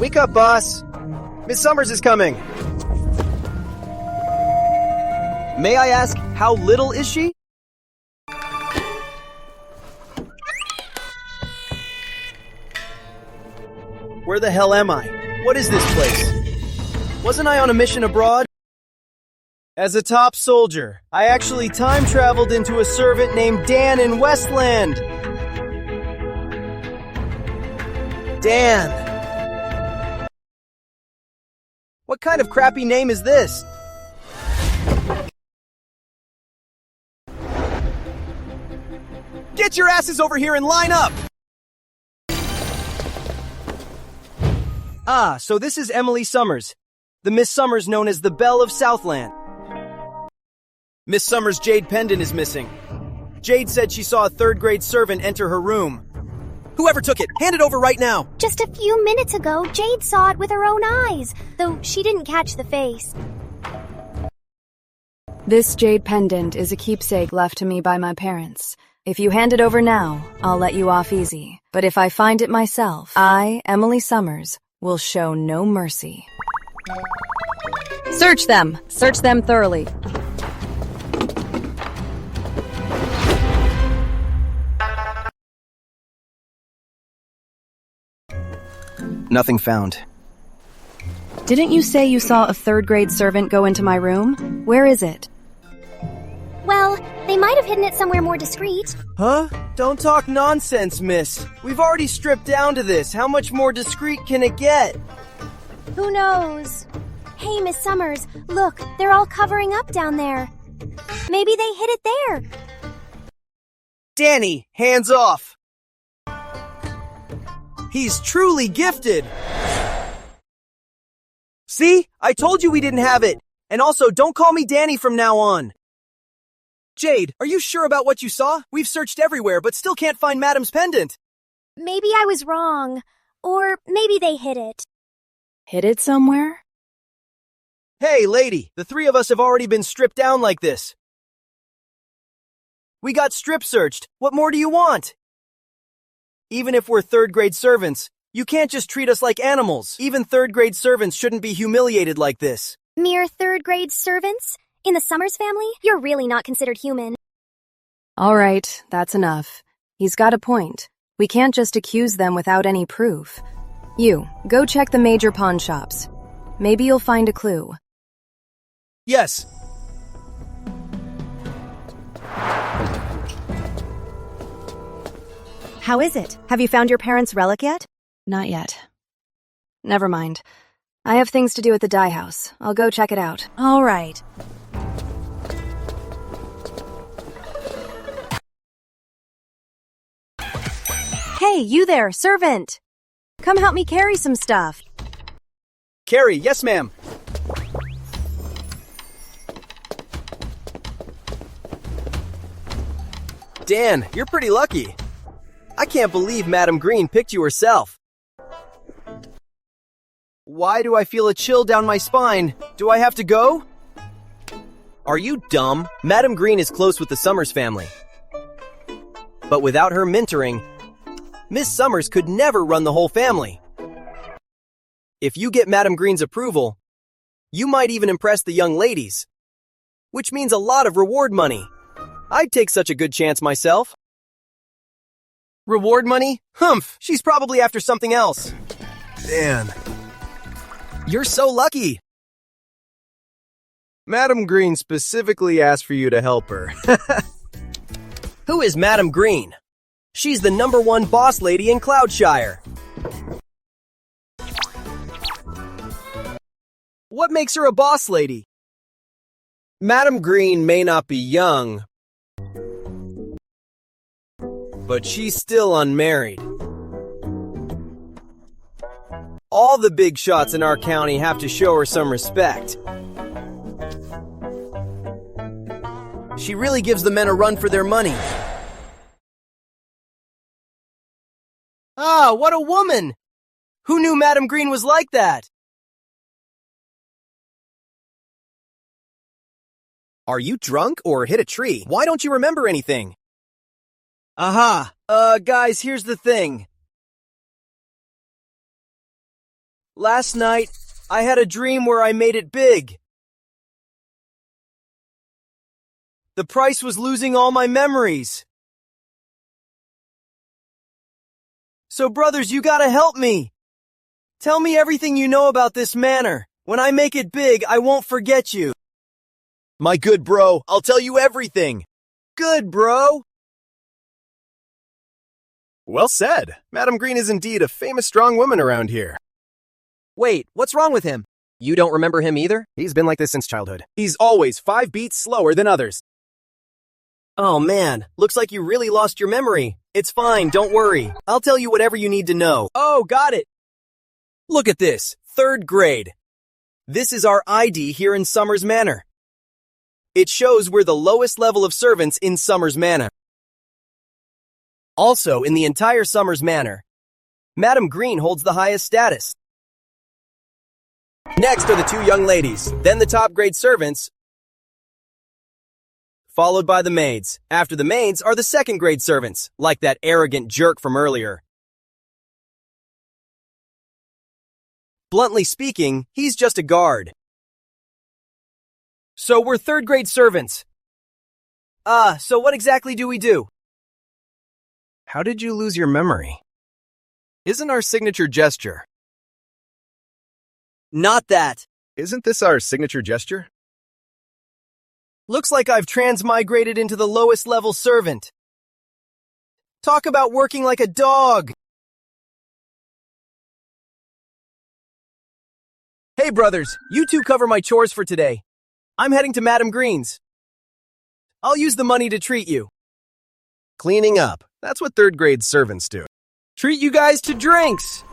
Wake up, boss. Miss Summers is coming. May I ask, how little is she? Where the hell am I? What is this place? Wasn't I on a mission abroad? As a top soldier, I actually time traveled into a servant named Dan in Westland. Dan. What kind of crappy name is this? Get your asses over here and line up! Ah, so this is Emily Summers, the Miss Summers known as the Belle of Southland. Miss Summers' jade pendant is missing. Jade said she saw a third-grade servant enter her room. Whoever took it, hand it over right now! Just a few minutes ago, Jade saw it with her own eyes, though she didn't catch the face. This jade pendant is a keepsake left to me by my parents. If you hand it over now, I'll let you off easy. But if I find it myself, I, Emily Summers, will show no mercy. Search them! Search them thoroughly. Nothing found. Didn't you say you saw a third-grade servant go into my room? Where is it? Well, they might have hidden it somewhere more discreet. Huh? Don't talk nonsense, miss. We've already stripped down to this. How much more discreet can it get? Who knows? Hey, Miss Summers, look, they're all covering up down there. Maybe they hid it there. Danny, hands off! He's truly gifted! See? I told you we didn't have it! And also, don't call me Danny from now on! Jade, are you sure about what you saw? We've searched everywhere, but still can't find Madam's pendant. Maybe I was wrong. Or maybe they hid it. Hid it somewhere? Hey, lady, the three of us have already been stripped down like this. We got strip searched. What more do you want? Even if we're third-grade servants, you can't just treat us like animals. Even third-grade servants shouldn't be humiliated like this. Mere third-grade servants? In the Summers family, you're really not considered human. All right, that's enough. He's got a point. We can't just accuse them without any proof. You, go check the major pawn shops. Maybe you'll find a clue. Yes. How is it? Have you found your parents' relic yet? Not yet. Never mind. I have things to do at the dye house. I'll go check it out. All right. Hey, you there, servant! Come help me carry some stuff. Carrie, yes, ma'am. Dan, you're pretty lucky. I can't believe Madam Green picked you herself. Why do I feel a chill down my spine? Do I have to go? Are you dumb? Madam Green is close with the Summers family. But without her mentoring, Miss Summers could never run the whole family. If you get Madam Green's approval, you might even impress the young ladies, which means a lot of reward money. I'd take such a good chance myself. Reward money? Humph, she's probably after something else. Dan. You're so lucky. Madam Green specifically asked for you to help her. Who is Madam Green? She's the #1 boss lady in Cloudshire. What makes her a boss lady? Madam Green may not be young, but she's still unmarried. All the big shots in our county have to show her some respect. She really gives the men a run for their money. Ah, what a woman! Who knew Madam Green was like that? Are you drunk or hit a tree? Why don't you remember anything? Aha! Guys, here's the thing. Last night, I had a dream where I made it big. The price was losing all my memories. So brothers, you gotta help me. Tell me everything you know about this manor. When I make it big, I won't forget you. My good bro, I'll tell you everything. Good, bro. Well said. Madam Green is indeed a famous strong woman around here. Wait, what's wrong with him? You don't remember him either? He's been like this since childhood. He's always 5 beats slower than others. Oh man, looks like you really lost your memory. It's fine, don't worry. I'll tell you whatever you need to know. Oh, got it. Look at this, 3rd grade. This is our ID here in Summers Manor. It shows we're the lowest level of servants in Summers Manor. Also, in the entire Summers Manor, Madam Green holds the highest status. Next are the 2 young ladies, then the top grade servants, followed by the maids. After the maids are the 2nd grade servants, like that arrogant jerk from earlier. Bluntly speaking, he's just a guard. So we're 3rd grade servants. So what exactly do we do? How did you lose your memory? Isn't our signature gesture? Not that. Isn't this our signature gesture? Looks like I've transmigrated into the lowest level servant. Talk about working like a dog. Hey brothers, you 2 cover my chores for today. I'm heading to Madam Green's. I'll use the money to treat you. Cleaning up. That's what 3rd grade servants do. Treat you guys to drinks.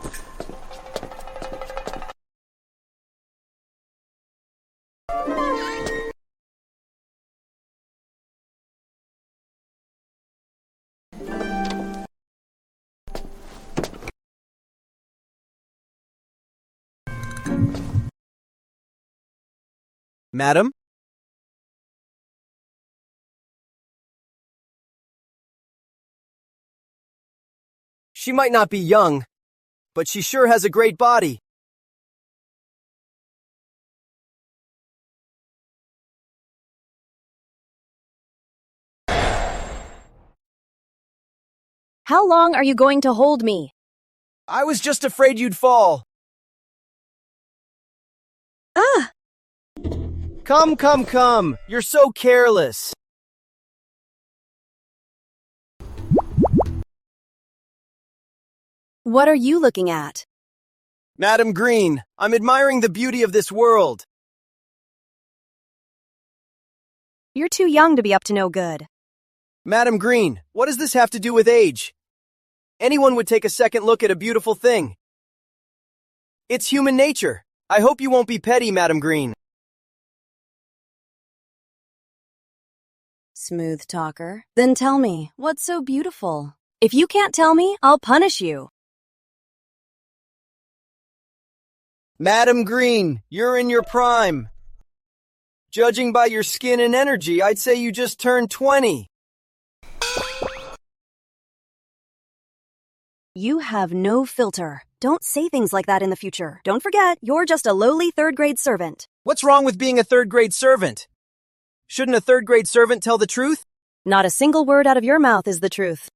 Madam? She might not be young, but she sure has a great body. How long are you going to hold me? I was just afraid you'd fall. Ah! Come. You're so careless. What are you looking at? Madam Green, I'm admiring the beauty of this world. You're too young to be up to no good. Madam Green, what does this have to do with age? Anyone would take a second look at a beautiful thing. It's human nature. I hope you won't be petty, Madam Green. Smooth talker. Then tell me, what's so beautiful? If you can't tell me, I'll punish you. Madam Green, you're in your prime. Judging by your skin and energy, I'd say you just turned 20. You have no filter. Don't say things like that in the future. Don't forget, you're just a lowly 3rd grade servant. What's wrong with being a 3rd grade servant? Shouldn't a 3rd grade servant tell the truth? Not a single word out of your mouth is the truth.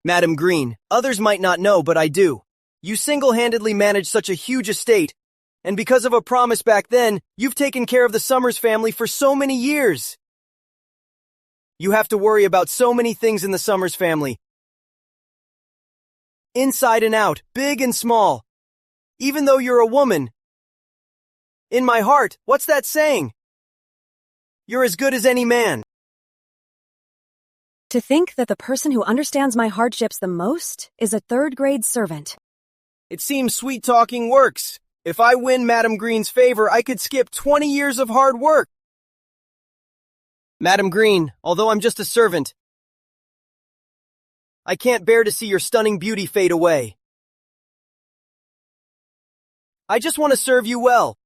Madam Green, others might not know, but I do. You single-handedly manage such a huge estate, and because of a promise back then, you've taken care of the Summers family for so many years. You have to worry about so many things in the Summers family. Inside and out, big and small. Even though you're a woman. In my heart, what's that saying? You're as good as any man. To think that the person who understands my hardships the most is a 3rd grade servant. It seems sweet talking works. If I win Madam Green's favor, I could skip 20 years of hard work. Madam Green, although I'm just a servant, I can't bear to see your stunning beauty fade away. I just want to serve you well.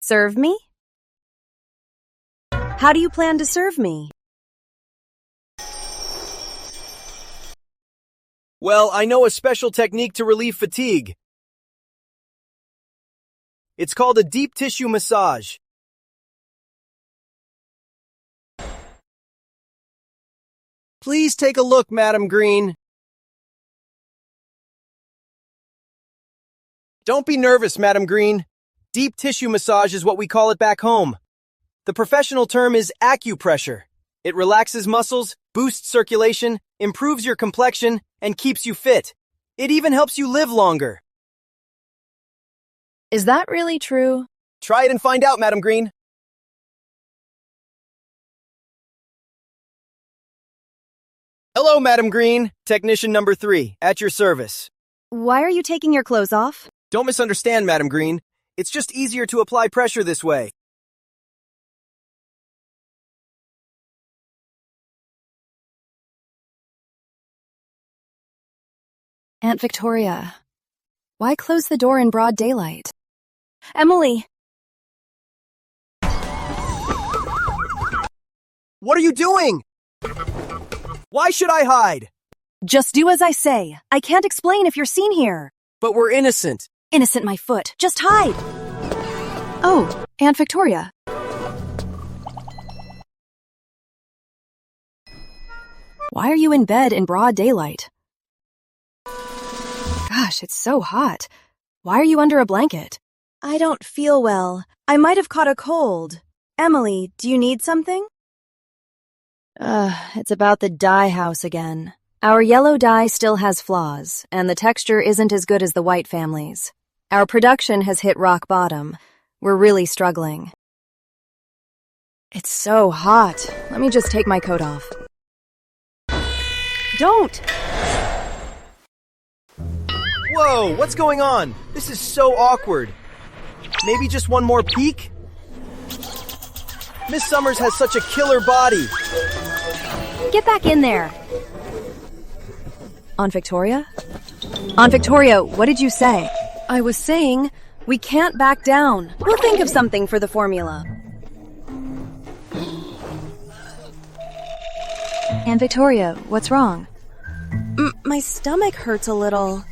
Serve me? How do you plan to serve me? Well, I know a special technique to relieve fatigue. It's called a deep tissue massage. Please take a look, Madam Green. Don't be nervous, Madam Green. Deep tissue massage is what we call it back home. The professional term is acupressure. It relaxes muscles, boosts circulation, improves your complexion, and keeps you fit. It even helps you live longer. Is that really true? Try it and find out, Madam Green. Hello, Madam Green. Technician number 3, at your service. Why are you taking your clothes off? Don't misunderstand, Madam Green. It's just easier to apply pressure this way. Aunt Victoria, why close the door in broad daylight? Emily, What are you doing? Why should I hide? just do as I say. I can't explain if you're seen here. But we're innocent. Innocent my foot. Just hide. Oh, Aunt Victoria. Why are you in bed in broad daylight? Gosh, it's so hot. Why are you under a blanket? I don't feel well. I might have caught a cold. Emily, do you need something? It's about the dye house again. Our yellow dye still has flaws, and the texture isn't as good as the white family's. Our production has hit rock bottom. We're really struggling. It's so hot. Let me just take my coat off. Don't! Whoa, what's going on? This is so awkward. Maybe just one more peek? Miss Summers has such a killer body. Get back in there. Aunt Victoria? Aunt Victoria, what did you say? I was saying, we can't back down. We'll think of something for the formula. Aunt Victoria, what's wrong? My stomach hurts a little.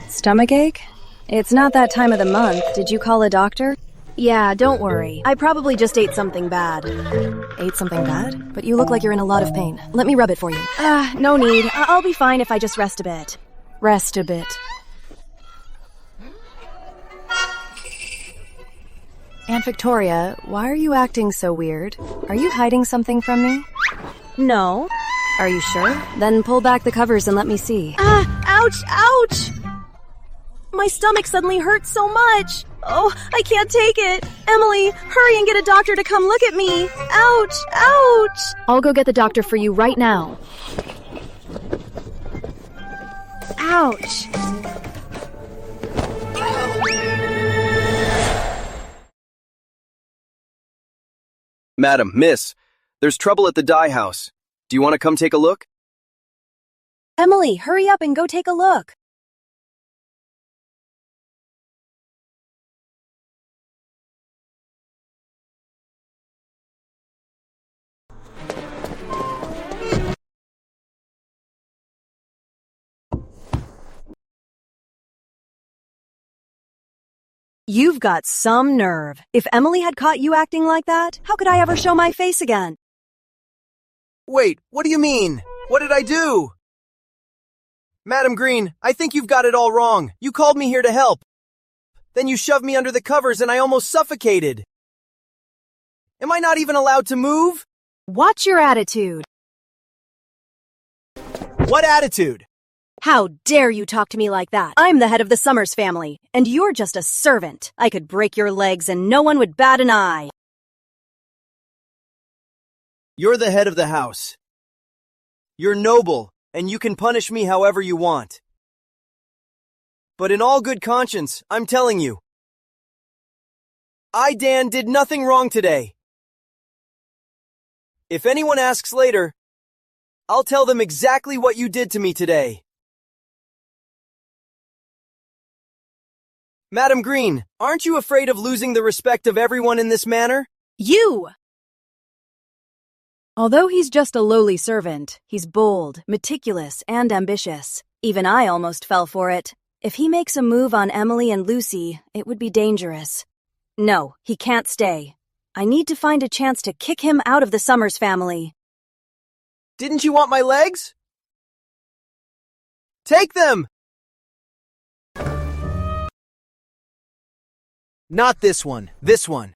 Stomachache? It's not that time of the month. Did you call a doctor? Yeah, don't worry. I probably just ate something bad. Ate something bad? But you look like you're in a lot of pain. Let me rub it for you. No need. I'll be fine if I just rest a bit. Rest a bit. Aunt Victoria, why are you acting so weird? Are you hiding something from me? No. Are you sure? Then pull back the covers and let me see. Ouch, ouch! My stomach suddenly hurts so much. Oh, I can't take it. Emily, hurry and get a doctor to come look at me. Ouch, ouch! I'll go get the doctor for you right now. Ouch. Madam, miss, there's trouble at the dye house. Do you want to come take a look? Emily, hurry up and go take a look. You've got some nerve. If Emily had caught you acting like that, how could I ever show my face again? Wait, what do you mean? What did I do? Madam Green, I think you've got it all wrong. You called me here to help. Then you shoved me under the covers and I almost suffocated. Am I not even allowed to move? Watch your attitude. What attitude? How dare you talk to me like that? I'm the head of the Summers family, and you're just a servant. I could break your legs and no one would bat an eye. You're the head of the house. You're noble, and you can punish me however you want. But in all good conscience, I'm telling you, I, Dan, did nothing wrong today. If anyone asks later, I'll tell them exactly what you did to me today. Madam Green, aren't you afraid of losing the respect of everyone in this manner? You! Although he's just a lowly servant, he's bold, meticulous, and ambitious. Even I almost fell for it. If he makes a move on Emily and Lucy, it would be dangerous. No, he can't stay. I need to find a chance to kick him out of the Summers family. Didn't you want my legs? Take them! Not this one. This one.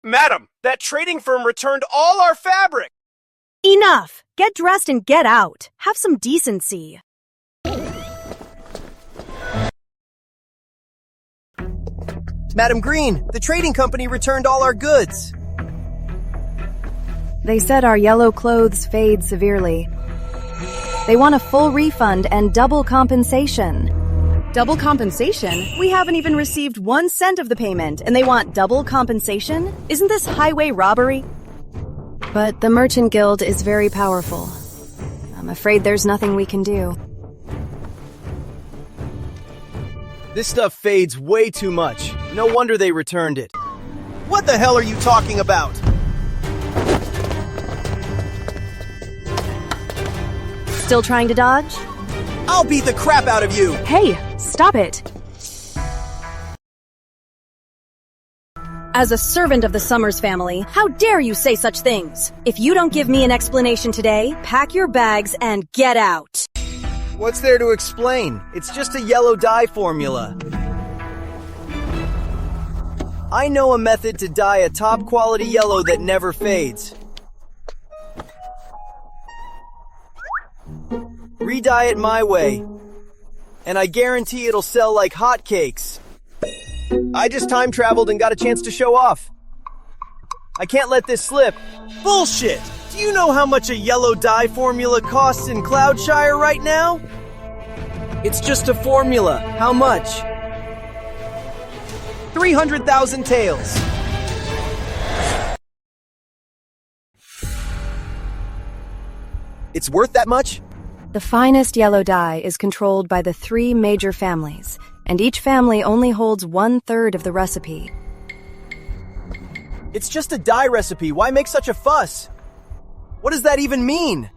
Madam, that trading firm returned all our fabric! Enough! Get dressed and get out. Have some decency. Madam Green, the trading company returned all our goods. They said our yellow clothes fade severely. They want a full refund and double compensation. Double compensation? We haven't even received 1 cent of the payment, and they want double compensation? Isn't this highway robbery? But the Merchant Guild is very powerful. I'm afraid there's nothing we can do. This stuff fades way too much. No wonder they returned it. What the hell are you talking about? Still trying to dodge? I'll beat the crap out of you! Hey, stop it. As a servant of the Summers family, how dare you say such things? If you don't give me an explanation today, pack your bags and get out. What's there to explain? It's just a yellow dye formula. I know a method to dye a top-quality yellow that never fades. Re-dye it my way, and I guarantee it'll sell like hotcakes. I just time-traveled and got a chance to show off. I can't let this slip. Bullshit! Do you know how much a yellow dye formula costs in Cloudshire right now? It's just a formula. How much? 300,000 taels. It's worth that much? The finest yellow dye is controlled by the 3 major families, and each family only holds 1/3 of the recipe. It's just a dye recipe. Why make such a fuss? What does that even mean?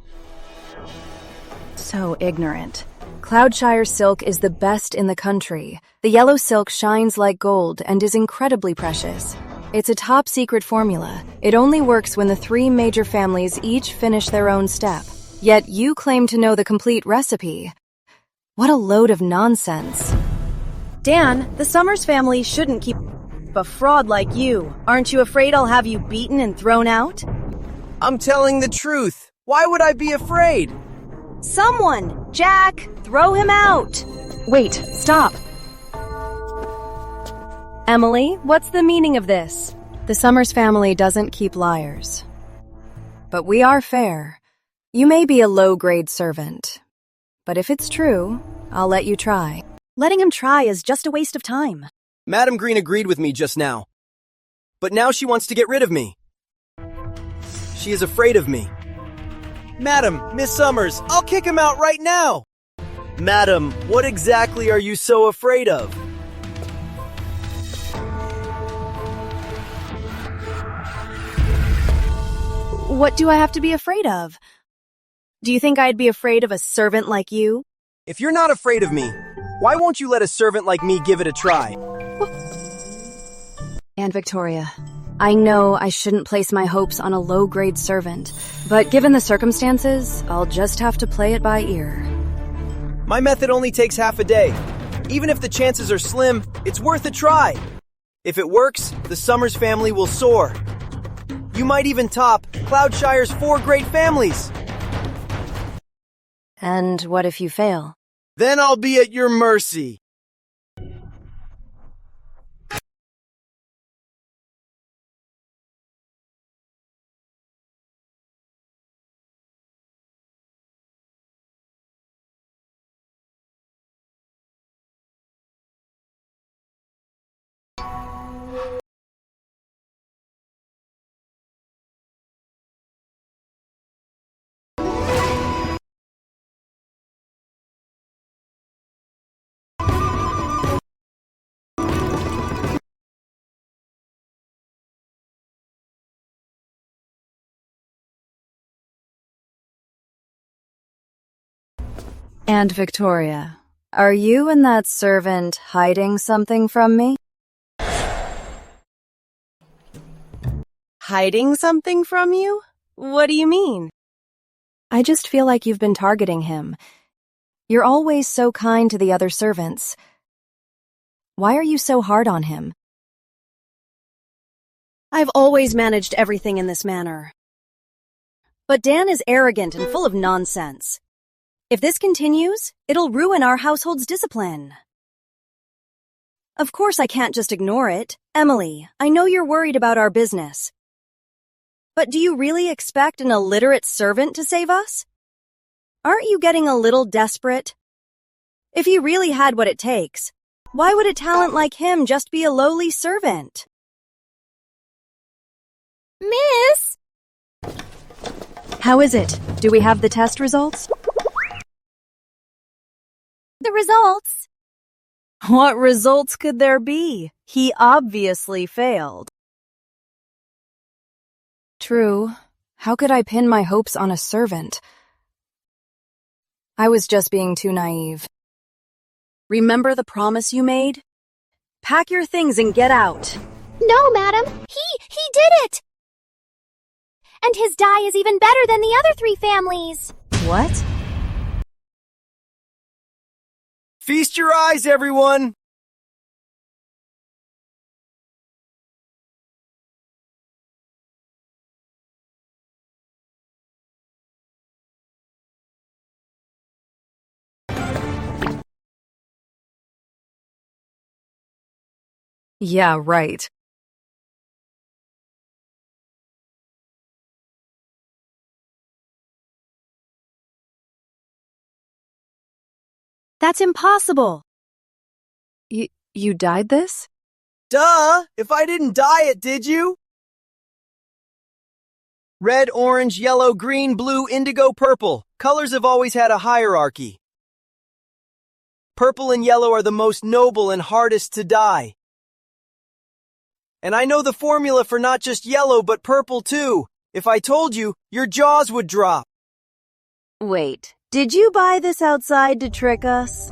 So ignorant. Cloudshire silk is the best in the country. The yellow silk shines like gold and is incredibly precious. It's a top-secret formula. It only works when the 3 major families each finish their own step. Yet you claim to know the complete recipe. What a load of nonsense. Dan, the Summers family shouldn't keep a fraud like you. Aren't you afraid I'll have you beaten and thrown out? I'm telling the truth. Why would I be afraid? Someone! Jack! Throw him out! Wait, stop. Emily, what's the meaning of this? The Summers family doesn't keep liars. But we are fair. You may be a low-grade servant. But if it's true, I'll let you try. Letting him try is just a waste of time. Madam Green agreed with me just now. But now she wants to get rid of me. She is afraid of me. Madam, Miss Summers, I'll kick him out right now! Madam, what exactly are you so afraid of? What do I have to be afraid of? Do you think I'd be afraid of a servant like you? If you're not afraid of me, why won't you let a servant like me give it a try? Aunt Victoria, I know I shouldn't place my hopes on a low-grade servant, but given the circumstances, I'll just have to play it by ear. My method only takes half a day. Even if the chances are slim, it's worth a try. If it works, the Summers family will soar. You might even top Cloudshire's 4 great families. And what if you fail? Then I'll be at your mercy. Aunt Victoria, are you and that servant hiding something from me? Hiding something from you? What do you mean? I just feel like you've been targeting him. You're always so kind to the other servants. Why are you so hard on him? I've always managed everything in this manner. But Dan is arrogant and full of nonsense. If this continues, it'll ruin our household's discipline. Of course I can't just ignore it. Emily, I know you're worried about our business. But do you really expect an illiterate servant to save us? Aren't you getting a little desperate? If he really had what it takes, why would a talent like him just be a lowly servant? Miss! How is it? Do we have the test results? The results. What results could there be? He obviously failed. True. How could I pin my hopes on a servant? I was just being too naive. Remember the promise you made? Pack your things and get out. No, madam. He did it! And his dye is even better than the other 3 families. What? Feast your eyes, everyone! Yeah, right. That's impossible. You dyed this? Duh! If I didn't dye it, did you? Red, orange, yellow, green, blue, indigo, purple. Colors have always had a hierarchy. Purple and yellow are the most noble and hardest to dye. And I know the formula for not just yellow but purple too. If I told you, your jaws would drop. Wait, did you buy this outside to trick us?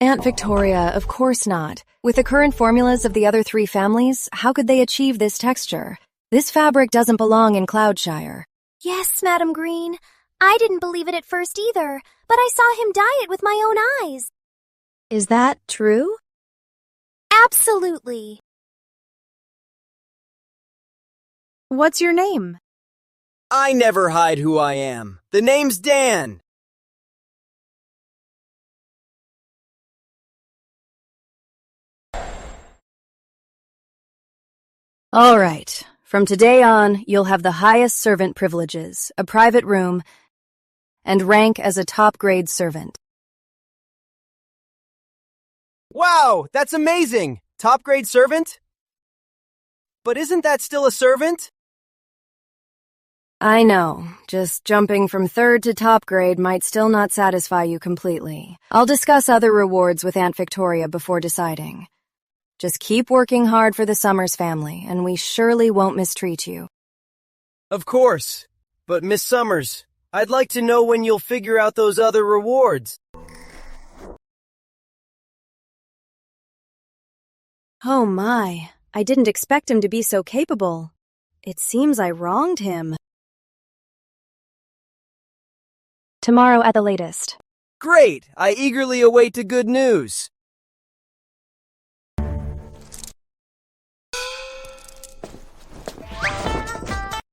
Aunt Victoria, of course not. With the current formulas of the other 3 families, how could they achieve this texture? This fabric doesn't belong in Cloudshire. Yes, Madam Green. I didn't believe it at first either, but I saw him dye it with my own eyes. Is that true? Absolutely. What's your name? I never hide who I am. The name's Dan. All right. From today on, you'll have the highest servant privileges, a private room, and rank as a top-grade servant. Wow, that's amazing! Top grade servant? But isn't that still a servant? I know. Just jumping from 3rd to top grade might still not satisfy you completely. I'll discuss other rewards with Aunt Victoria before deciding. Just keep working hard for the Summers family, and we surely won't mistreat you. Of course. But Miss Summers, I'd like to know when you'll figure out those other rewards. Oh my, I didn't expect him to be so capable. It seems I wronged him. Tomorrow at the latest. Great! I eagerly await the good news.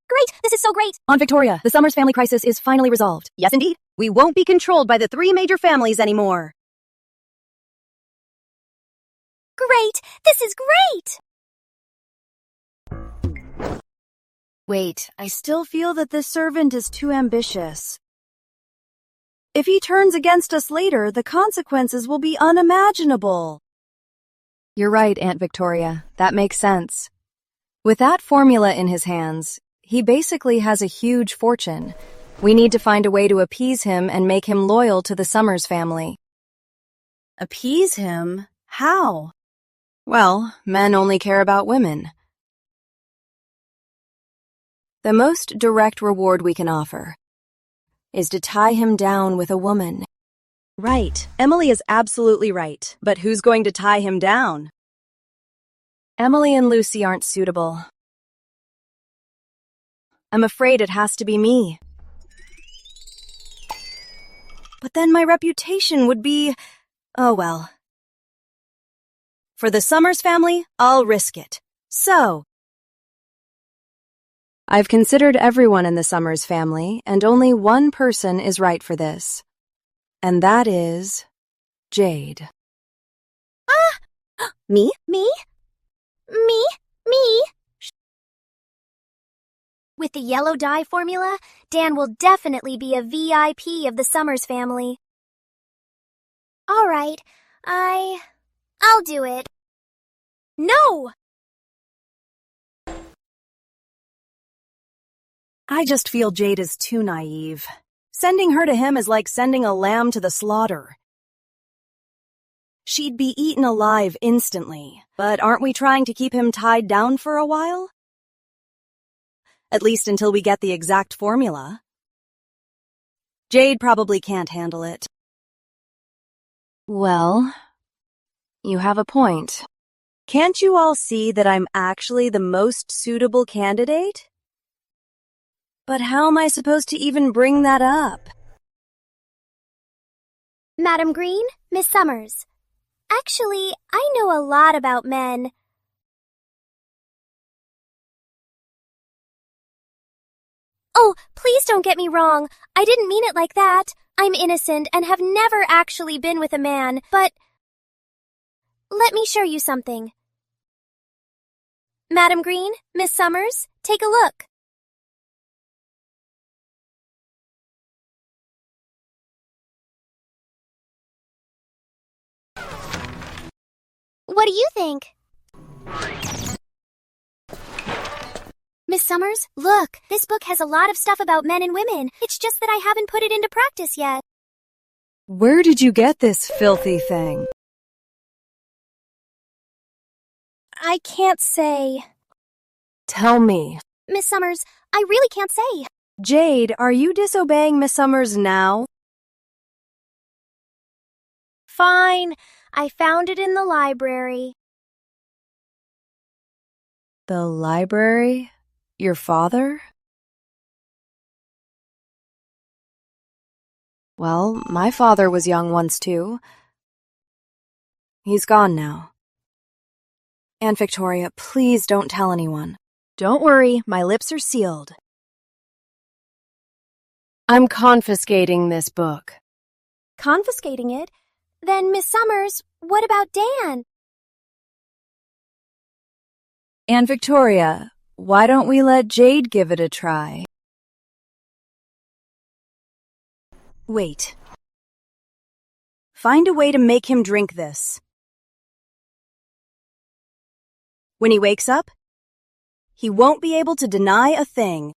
Great! This is so great! Aunt Victoria, the Summers family crisis is finally resolved. Yes, indeed. We won't be controlled by the 3 major families anymore. Great! This is great! Wait, I still feel that this servant is too ambitious. If he turns against us later, the consequences will be unimaginable. You're right, Aunt Victoria. That makes sense. With that formula in his hands, he basically has a huge fortune. We need to find a way to appease him and make him loyal to the Summers family. Appease him? How? Well, men only care about women. The most direct reward we can offer is to tie him down with a woman. Right. Emily is absolutely right. But who's going to tie him down? Emily and Lucy aren't suitable. I'm afraid it has to be me. But then my reputation would be... Oh well. For the Summers family, I'll risk it. So... I've considered everyone in the Summers family, and only one person is right for this. And that is... Jade. Me? Me? Me? Me? With the yellow dye formula, Dan will definitely be a VIP of the Summers family. All right, I'll do it. No! I just feel Jade is too naive. Sending her to him is like sending a lamb to the slaughter. She'd be eaten alive instantly. But aren't we trying to keep him tied down for a while? At least until we get the exact formula. Jade probably can't handle it. Well, you have a point. Can't you all see that I'm actually the most suitable candidate? But how am I supposed to even bring that up? Madam Green, Miss Summers. Actually, I know a lot about men. Oh, please don't get me wrong. I didn't mean it like that. I'm innocent and have never actually been with a man, but... Let me show you something. Madam Green, Miss Summers, take a look. What do you think? Miss Summers, look, this book has a lot of stuff about men and women. It's just that I haven't put it into practice yet. Where did you get this filthy thing? I can't say. Tell me. Miss Summers, I really can't say. Jade, are you disobeying Miss Summers now? Fine. I found it in the library. The library? Your father? Well, my father was young once too. He's gone now. Aunt Victoria, please don't tell anyone. Don't worry, my lips are sealed. I'm confiscating this book. Confiscating it? Then, Miss Summers, what about Dan? Aunt Victoria, why don't we let Jade give it a try? Wait. Find a way to make him drink this. When he wakes up, he won't be able to deny a thing.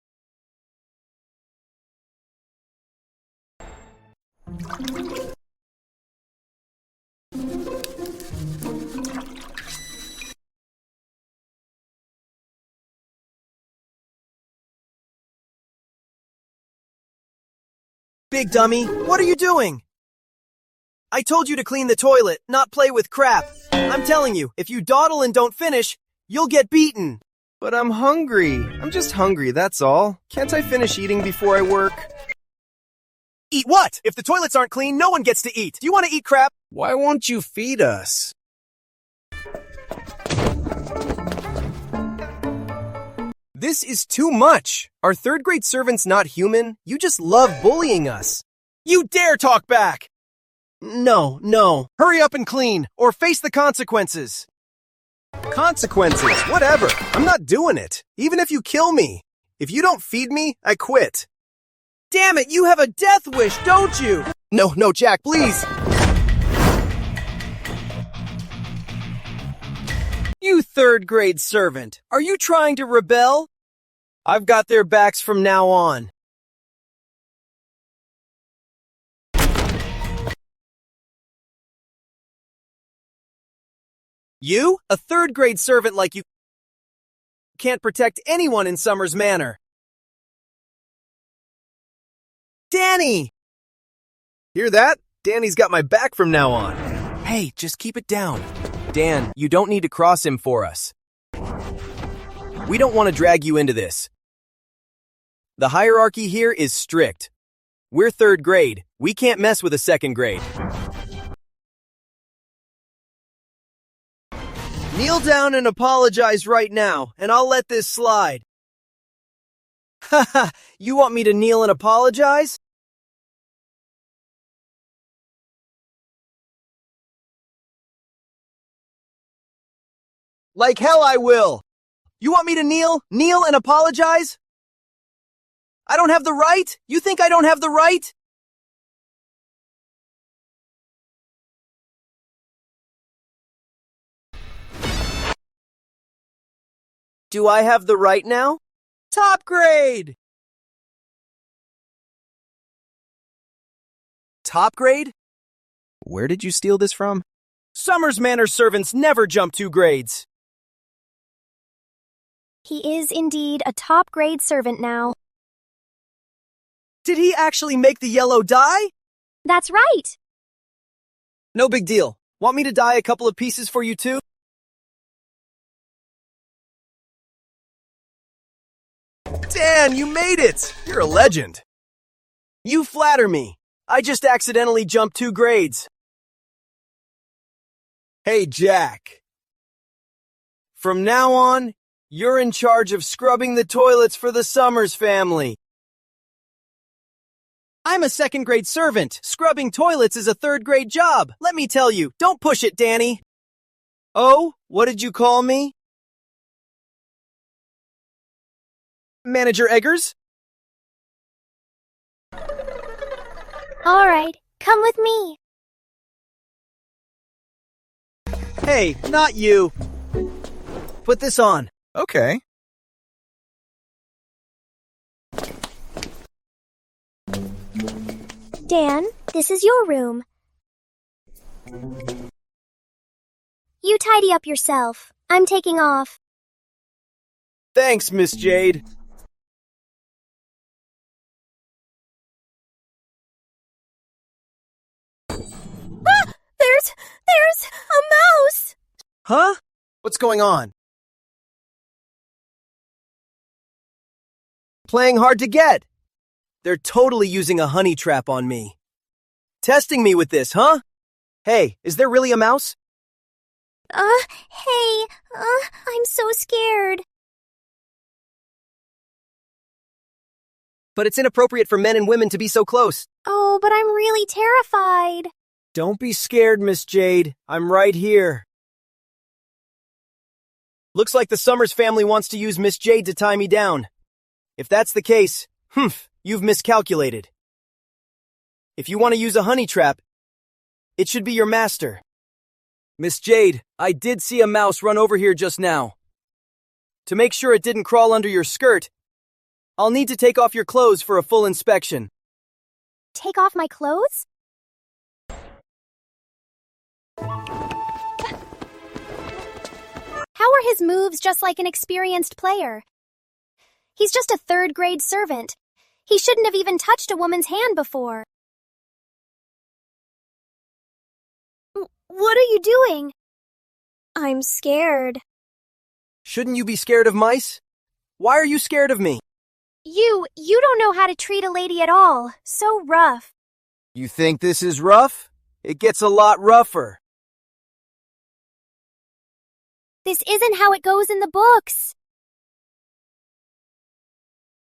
Big dummy, what are you doing? I told you to clean the toilet, not play with crap. I'm telling you, if you dawdle and don't finish, you'll get beaten. But I'm hungry. I'm just hungry, that's all. Can't I finish eating before I work? Eat what? If the toilets aren't clean, no one gets to eat. Do you want to eat crap? Why won't you feed us? This is too much. Are third-grade servants not human? You just love bullying us. You dare talk back! No. Hurry up and clean, or face the consequences. Consequences, whatever. I'm not doing it. Even if you kill me. If you don't feed me, I quit. Damn it, you have a death wish, don't you? No, Jack, please. You third-grade servant, are you trying to rebel? I've got their backs from now on. You, a third-grade servant like you, can't protect anyone in Summers Manor. Danny! Hear that? Danny's got my back from now on. Hey, just keep it down. Dan, you don't need to cross him for us. We don't want to drag you into this. The hierarchy here is strict. We're third grade. We can't mess with a second grade. Kneel down and apologize right now, and I'll let this slide. Haha, you want me to kneel and apologize? Like hell I will. You want me to kneel and apologize? I don't have the right? You think I don't have the right? Do I have the right now? Top grade! Top grade? Where did you steal this from? Summers Manor servants never jump 2 grades. He is indeed a top grade servant now. Did he actually make the yellow dye? That's right. No big deal. Want me to dye a couple of pieces for you too? Dan, you made it! You're a legend. You flatter me. I just accidentally jumped 2 grades. Hey, Jack. From now on, you're in charge of scrubbing the toilets for the Summers family. I'm a second grade servant. Scrubbing toilets is a third grade job. Let me tell you, don't push it, Danny. Oh, what did you call me? Manager Eggers? All right, come with me. Hey, not you. Put this on. Okay. Dan, this is your room. You tidy up yourself. I'm taking off. Thanks, Miss Jade. Ah! There's a mouse! Huh? What's going on? Playing hard to get. They're totally using a honey trap on me. Testing me with this, huh? Hey, is there really a mouse? Hey, I'm so scared. But it's inappropriate for men and women to be so close. Oh, but I'm really terrified. Don't be scared, Miss Jade. I'm right here. Looks like the Summers family wants to use Miss Jade to tie me down. If that's the case, you've miscalculated. If you want to use a honey trap, it should be your master. Miss Jade, I did see a mouse run over here just now. To make sure it didn't crawl under your skirt, I'll need to take off your clothes for a full inspection. Take off my clothes? How are his moves just like an experienced player? He's just a third grade servant. He shouldn't have even touched a woman's hand before. What are you doing? I'm scared. Shouldn't you be scared of mice? Why are you scared of me? You don't know how to treat a lady at all. So rough. You think this is rough? It gets a lot rougher. This isn't how it goes in the books.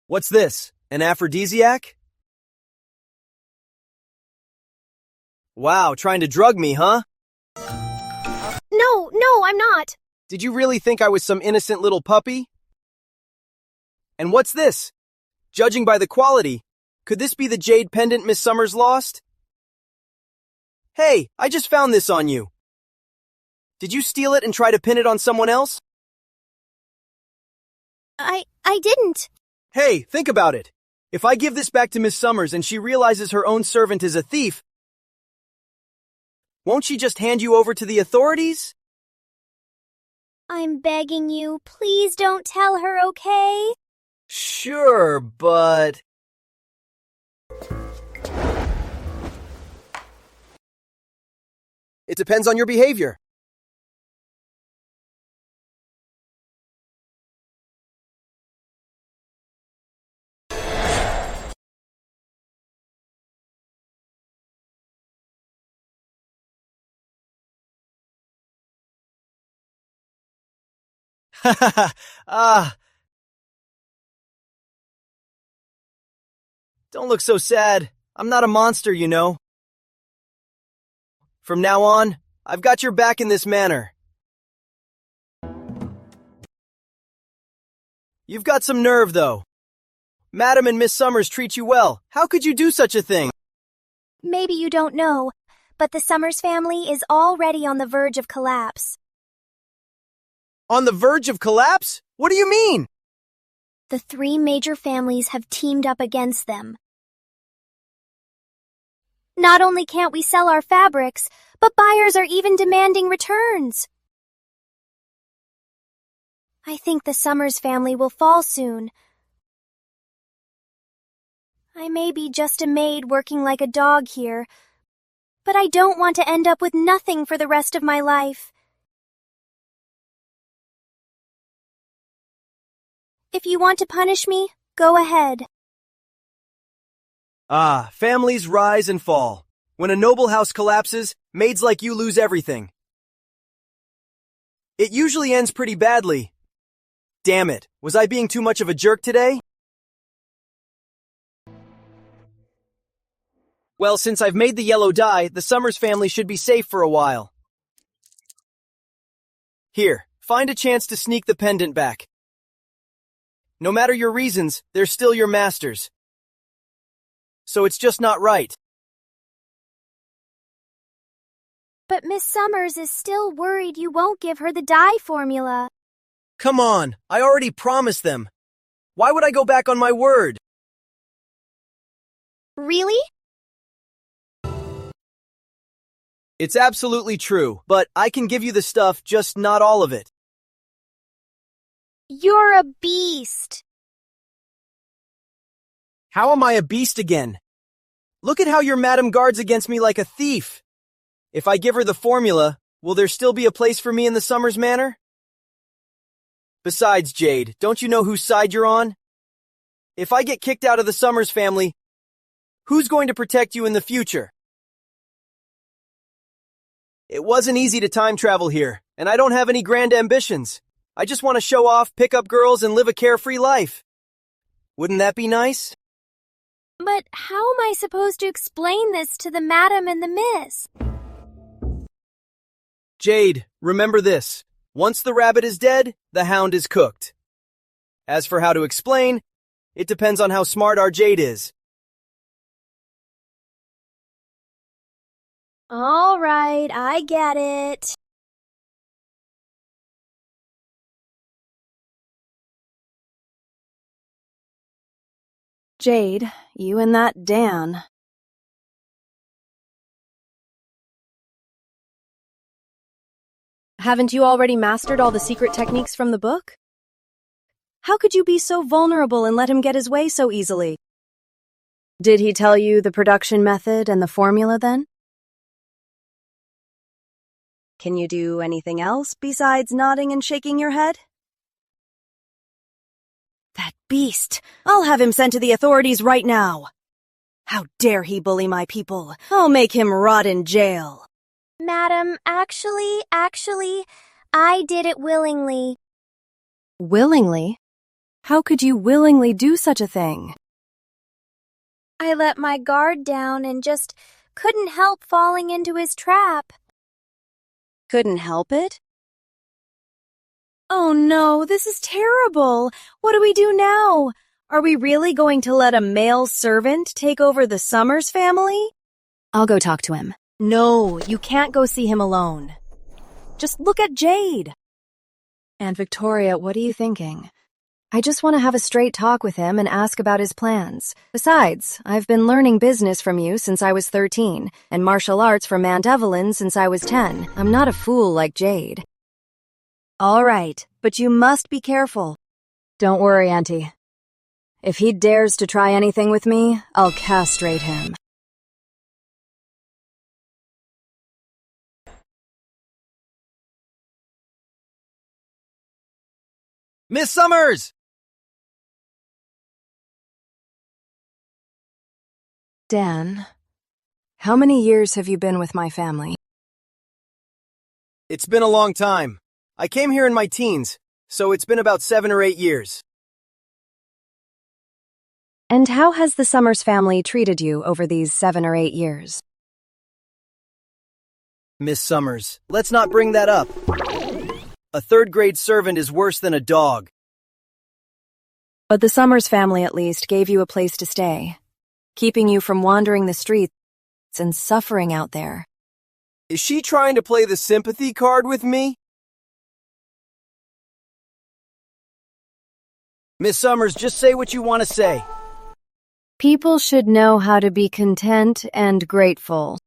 What's this? An aphrodisiac? Wow, trying to drug me, huh? No, I'm not. Did you really think I was some innocent little puppy? And what's this? Judging by the quality, could this be the jade pendant Miss Summers lost? Hey, I just found this on you. Did you steal it and try to pin it on someone else? I didn't. Hey, think about it. If I give this back to Miss Summers and she realizes her own servant is a thief, won't she just hand you over to the authorities? I'm begging you, please don't tell her, okay? Sure, but... It depends on your behavior. Ah, don't look so sad. I'm not a monster, you know. From now on, I've got your back in this manner. You've got some nerve, though. Madam and Miss Summers treat you well. How could you do such a thing? Maybe you don't know, but the Summers family is already on the verge of collapse. On the verge of collapse? What do you mean? The three major families have teamed up against them. Not only can't we sell our fabrics, but buyers are even demanding returns. I think the Summers family will fall soon. I may be just a maid working like a dog here, but I don't want to end up with nothing for the rest of my life. If you want to punish me, go ahead. Ah, families rise and fall. When a noble house collapses, maids like you lose everything. It usually ends pretty badly. Damn it, was I being too much of a jerk today? Well, since I've made the yellow dye, the Summers family should be safe for a while. Here, find a chance to sneak the pendant back. No matter your reasons, they're still your masters. So it's just not right. But Miss Summers is still worried you won't give her the dye formula. Come on, I already promised them. Why would I go back on my word? Really? It's absolutely true, but I can give you the stuff, just not all of it. You're a beast. How am I a beast again? Look at how your madam guards against me like a thief. If I give her the formula, will there still be a place for me in the Summers Manor? Besides, Jade, don't you know whose side you're on? If I get kicked out of the Summers family, who's going to protect you in the future? It wasn't easy to time travel here, and I don't have any grand ambitions. I just want to show off, pick up girls, and live a carefree life. Wouldn't that be nice? But how am I supposed to explain this to the madam and the miss? Jade, remember this. Once the rabbit is dead, the hound is cooked. As for how to explain, it depends on how smart our Jade is. All right, I get it. Jade, you and that Dan. Haven't you already mastered all the secret techniques from the book? How could you be so vulnerable and let him get his way so easily? Did he tell you the production method and the formula then? Can you do anything else besides nodding and shaking your head? That beast! I'll have him sent to the authorities right now. How dare he bully my people? I'll make him rot in jail. Madam, actually, I did it willingly. Willingly? How could you willingly do such a thing? I let my guard down and just couldn't help falling into his trap. Couldn't help it? Oh no, this is terrible. What do we do now? Are we really going to let a male servant take over the Summers family? I'll go talk to him. No, you can't go see him alone. Just look at Jade. Aunt Victoria, what are you thinking? I just want to have a straight talk with him and ask about his plans. Besides, I've been learning business from you since I was 13, and martial arts from Aunt Evelyn since I was 10. I'm not a fool like Jade. All right, but you must be careful. Don't worry, Auntie. If he dares to try anything with me, I'll castrate him. Miss Summers! Dan, how many years have you been with my family? It's been a long time. I came here in my teens, so it's been about 7 or 8 years. And how has the Summers family treated you over these 7 or 8 years? Miss Summers, let's not bring that up. A third-grade servant is worse than a dog. But the Summers family at least gave you a place to stay, keeping you from wandering the streets and suffering out there. Is she trying to play the sympathy card with me? Miss Summers, just say what you want to say. People should know how to be content and grateful.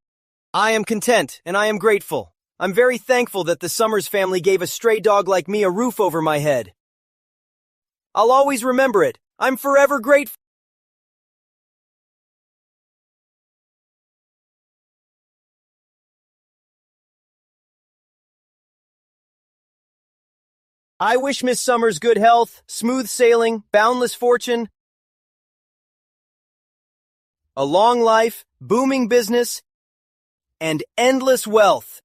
I am content, and I am grateful. I'm very thankful that the Summers family gave a stray dog like me a roof over my head. I'll always remember it. I'm forever grateful. I wish Miss Summers good health, smooth sailing, boundless fortune, a long life, booming business, and endless wealth.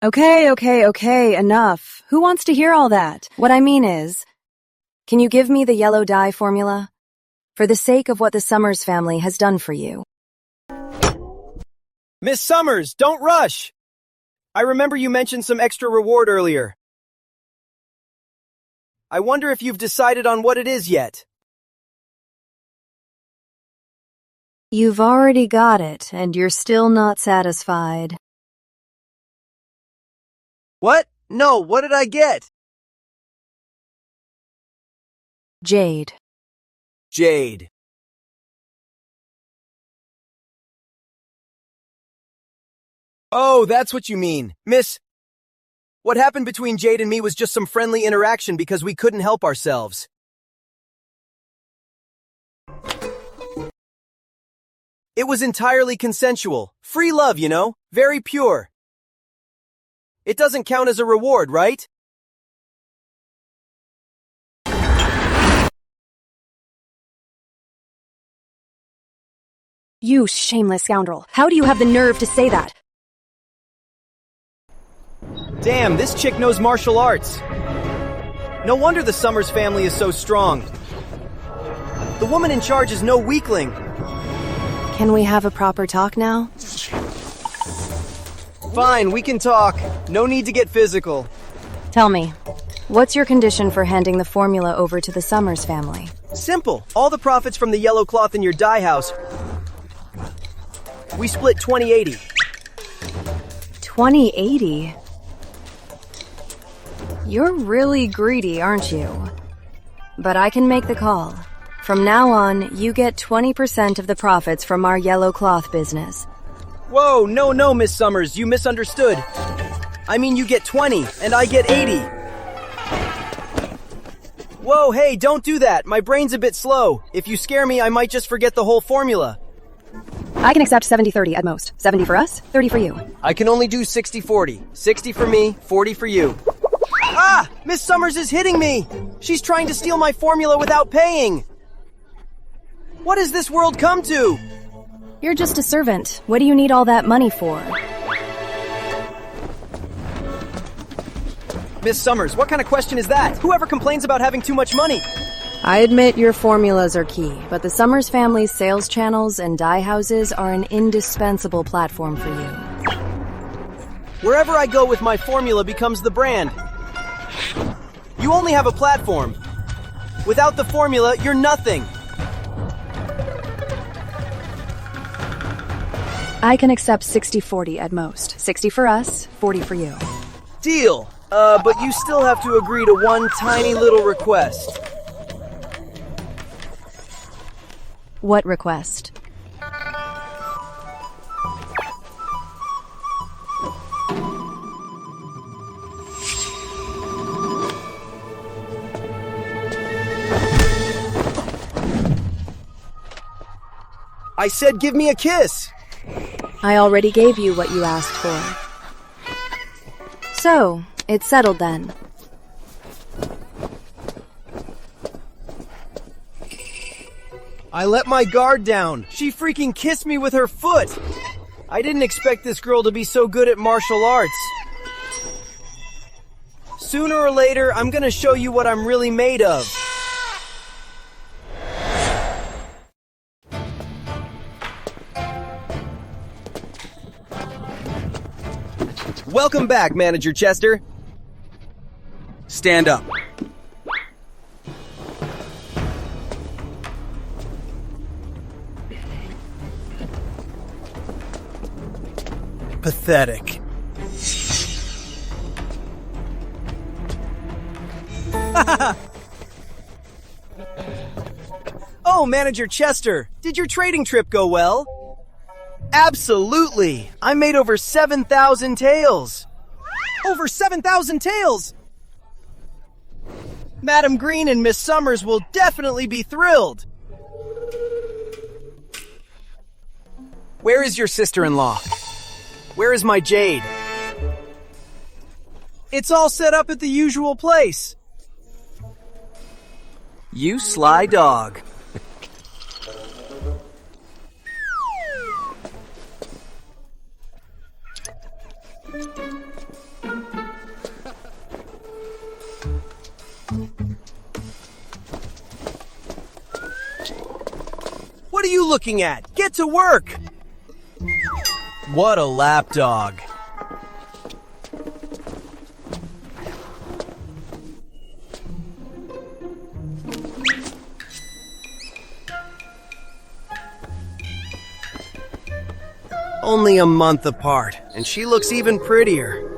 Okay, enough. Who wants to hear all that? What I mean is, can you give me the yellow dye formula? For the sake of what the Summers family has done for you. Miss Summers, don't rush! I remember you mentioned some extra reward earlier. I wonder if you've decided on what it is yet. You've already got it, and you're still not satisfied. What? No, what did I get? Jade. Jade. Oh, that's what you mean. Miss, what happened between Jade and me was just some friendly interaction because we couldn't help ourselves. It was entirely consensual. Free love, you know? Very pure. It doesn't count as a reward, right? You shameless scoundrel. How do you have the nerve to say that? Damn, this chick knows martial arts. No wonder the Summers family is so strong. The woman in charge is no weakling. Can we have a proper talk now? Fine, we can talk. No need to get physical. Tell me, what's your condition for handing the formula over to the Summers family? Simple. All the profits from the yellow cloth in your dye house, we split 20-80. 20-80? You're really greedy, aren't you? But I can make the call. From now on, you get 20% of the profits from our yellow cloth business. Whoa, no, Miss Summers, you misunderstood. I mean, you get 20, and I get 80. Whoa, hey, don't do that. My brain's a bit slow. If you scare me, I might just forget the whole formula. I can accept 70-30 at most. 70 for us, 30 for you. I can only do 60-40. 60 for me, 40 for you. Ah! Miss Summers is hitting me! She's trying to steal my formula without paying! What has this world come to? You're just a servant. What do you need all that money for? Miss Summers, what kind of question is that? Whoever complains about having too much money? I admit your formulas are key, but the Summers family's sales channels and dye houses are an indispensable platform for you. Wherever I go with my formula becomes the brand. You only have a platform. Without the formula, you're nothing. I can accept 60-40 at most. 60 for us, 40 for you. Deal. But you still have to agree to one tiny little request. What request? I said give me a kiss! I already gave you what you asked for. So, it's settled then. I let my guard down. She freaking kissed me with her foot. I didn't expect this girl to be so good at martial arts. Sooner or later, I'm gonna show you what I'm really made of. Welcome back, Manager Chester. Stand up. Pathetic. Oh, Manager Chester, did your trading trip go well? Absolutely! I made over 7,000 taels! Over 7,000 taels! Madam Green and Miss Summers will definitely be thrilled! Where is your sister-in-law? Where is my Jade? It's all set up at the usual place. You sly dog. What are you looking at? Get to work! What a lapdog. Only a month apart, and she looks even prettier.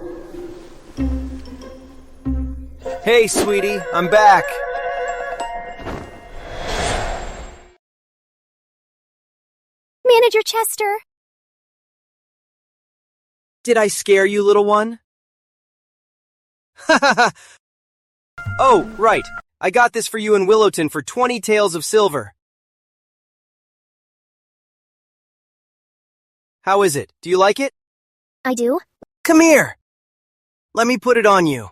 Hey, sweetie, I'm back. Manager Chester. Did I scare you, little one? Oh, right. I got this for you in Willowton for 20 taels of silver. How is it? Do you like it? I do. Come here. Let me put it on you.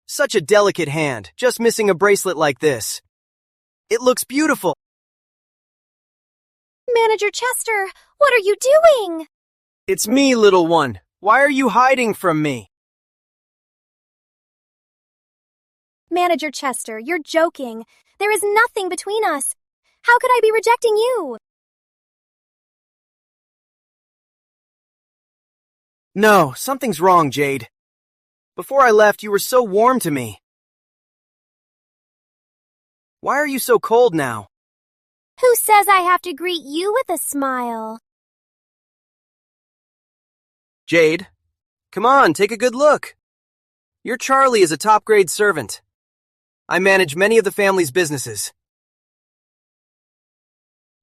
Such a delicate hand, just missing a bracelet like this. It looks beautiful. Manager Chester, what are you doing? It's me, little one. Why are you hiding from me? Manager Chester, you're joking. There is nothing between us. How could I be rejecting you? No, something's wrong, Jade. Before I left, you were so warm to me. Why are you so cold now? Who says I have to greet you with a smile? Jade, come on, take a good look. Your Charlie is a top-grade servant. I manage many of the family's businesses.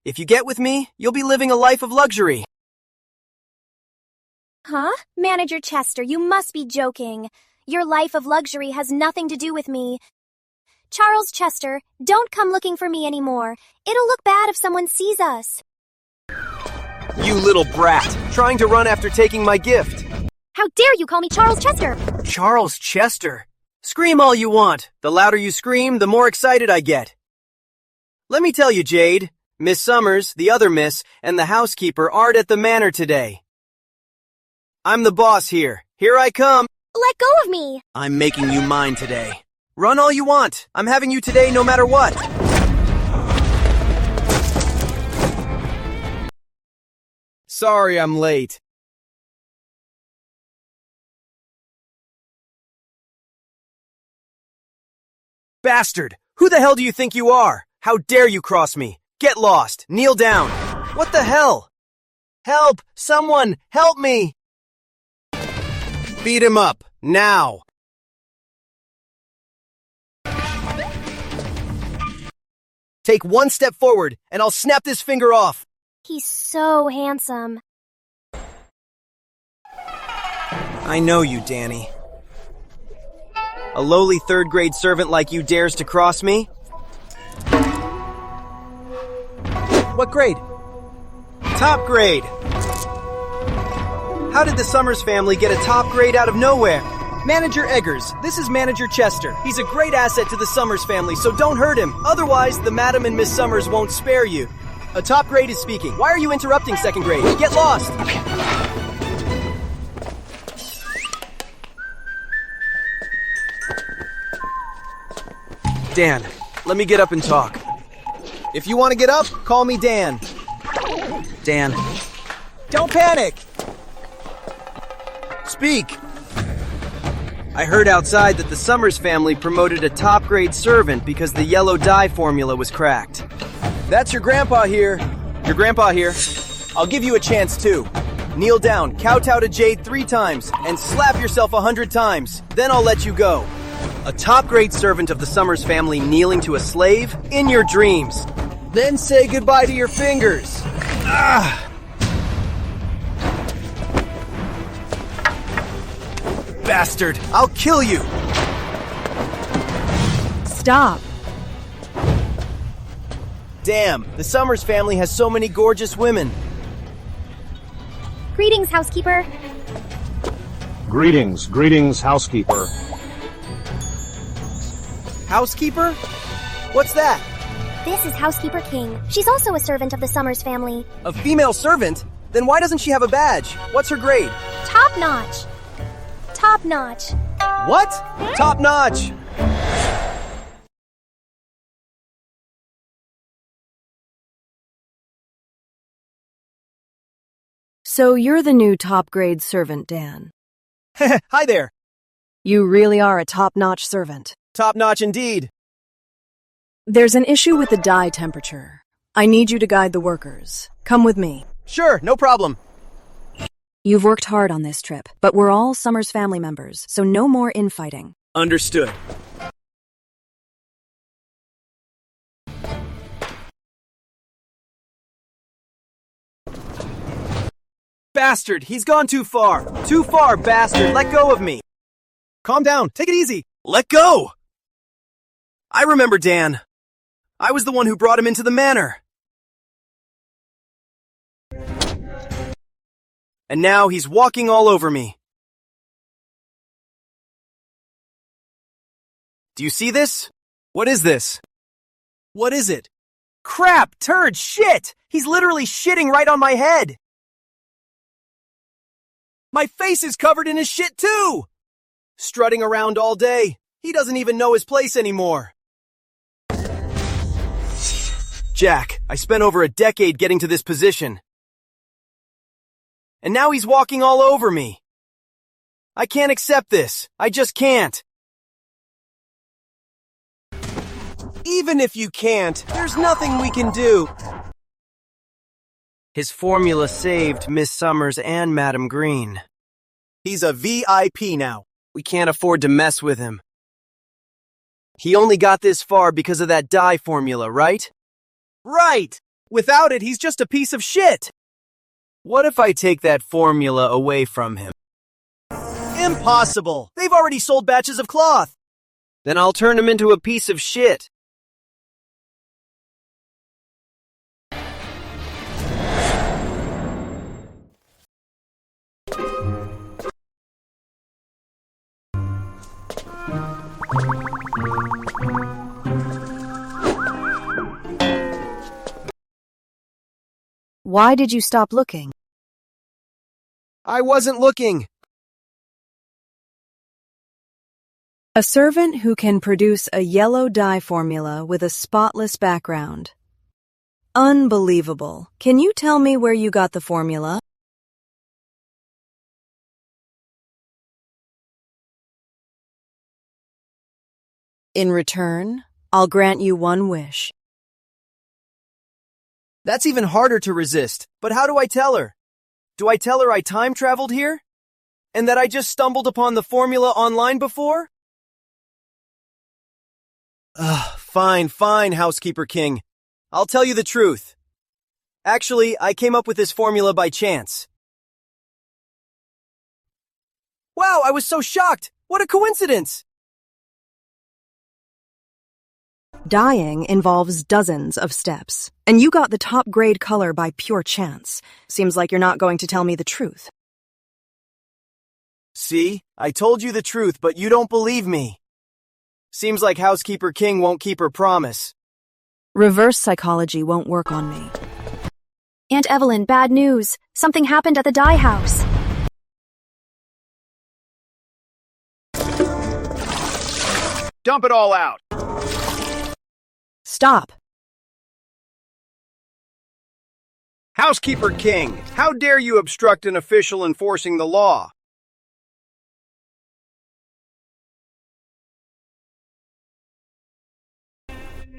If you get with me, you'll be living a life of luxury. Huh? Manager Chester, you must be joking. Your life of luxury has nothing to do with me. Charles Chester, don't come looking for me anymore. It'll look bad if someone sees us. You little brat, trying to run after taking my gift. How dare you call me Charles Chester? Charles Chester? Scream all you want. The louder you scream, the more excited I get. Let me tell you, Jade, Miss Summers, the other miss, and the housekeeper aren't at the manor today. I'm the boss here. Here I come. Let go of me. I'm making you mine today. Run all you want. I'm having you today no matter what. Sorry I'm late. Bastard! Who the hell do you think you are? How dare you cross me? Get lost. Kneel down. What the hell? Help! Someone! Help me! Beat him up. Now! Take one step forward, and I'll snap this finger off. He's so handsome. I know you, Danny. A lowly third-grade servant like you dares to cross me? What grade? Top grade! How did the Summers family get a top grade out of nowhere? Manager Eggers, this is Manager Chester. He's a great asset to the Summers family, so don't hurt him. Otherwise, the Madam and Miss Summers won't spare you. A top grade is speaking. Why are you interrupting second grade? Get lost! Dan, let me get up and talk. If you want to get up, call me Dan. Dan, Don't panic! Speak! I heard outside that the Summers family promoted a top grade servant because the yellow dye formula was cracked. That's your grandpa here. Your grandpa here. I'll give you a chance too. Kneel down, kowtow to Jade 3 times, and slap yourself 100 times. Then I'll let you go. A top grade servant of the Summers family kneeling to a slave? In your dreams. Then say goodbye to your fingers. Bastard! I'll kill you! Stop. Damn, the Summers family has so many gorgeous women. Greetings, housekeeper. Greetings, housekeeper. Housekeeper? What's that? This is Housekeeper King. She's also a servant of the Summers family. A female servant? Then why doesn't she have a badge? What's her grade? Top notch. Top notch. What? Top notch! So you're the new top grade servant, Dan. Hi there. You really are a top-notch servant. Top notch indeed. There's an issue with the dye temperature. I need you to guide the workers. Come with me. Sure, no problem. You've worked hard on this trip, but we're all Summers family members, so no more infighting. Understood. Bastard, he's gone too far. Too far, bastard. Let go of me. Calm down. Take it easy. Let go! I remember Dan. I was the one who brought him into the manor. And now he's walking all over me. Do you see this? What is this? What is it? Crap! Turd! Shit! He's literally shitting right on my head! My face is covered in his shit too! Strutting around all day. He doesn't even know his place anymore. Jack, I spent over a decade getting to this position. And now he's walking all over me. I can't accept this. I just can't. Even if you can't, there's nothing we can do. His formula saved Miss Summers and Madam Green. He's a VIP now. We can't afford to mess with him. He only got this far because of that dye formula, right? Right! Without it, he's just a piece of shit! What if I take that formula away from him? Impossible! They've already sold batches of cloth! Then I'll turn him into a piece of shit. Why did you stop looking? I wasn't looking. A servant who can produce a yellow dye formula with a spotless background. Unbelievable. Can you tell me where you got the formula? In return, I'll grant you one wish. That's even harder to resist. But how do I tell her? Do I tell her I time traveled here? And that I just stumbled upon the formula online before? Fine, Housekeeper King. I'll tell you the truth. Actually, I came up with this formula by chance. Wow, I was so shocked! What a coincidence! Dyeing involves dozens of steps, and you got the top grade color by pure chance. Seems like you're not going to tell me the truth. See? I told you the truth, but you don't believe me. Seems like Housekeeper King won't keep her promise. Reverse psychology won't work on me. Aunt Evelyn, bad news. Something happened at the dye house. Dump it all out. Stop. Housekeeper King, how dare you obstruct an official enforcing the law?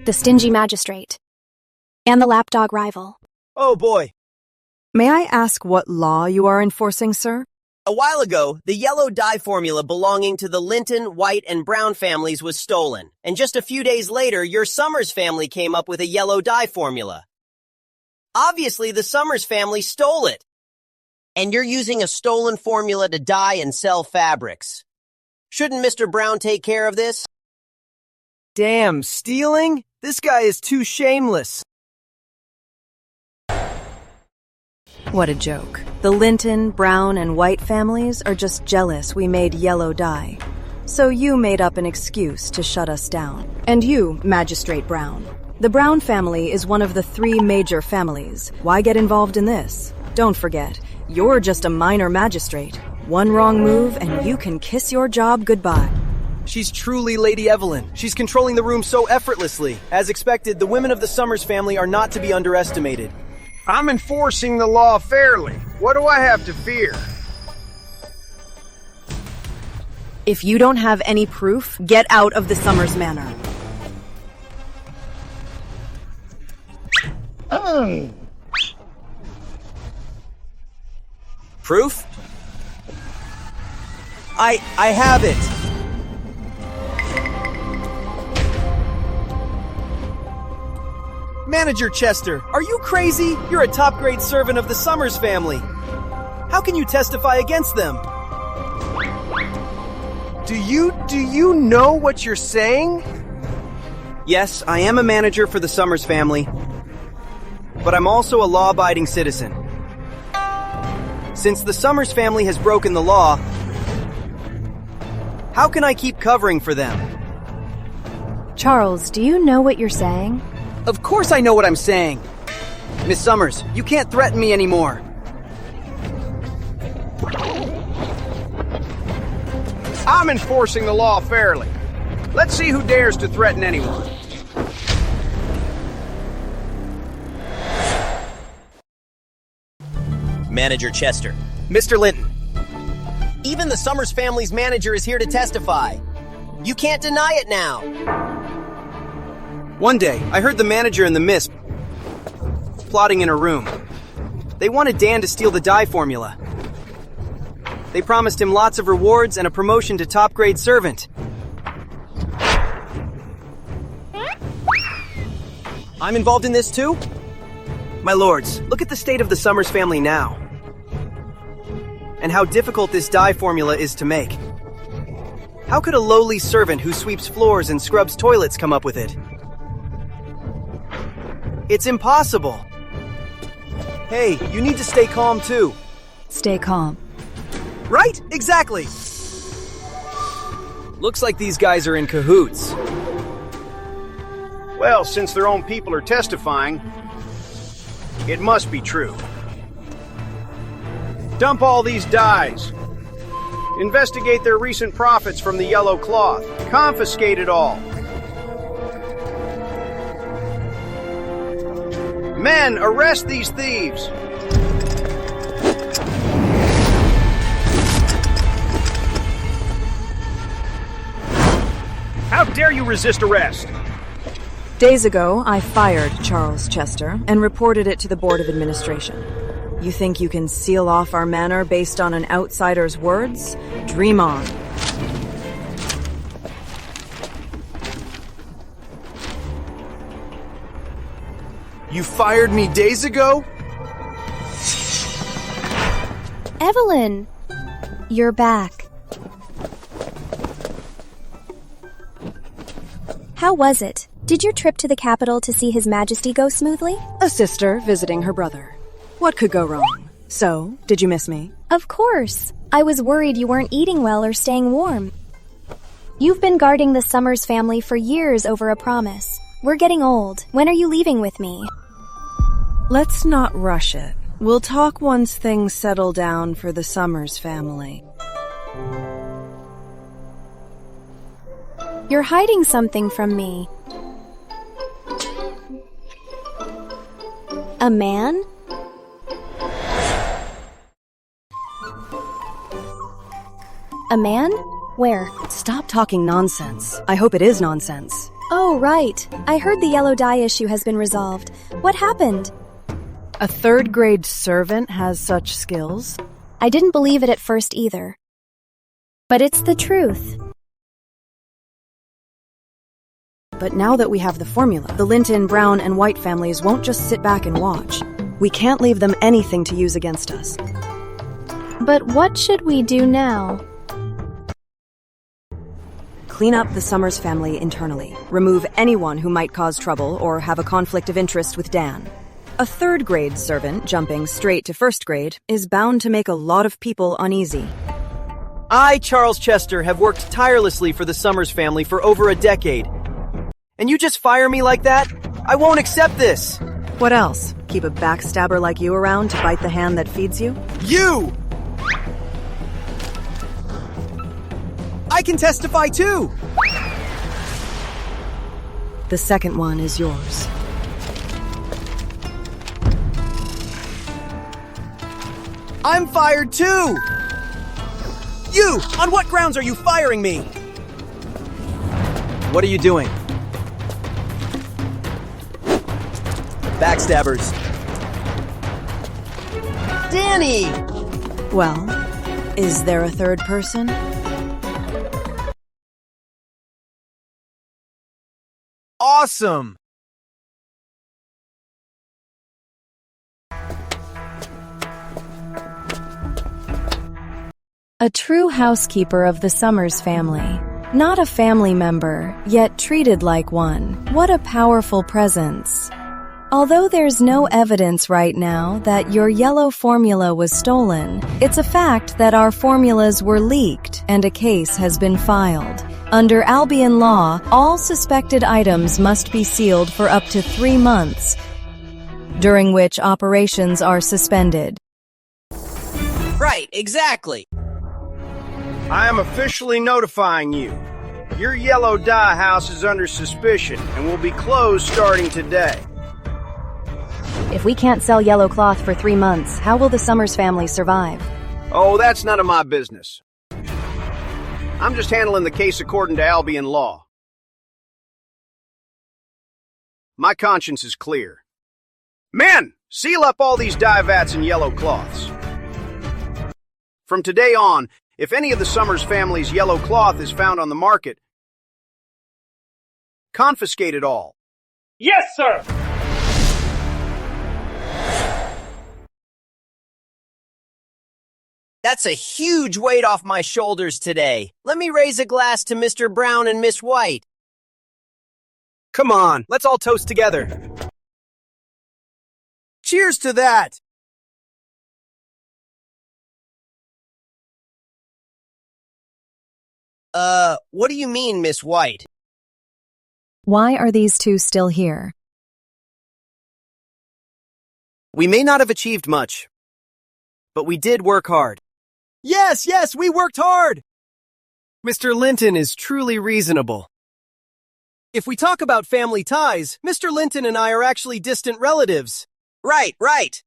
The stingy magistrate. And the lapdog rival. Oh boy. May I ask what law you are enforcing, sir? A while ago, the yellow dye formula belonging to the Linton, White, and Brown families was stolen. And just a few days later, your Summers family came up with a yellow dye formula. Obviously, the Summers family stole it. And you're using a stolen formula to dye and sell fabrics. Shouldn't Mr. Brown take care of this? Damn, stealing? This guy is too shameless. What a joke. The Linton, Brown, and White families are just jealous we made yellow dye. So you made up an excuse to shut us down. And you, Magistrate Brown. The Brown family is one of the 3 major families. Why get involved in this? Don't forget, you're just a minor magistrate. One wrong move and you can kiss your job goodbye. She's truly Lady Evelyn. She's controlling the room so effortlessly. As expected, the women of the Summers family are not to be underestimated. I'm enforcing the law fairly. What do I have to fear? If you don't have any proof, get out of the Summers Manor. Proof? I have it. Manager Chester, are you crazy? You're a top-grade servant of the Summers family. How can you testify against them? Do you know what you're saying? Yes, I am a manager for the Summers family, but I'm also a law-abiding citizen. Since the Summers family has broken the law, how can I keep covering for them? Charles, do you know what you're saying? Of course I know what I'm saying. Miss Summers, you can't threaten me anymore. I'm enforcing the law fairly. Let's see who dares to threaten anyone. Manager Chester. Mr. Linton. Even the Summers family's manager is here to testify. You can't deny it now. One day, I heard the manager and the MISP plotting in a room. They wanted Dan to steal the dye formula. They promised him lots of rewards and a promotion to top-grade servant. I'm involved in this too? My lords, look at the state of the Summers family now. And how difficult this dye formula is to make. How could a lowly servant who sweeps floors and scrubs toilets come up with it? It's impossible. Hey, you need to stay calm too. Stay calm. Right? Exactly. Looks like these guys are in cahoots. Well, since their own people are testifying, it must be true. Dump all these dyes. Investigate their recent profits from the yellow cloth. Confiscate it all. Men, arrest these thieves! How dare you resist arrest? Days ago, I fired Charles Chester and reported it to the Board of Administration. You think you can seal off our manor based on an outsider's words? Dream on. You fired me days ago? Evelyn, you're back. How was it? Did your trip to the capital to see His Majesty go smoothly? A sister visiting her brother. What could go wrong? So, did you miss me? Of course. I was worried you weren't eating well or staying warm. You've been guarding the Summers family for years over a promise. We're getting old. When are you leaving with me? Let's not rush it. We'll talk once things settle down for the Summers family. You're hiding something from me. A man? A man? Where? Stop talking nonsense. I hope it is nonsense. Oh, right. I heard the yellow dye issue has been resolved. What happened? A third-grade servant has such skills? I didn't believe it at first either. But it's the truth. But now that we have the formula, the Linton, Brown, and White families won't just sit back and watch. We can't leave them anything to use against us. But what should we do now? Clean up the Summers family internally. Remove anyone who might cause trouble or have a conflict of interest with Dan. A third-grade servant jumping straight to first grade is bound to make a lot of people uneasy. I, Charles Chester, have worked tirelessly for the Summers family for over a decade. And you just fire me like that? I won't accept this! What else? Keep a backstabber like you around to bite the hand that feeds you? You! I can testify too! The second one is yours. I'm fired too! You! On what grounds are you firing me? What are you doing? Backstabbers. Danny! Well, is there a third person? Awesome! A true housekeeper of the Summers family. Not a family member, yet treated like one. What a powerful presence. Although there's no evidence right now that your yellow formula was stolen, it's a fact that our formulas were leaked and a case has been filed. Under Albion law, all suspected items must be sealed for up to 3 months, during which operations are suspended. Right, exactly. I am officially notifying you. Your yellow dye house is under suspicion and will be closed starting today. If we can't sell yellow cloth for 3 months, how will the Summers family survive? Oh, that's none of my business. I'm just handling the case according to Albion law. My conscience is clear. Men, seal up all these dye vats and yellow cloths. From today on, if any of the Summers family's yellow cloth is found on the market, confiscate it all. Yes, sir! That's a huge weight off my shoulders today. Let me raise a glass to Mr. Brown and Miss White. Come on, let's all toast together. Cheers to that! What do you mean, Miss White? Why are these two still here? We may not have achieved much, but we did work hard. Yes, we worked hard! Mr. Linton is truly reasonable. If we talk about family ties, Mr. Linton and I are actually distant relatives. Right.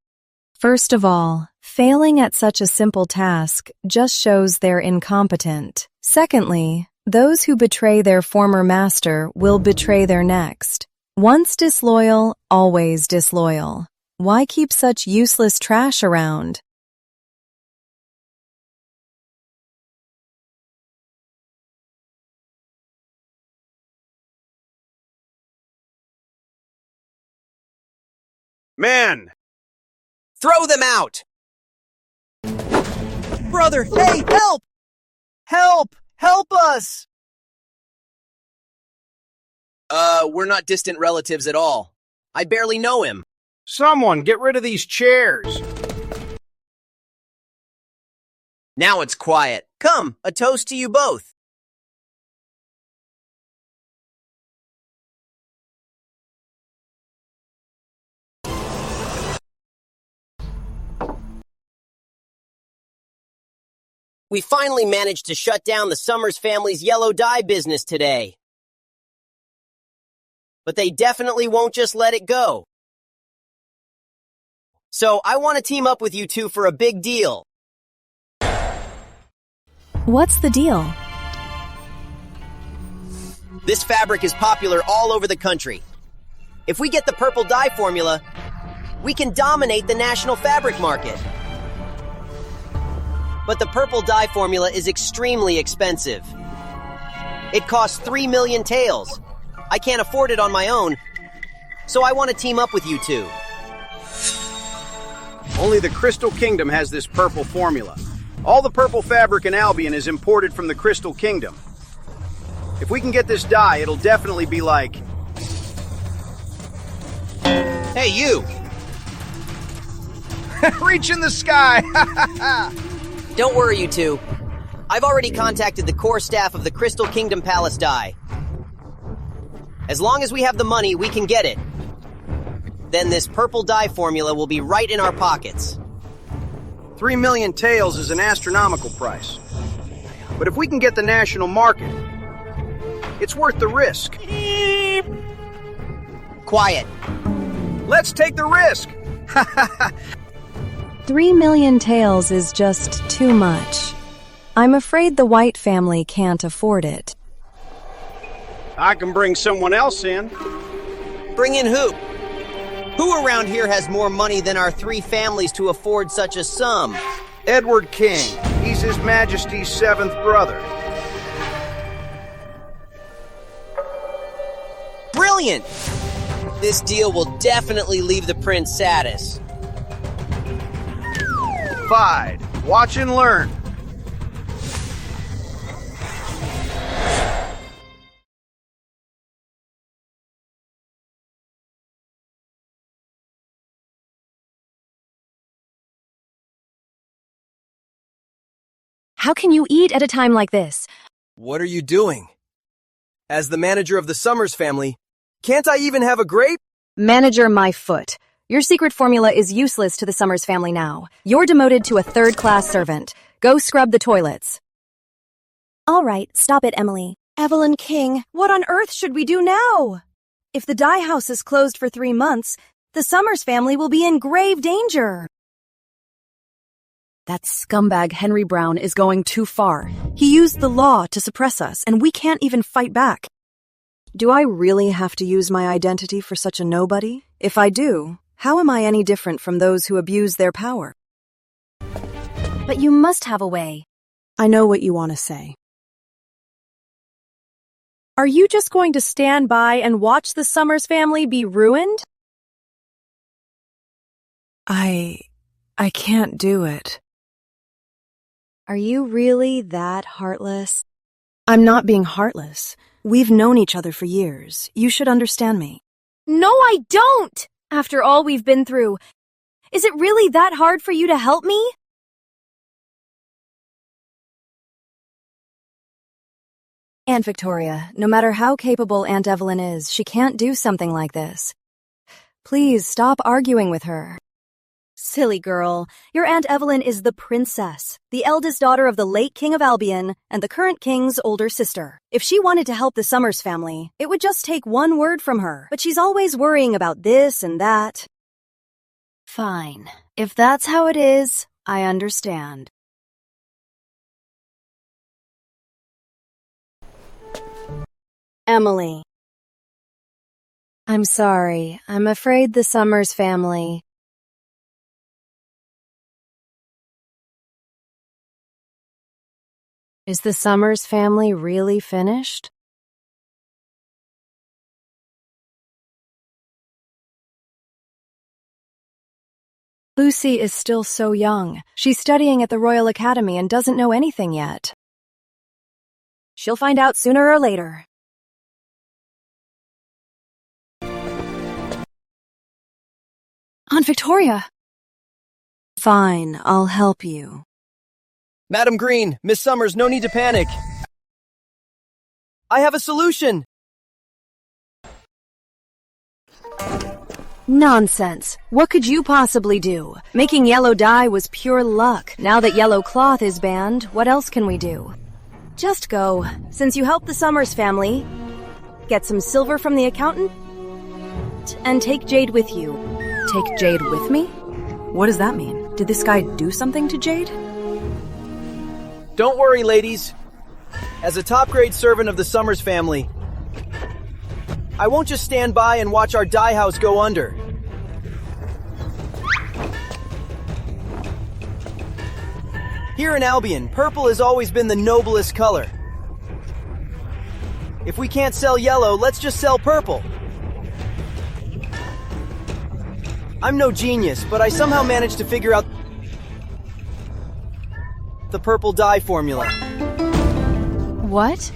First of all, failing at such a simple task just shows they're incompetent. Secondly, those who betray their former master will betray their next. Once disloyal, always disloyal. Why keep such useless trash around? Men, Throw them out! Brother, hey, help! Help! Help us! We're not distant relatives at all. I barely know him. someone get rid of these chairs. Now it's quiet. Come, a toast to you both. We finally managed to shut down the Summers family's yellow dye business today. But they definitely won't just let it go. So I want to team up with you two for a big deal. What's the deal? This fabric is popular all over the country. If we get the purple dye formula, we can dominate the national fabric market. But the purple dye formula is extremely expensive. It costs 3 million taels. I can't afford it on my own, so I want to team up with you two. Only the Crystal Kingdom has this purple formula. All the purple fabric in Albion is imported from the Crystal Kingdom. If we can get this dye, it'll definitely be like... Hey, you! Reach in the sky! Don't worry, you two. I've already contacted the core staff of the Crystal Kingdom Palace dye. As long as we have the money, we can get it. Then this purple dye formula will be right in our pockets. 3 million taels is an astronomical price. But if we can get the national market, it's worth the risk. Quiet. Let's take the risk! 3 million taels is just too much. I'm afraid the White family can't afford it. I can bring someone else in. Bring in who? Who around here has more money than our 3 families to afford such a sum? Edward King. He's His Majesty's 7th brother. Brilliant! This deal will definitely leave the prince satis. Fide. Watch and learn. How can you eat at a time like this? What are you doing? As the manager of the Summers family, can't I even have a grape? Manager my foot. Your secret formula is useless to the Summers family now. You're demoted to a third-class servant. Go scrub the toilets. All right, stop it, Emily. Evelyn King, what on earth should we do now? If the dye house is closed for 3 months, the Summers family will be in grave danger. That scumbag Henry Brown is going too far. He used the law to suppress us, and we can't even fight back. Do I really have to use my identity for such a nobody? If I do, how am I any different from those who abuse their power? But you must have a way. I know what you want to say. Are you just going to stand by and watch the Summers family be ruined? I can't do it. Are you really that heartless? I'm not being heartless. We've known each other for years. You should understand me. No, I don't! After all we've been through, is it really that hard for you to help me? Aunt Victoria, no matter how capable Aunt Evelyn is, she can't do something like this. Please stop arguing with her. Silly girl, your Aunt Evelyn is the princess, the eldest daughter of the late King of Albion and the current king's older sister. If she wanted to help the Summers family, it would just take one word from her. But she's always worrying about this and that. Fine. If that's how it is, I understand. Emily. I'm sorry. I'm afraid the Summers family... Is the Summers family really finished? Lucy is still so young. She's studying at the Royal Academy and doesn't know anything yet. She'll find out sooner or later. Aunt Victoria! Fine, I'll help you. Madam Green, Miss Summers, no need to panic. I have a solution. Nonsense. What could you possibly do? Making yellow dye was pure luck. Now that yellow cloth is banned, what else can we do? Just go. Since you helped the Summers family, get some silver from the accountant, and take Jade with you. Take Jade with me? What does that mean? Did this guy do something to Jade? Don't worry, ladies. As a top-grade servant of the Summers family, I won't just stand by and watch our dye house go under. Here in Albion, purple has always been the noblest color. If we can't sell yellow, let's just sell purple. I'm no genius, but I somehow managed to figure out the purple dye formula. What?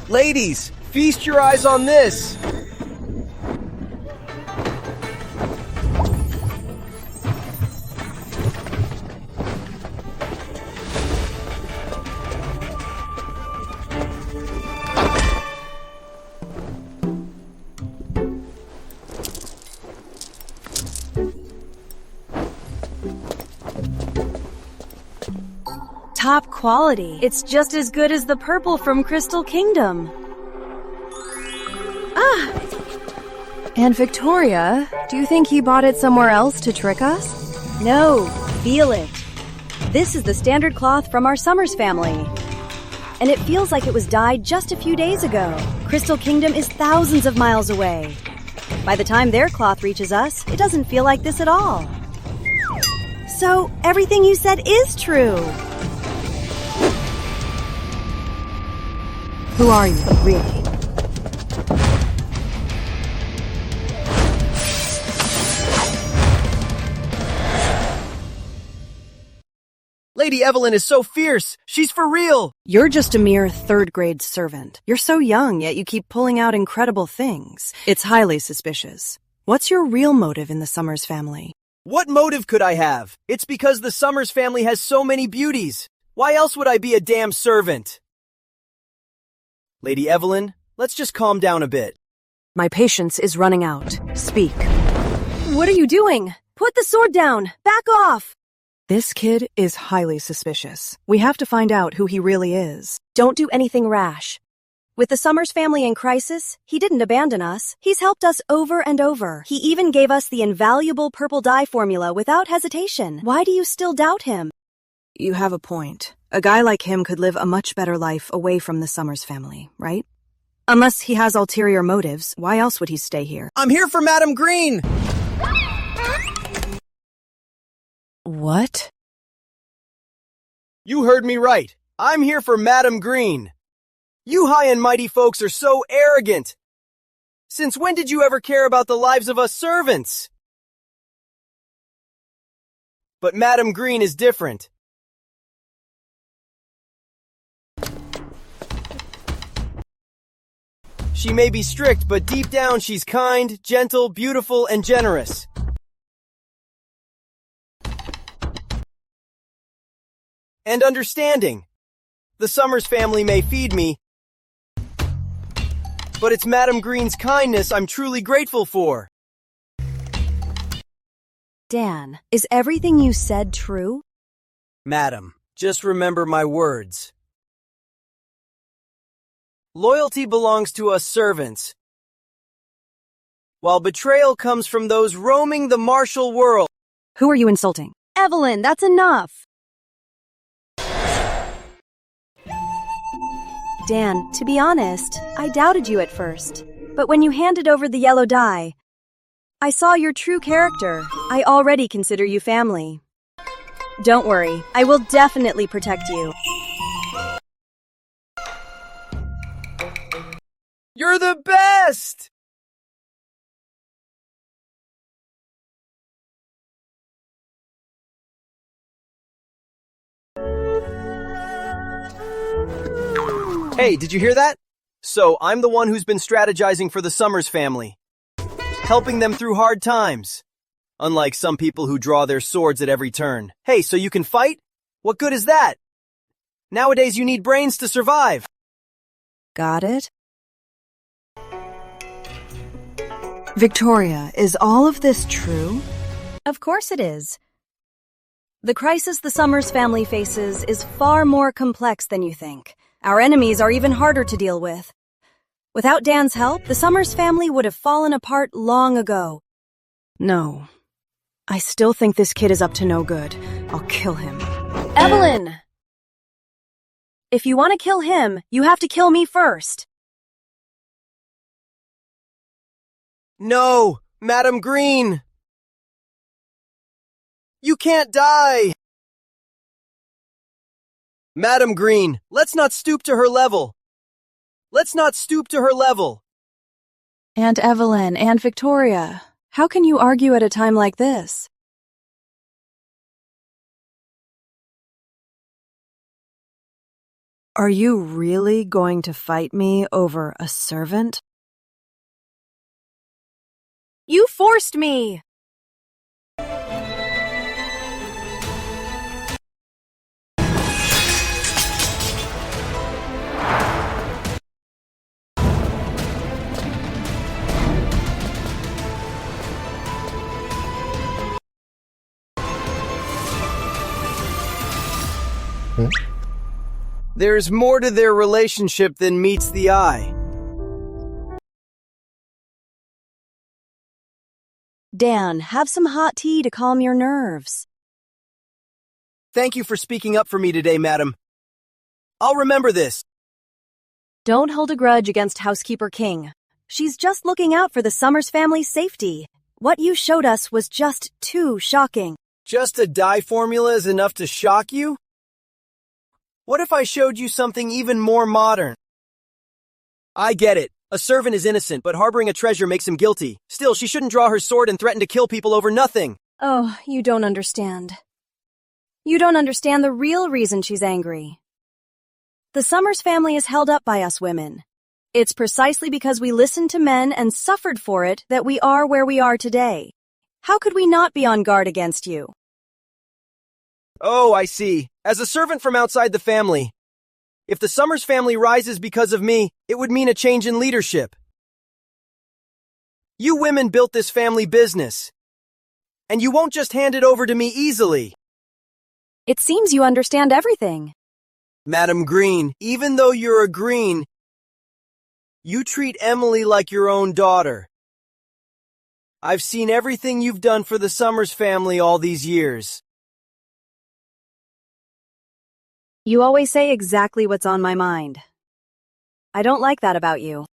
Ladies, feast your eyes on this! Top quality. It's just as good as the purple from Crystal Kingdom. And Victoria, do you think he bought it somewhere else to trick us? No, feel it. This is the standard cloth from our Summers family. And it feels like it was dyed just a few days ago. Crystal Kingdom is thousands of miles away. By the time their cloth reaches us, it doesn't feel like this at all. So, everything you said is true. Who are you, really? Lady Evelyn is so fierce! She's for real! You're just a mere third-grade servant. You're so young, yet you keep pulling out incredible things. It's highly suspicious. What's your real motive in the Summers family? What motive could I have? It's because the Summers family has so many beauties. Why else would I be a damn servant? Lady Evelyn, let's just calm down a bit. My patience is running out. Speak. What are you doing? Put the sword down! Back off! This kid is highly suspicious. We have to find out who he really is. Don't do anything rash. With the Summers family in crisis, he didn't abandon us. He's helped us over and over. He even gave us the invaluable purple dye formula without hesitation. Why do you still doubt him? You have a point. A guy like him could live a much better life away from the Summers family, right? Unless he has ulterior motives, why else would he stay here? I'm here for Madam Green! What? You heard me right. I'm here for Madam Green. You high and mighty folks are so arrogant. Since when did you ever care about the lives of us servants? But Madam Green is different. She may be strict, but deep down she's kind, gentle, beautiful, and generous. And understanding. The Summers family may feed me, but it's Madam Green's kindness I'm truly grateful for. Dan, is everything you said true? Madam, just remember my words. Loyalty belongs to us servants, while betrayal comes from those roaming the martial world. Who are you insulting? Evelyn, that's enough! Dan, to be honest, I doubted you at first. But when you handed over the yellow dye, I saw your true character. I already consider you family. Don't worry, I will definitely protect you. You're the best! Hey, did you hear that? So, I'm the one who's been strategizing for the Summers family, helping them through hard times. Unlike some people who draw their swords at every turn. Hey, so you can fight? What good is that? Nowadays you need brains to survive. Got it? Victoria, is all of this true? Of course it is. The crisis the Summers family faces is far more complex than you think. Our enemies are even harder to deal with. Without Dan's help, the Summers family would have fallen apart long ago. No. I still think this kid is up to no good. I'll kill him. Evelyn! If you want to kill him, you have to kill me first. No, Madam Green! You can't die! Madam Green, let's not stoop to her level. Let's not stoop to her level. Aunt Evelyn, Aunt Victoria, how can you argue at a time like this? Are you really going to fight me over a servant? You forced me! There's more to their relationship than meets the eye. Dan, have some hot tea to calm your nerves. Thank you for speaking up for me today, madam. I'll remember this. Don't hold a grudge against Housekeeper King. She's just looking out for the Summers family's safety. What you showed us was just too shocking. Just a dye formula is enough to shock you? What if I showed you something even more modern? I get it. A servant is innocent, but harboring a treasure makes him guilty. Still, she shouldn't draw her sword and threaten to kill people over nothing. Oh, you don't understand. You don't understand the real reason she's angry. The Summers family is held up by us women. It's precisely because we listened to men and suffered for it that we are where we are today. How could we not be on guard against you? Oh, I see. As a servant from outside the family, if the Summers family rises because of me, it would mean a change in leadership. You women built this family business, and you won't just hand it over to me easily. It seems you understand everything. Madam Green, even though you're a Green, you treat Emily like your own daughter. I've seen everything you've done for the Summers family all these years. You always say exactly what's on my mind. I don't like that about you.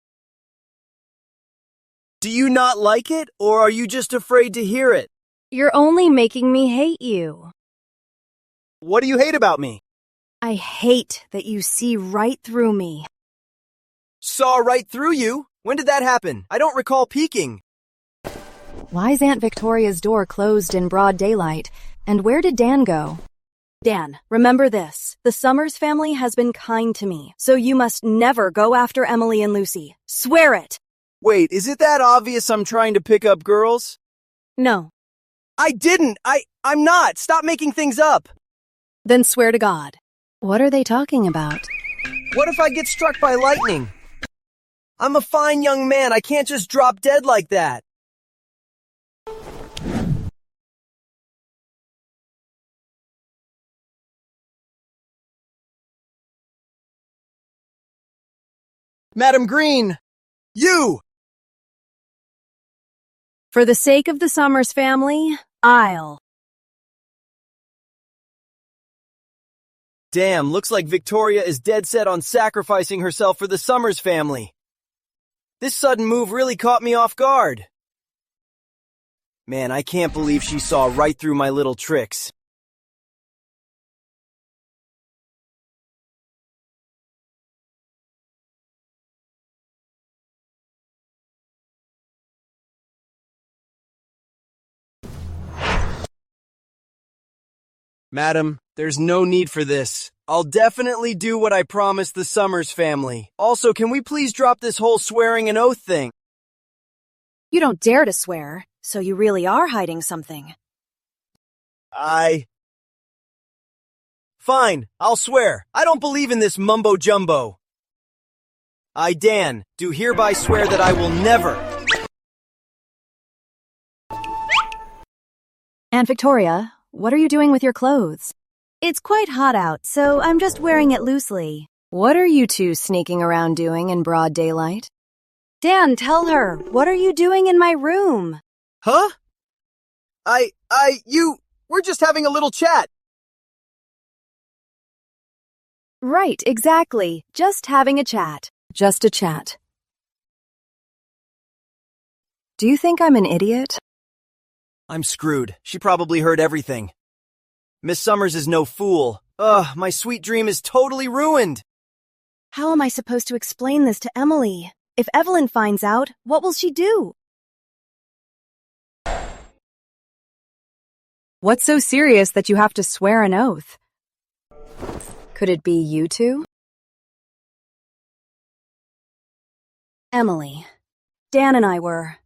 Do you not like it, or are you just afraid to hear it? You're only making me hate you. What do you hate about me? I hate that you see right through me. Saw right through you? When did that happen? I don't recall peeking. Why's Aunt Victoria's door closed in broad daylight? And where did Dan go? Dan, remember this. The Summers family has been kind to me, so you must never go after Emily and Lucy. Swear it! Wait, is it that obvious I'm trying to pick up girls? No. I didn't! I'm not! Stop making things up! Then swear to God. What are they talking about? What if I get struck by lightning? I'm a fine young man, I can't just drop dead like that. Madam Green! You! For the sake of the Summers family, I'll. Damn, looks like Victoria is dead set on sacrificing herself for the Summers family. This sudden move really caught me off guard. Man, I can't believe she saw right through my little tricks. Madam, there's no need for this. I'll definitely do what I promised the Summers family. Also, can we please drop this whole swearing and oath thing? You don't dare to swear, so you really are hiding something. Fine, I'll swear. I don't believe in this mumbo-jumbo. I, Dan, do hereby swear that I will never... Aunt Victoria, what are you doing with your clothes? It's quite hot out, so I'm just wearing it loosely. What are you two sneaking around doing in broad daylight? Dan, tell her, what are you doing in my room? Huh? We're just having a little chat. Right, exactly. Just having a chat. Just a chat. Do you think I'm an idiot? I'm screwed. She probably heard everything. Miss Summers is no fool. Ugh, my sweet dream is totally ruined. How am I supposed to explain this to Emily? If Evelyn finds out, what will she do? What's so serious that you have to swear an oath? Could it be you two? Emily. Dan and I were.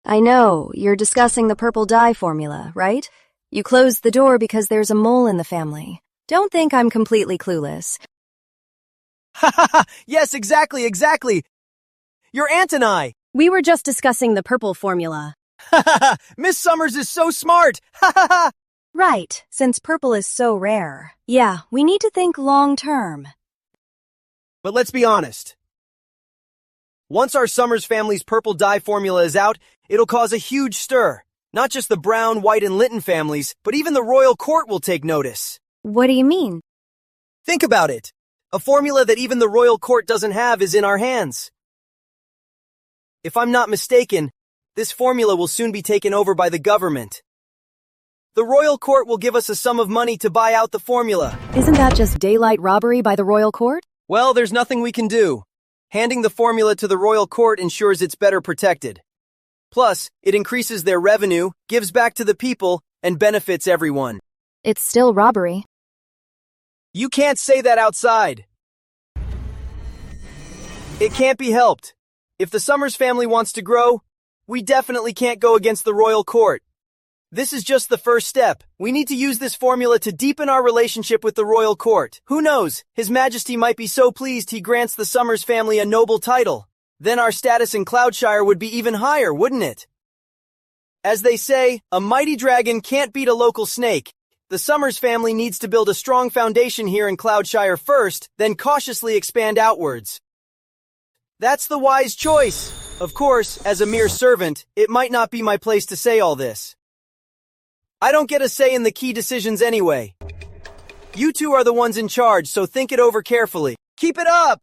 I know, you're discussing the purple dye formula, right? You closed the door because there's a mole in the family. Don't think I'm completely clueless. Ha ha ha! Yes, exactly. Your aunt and I. We were just discussing the purple formula. Ha ha ha! Miss Summers is so smart! Ha ha ha! Right, since purple is so rare. Yeah, we need to think long term. But let's be honest. Once our Summers family's purple dye formula is out, it'll cause a huge stir. Not just the Brown, White, and Linton families, but even the royal court will take notice. What do you mean? Think about it. A formula that even the royal court doesn't have is in our hands. If I'm not mistaken, this formula will soon be taken over by the government. The royal court will give us a sum of money to buy out the formula. Isn't that just daylight robbery by the royal court? Well, there's nothing we can do. Handing the formula to the royal court ensures it's better protected. Plus, it increases their revenue, gives back to the people, and benefits everyone. It's still robbery. You can't say that outside. It can't be helped. If the Summers family wants to grow, we definitely can't go against the royal court. This is just the first step. We need to use this formula to deepen our relationship with the royal court. Who knows? His Majesty might be so pleased he grants the Summers family a noble title. Then our status in Cloudshire would be even higher, wouldn't it? As they say, a mighty dragon can't beat a local snake. The Summers family needs to build a strong foundation here in Cloudshire first, then cautiously expand outwards. That's the wise choice. Of course, as a mere servant, it might not be my place to say all this. I don't get a say in the key decisions anyway. You two are the ones in charge, so think it over carefully. Keep it up!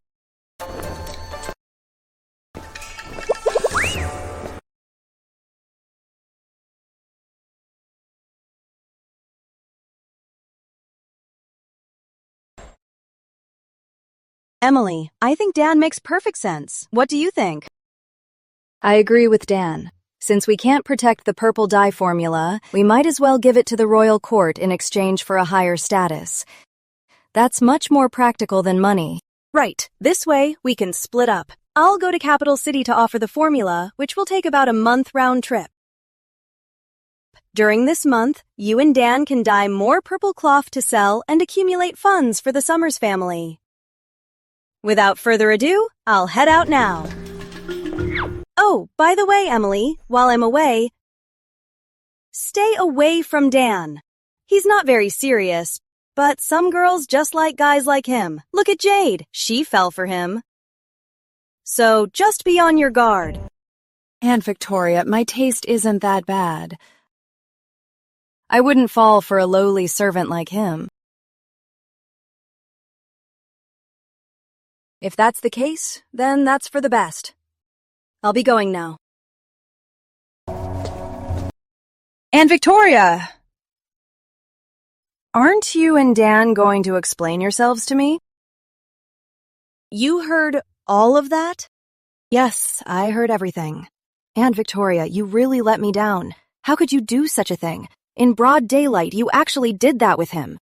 Emily, I think Dan makes perfect sense. What do you think? I agree with Dan. Since we can't protect the purple dye formula, we might as well give it to the royal court in exchange for a higher status. That's much more practical than money. Right. This way, we can split up. I'll go to Capital City to offer the formula, which will take about a month round trip. During this month, you and Dan can dye more purple cloth to sell and accumulate funds for the Summers family. Without further ado, I'll head out now. Oh, by the way, Emily, while I'm away, stay away from Dan. He's not very serious, but some girls just like guys like him. Look at Jade. She fell for him. So just be on your guard. Aunt Victoria, my taste isn't that bad. I wouldn't fall for a lowly servant like him. If that's the case, then that's for the best. I'll be going now. Aunt Victoria! Aren't you and Dan going to explain yourselves to me? You heard all of that? Yes, I heard everything. Aunt Victoria, you really let me down. How could you do such a thing? In broad daylight, you actually did that with him.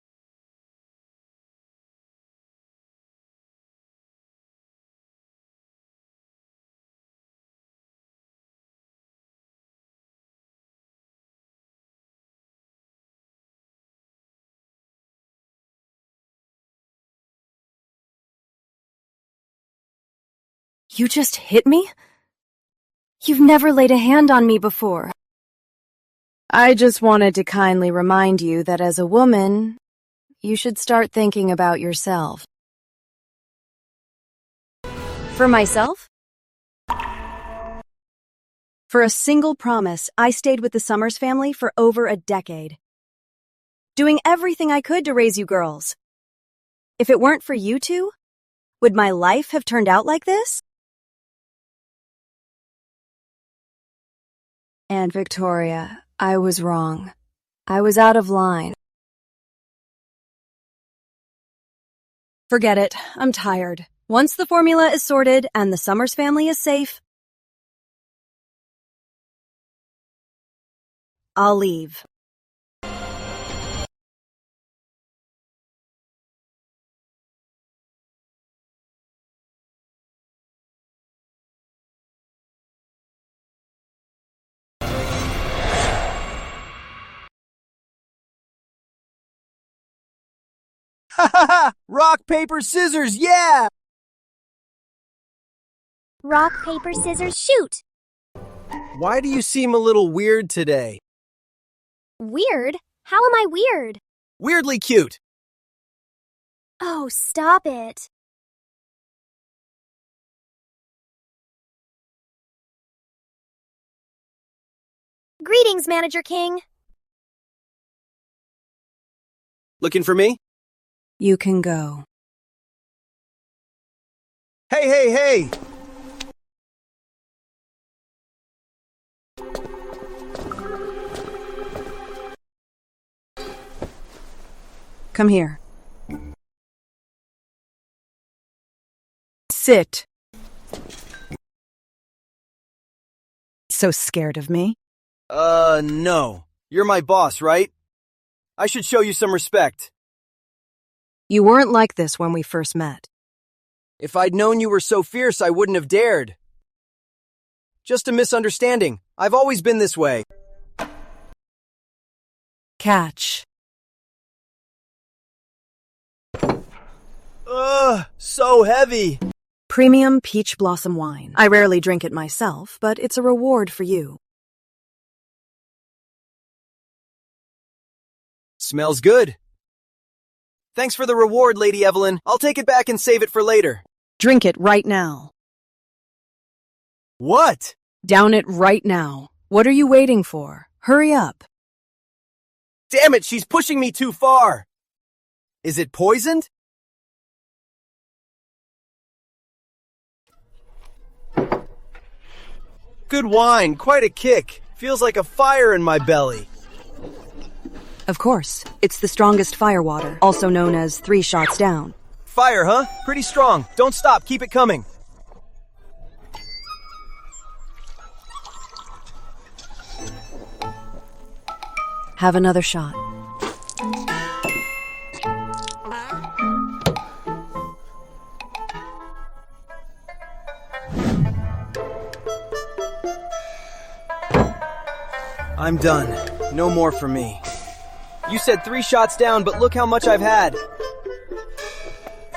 You just hit me? You've never laid a hand on me before. I just wanted to kindly remind you that as a woman, you should start thinking about yourself. For myself? For a single promise, I stayed with the Summers family for over a decade, doing everything I could to raise you girls. If it weren't for you two, would my life have turned out like this? Aunt Victoria, I was wrong. I was out of line. Forget it. I'm tired. Once the formula is sorted and the Summers family is safe, I'll leave. Ha ha ha! Rock, paper, scissors, yeah! Rock, paper, scissors, shoot! Why do you seem a little weird today? Weird? How am I weird? Weirdly cute. Oh, stop it. Greetings, Manager King. Looking for me? You can go. Hey, hey, hey! Come here. Sit. So scared of me? No. You're my boss, right? I should show you some respect. You weren't like this when we first met. If I'd known you were so fierce, I wouldn't have dared. Just a misunderstanding. I've always been this way. Catch. Ugh, so heavy. Premium peach blossom wine. I rarely drink it myself, but it's a reward for you. Smells good. Thanks for the reward, Lady Evelyn. I'll take it back and save it for later. Drink it right now. What? Down it right now. What are you waiting for? Hurry up. Damn it, she's pushing me too far. Is it poisoned? Good wine, quite a kick. Feels like a fire in my belly. Of course, it's the strongest firewater, also known as 3 shots down. Fire, huh? Pretty strong. Don't stop, keep it coming. Have another shot. I'm done. No more for me. You said 3 shots down, but look how much I've had.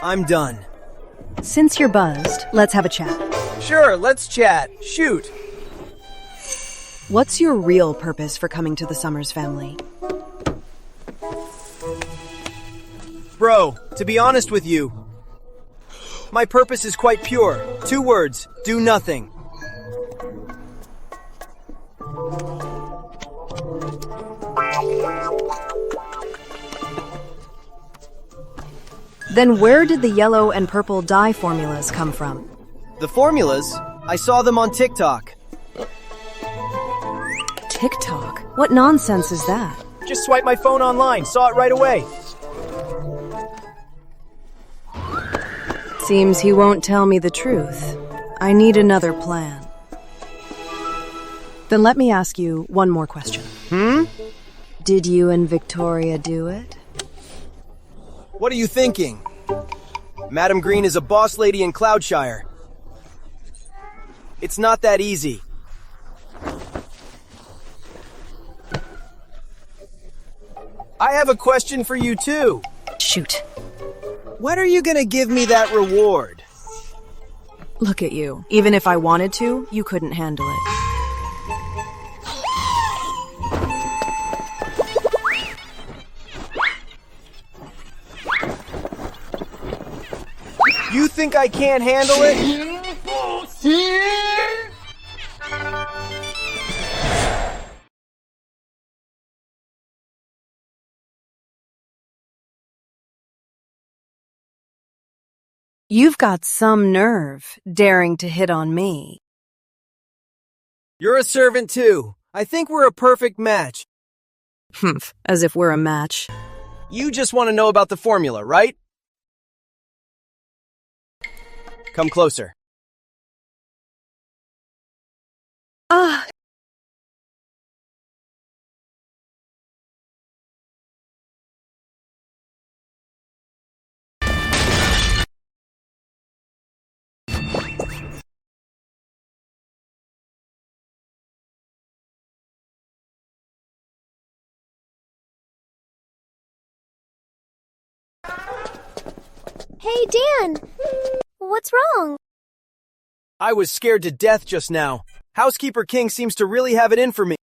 I'm done. Since you're buzzed, let's have a chat. Sure, let's chat. Shoot. What's your real purpose for coming to the Summers family? Bro, to be honest with you, my purpose is quite pure. 2 words, do nothing. Then where did the yellow and purple dye formulas come from? The formulas? I saw them on TikTok. TikTok? What nonsense is that? Just swiped my phone online, saw it right away. Seems he won't tell me the truth. I need another plan. Then let me ask you one more question. Did you and Victoria do it? What are you thinking? Madam Green is a boss lady in Cloudshire. It's not that easy. I have a question for you too. Shoot. When are you gonna give me that reward? Look at you. Even if I wanted to, you couldn't handle it. You think I can't handle it? You've got some nerve, daring to hit on me. You're a servant too. I think we're a perfect match. Humph, as if we're a match. You just want to know about the formula, right? Come closer. Ah! Hey, Dan! What's wrong? I was scared to death just now. Housekeeper King seems to really have it in for me.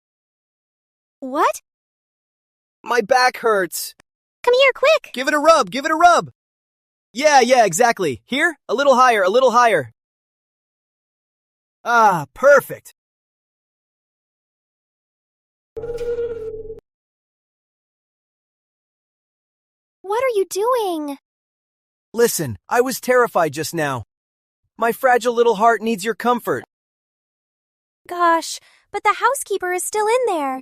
What? My back hurts. Come here, quick! Give it a rub, give it a rub. Yeah, exactly. Here, a little higher, a little higher. Ah, perfect. What are you doing? Listen, I was terrified just now. My fragile little heart needs your comfort. Gosh, but the housekeeper is still in there.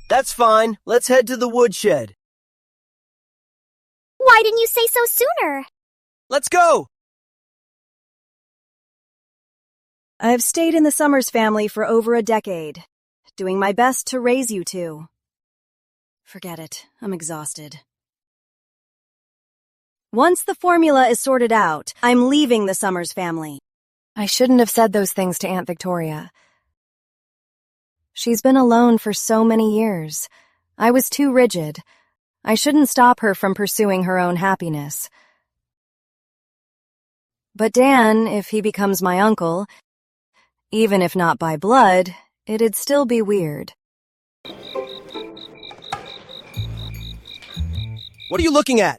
That's fine. Let's head to the woodshed. Why didn't you say so sooner? Let's go! I've stayed in the Summers family for over a decade, doing my best to raise you two. Forget it. I'm exhausted. Once the formula is sorted out, I'm leaving the Summers family. I shouldn't have said those things to Aunt Victoria. She's been alone for so many years. I was too rigid. I shouldn't stop her from pursuing her own happiness. But Dan, if he becomes my uncle, even if not by blood, it'd still be weird. What are you looking at?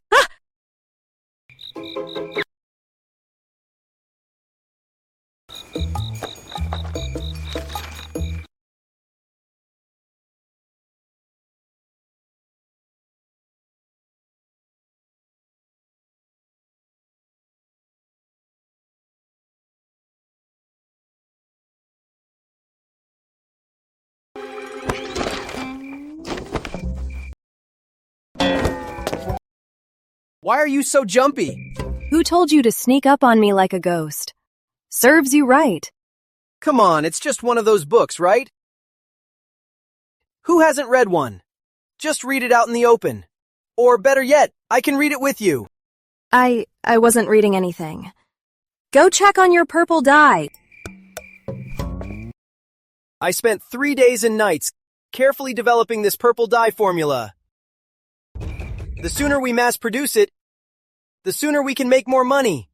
Why are you so jumpy? Who told you to sneak up on me like a ghost? Serves you right. Come on, it's just one of those books, right? Who hasn't read one? Just read it out in the open. Or better yet, I can read it with you. I wasn't reading anything. Go check on your purple dye. I spent 3 days and nights carefully developing this purple dye formula. The sooner we mass produce it, the sooner we can make more money.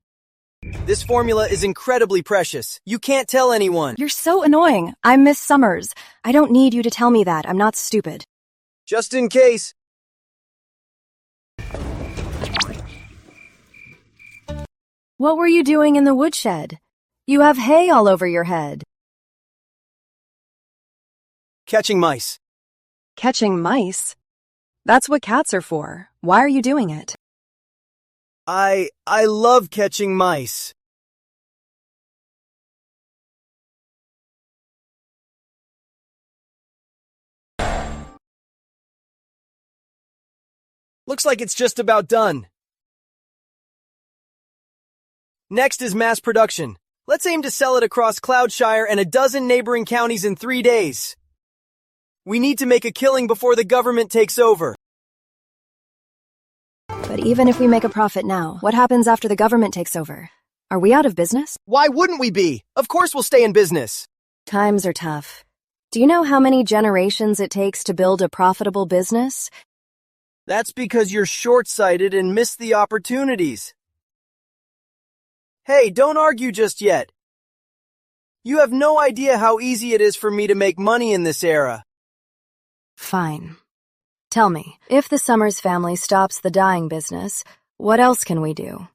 This formula is incredibly precious. You can't tell anyone. You're so annoying. I'm Miss Summers. I don't need you to tell me that. I'm not stupid. Just in case. What were you doing in the woodshed? You have hay all over your head. Catching mice. Catching mice? That's what cats are for. Why are you doing it? I love catching mice. Looks like it's just about done. Next is mass production. Let's aim to sell it across Cloudshire and a dozen neighboring counties in 3 days. We need to make a killing before the government takes over. But even if we make a profit now, what happens after the government takes over? Are we out of business? Why wouldn't we be? Of course we'll stay in business. Times are tough. Do you know how many generations it takes to build a profitable business? That's because you're short-sighted and miss the opportunities. Hey, don't argue just yet. You have no idea how easy it is for me to make money in this era. Fine. Tell me, if the Summers family stops the dyeing business, what else can we do?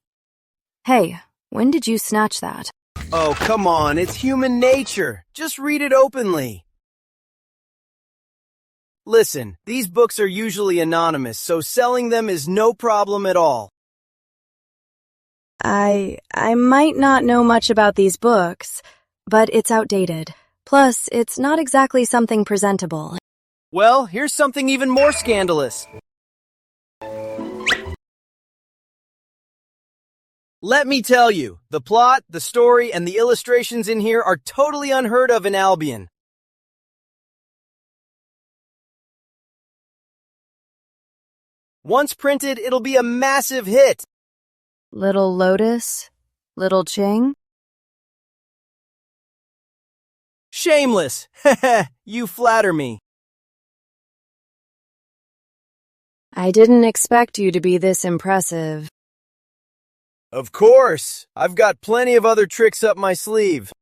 Hey, when did you snatch that? Oh, come on, it's human nature. Just read it openly. Listen, these books are usually anonymous, so selling them is no problem at all. I might not know much about these books, but it's outdated. Plus, it's not exactly something presentable. Well, here's something even more scandalous. Let me tell you, the plot, the story, and the illustrations in here are totally unheard of in Albion. Once printed, it'll be a massive hit. Little Lotus? Little Ching? Shameless! You flatter me. I didn't expect you to be this impressive. Of course! I've got plenty of other tricks up my sleeve.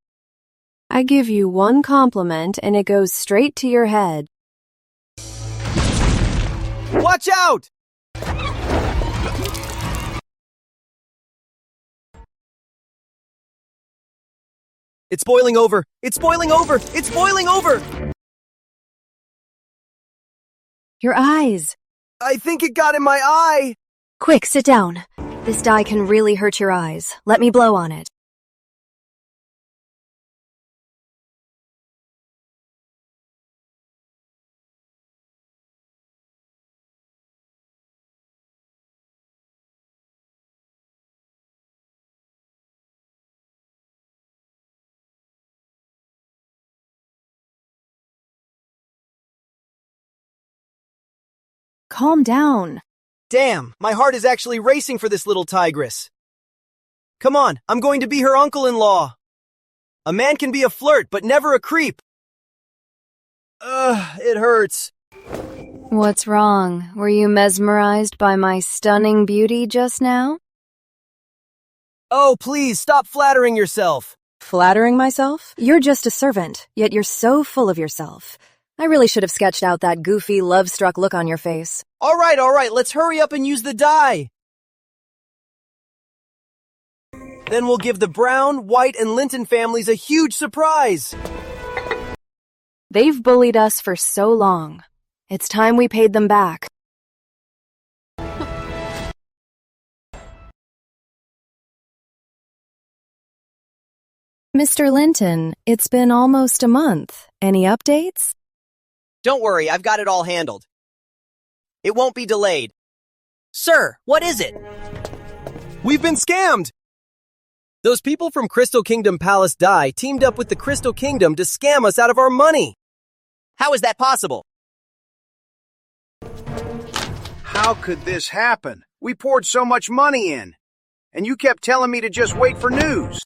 I give you one compliment and it goes straight to your head. Watch out! It's boiling over! It's boiling over! It's boiling over! Your eyes! I think it got in my eye! Quick, sit down. This dye can really hurt your eyes. Let me blow on it. Calm down. Damn, my heart is actually racing for this little tigress. Come on, I'm going to be her uncle-in-law. A man can be a flirt, but never a creep. It hurts. What's wrong? Were you mesmerized by my stunning beauty just now? Oh, please, stop flattering yourself. Flattering myself? You're just a servant, yet you're so full of yourself. I really should have sketched out that goofy, love-struck look on your face. All right, let's hurry up and use the dye. Then we'll give the Brown, White, and Linton families a huge surprise. They've bullied us for so long. It's time we paid them back. Mr. Linton, it's been almost a month. Any updates? Don't worry, I've got it all handled. It won't be delayed. Sir, what is it? We've been scammed! Those people from Crystal Kingdom Palace Dye teamed up with the Crystal Kingdom to scam us out of our money. How is that possible? How could this happen? We poured so much money in, and you kept telling me to just wait for news.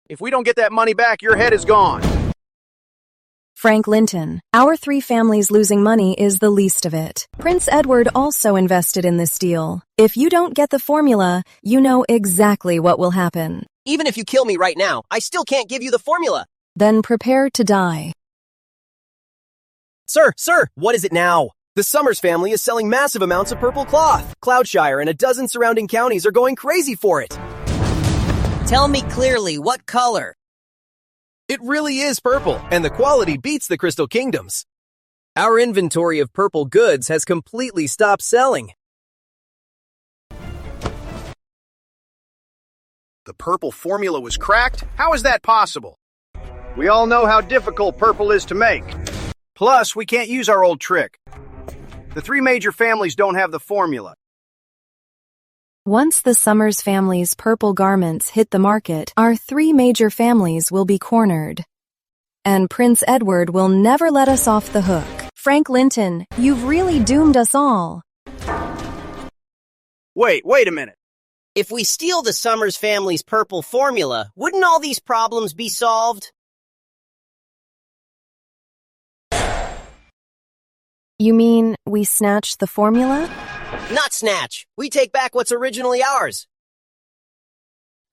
If we don't get that money back, your head is gone. Frank Linton, our three families losing money is the least of it. Prince Edward also invested in this deal. If you don't get the formula, you know exactly what will happen. Even if you kill me right now, I still can't give you the formula. Then prepare to die. Sir, what is it now? The Summers family is selling massive amounts of purple cloth. Cloudshire and a dozen surrounding counties are going crazy for it. Tell me clearly, what color? It really is purple, and the quality beats the Crystal Kingdoms. Our inventory of purple goods has completely stopped selling. The purple formula was cracked? How is that possible? We all know how difficult purple is to make. Plus, we can't use our old trick. The three major families don't have the formula. Once the Summers family's purple garments hit the market, our three major families will be cornered. And Prince Edward will never let us off the hook. Frank Linton, you've really doomed us all. Wait a minute. If we steal the Summers family's purple formula, wouldn't all these problems be solved? You mean we snatched the formula? Not snatch. We take back what's originally ours.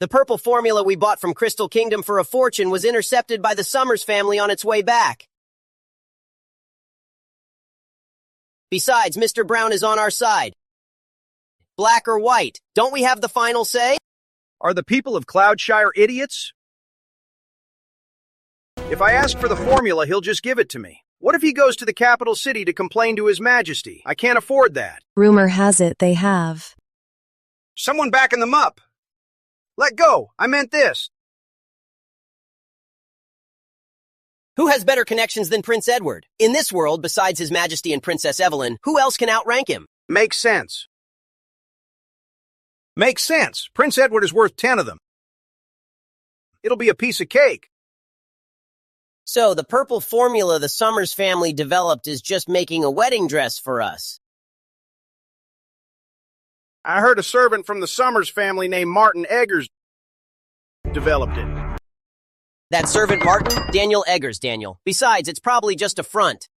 The purple formula we bought from Crystal Kingdom for a fortune was intercepted by the Summers family on its way back. Besides, Mr. Brown is on our side. Black or white, don't we have the final say? Are the people of Cloudshire idiots? If I ask for the formula, he'll just give it to me. What if he goes to the capital city to complain to His Majesty? I can't afford that. Rumor has it they have. Someone backing them up. Let go. I meant this. Who has better connections than Prince Edward? In this world, besides His Majesty and Princess Evelyn, who else can outrank him? Makes sense. Makes sense. Prince Edward is worth 10 of them. It'll be a piece of cake. So, the purple formula the Summers family developed is just making a wedding dress for us. I heard a servant from the Summers family named Martin Eggers developed it. That servant Martin? Daniel Eggers, Daniel. Besides, it's probably just a front.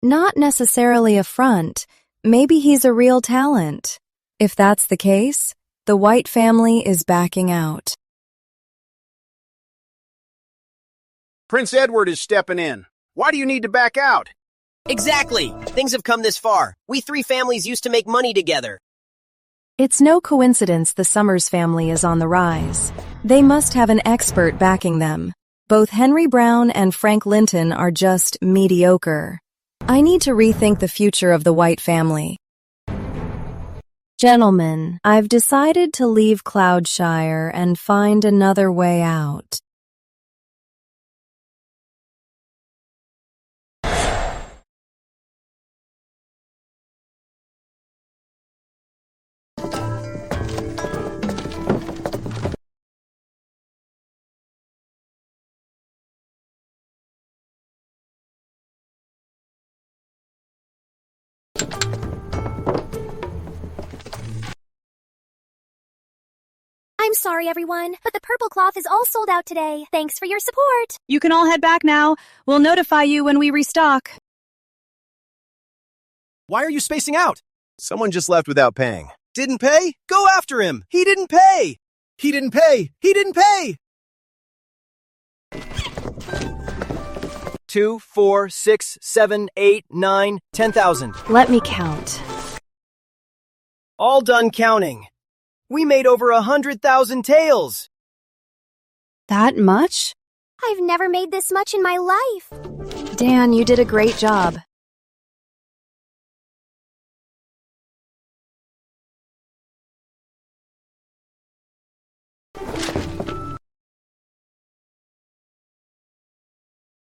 Not necessarily a front. Maybe he's a real talent. If that's the case, the White family is backing out. Prince Edward is stepping in. Why do you need to back out? Exactly! Things have come this far. We three families used to make money together. It's no coincidence the Summers family is on the rise. They must have an expert backing them. Both Henry Brown and Frank Linton are just mediocre. I need to rethink the future of the White family. Gentlemen, I've decided to leave Cloudshire and find another way out. I'm sorry, everyone, but the purple cloth is all sold out today. Thanks for your support. You can all head back now. We'll notify you when we restock. Why are you spacing out? Someone just left without paying. Didn't pay? Go after him! He didn't pay! He didn't pay! He didn't pay! 2, 4, 6, 7, 8, 9, 10,000. Let me count. All done counting. We made over 100,000 taels. That much? I've never made this much in my life. Dan, you did a great job.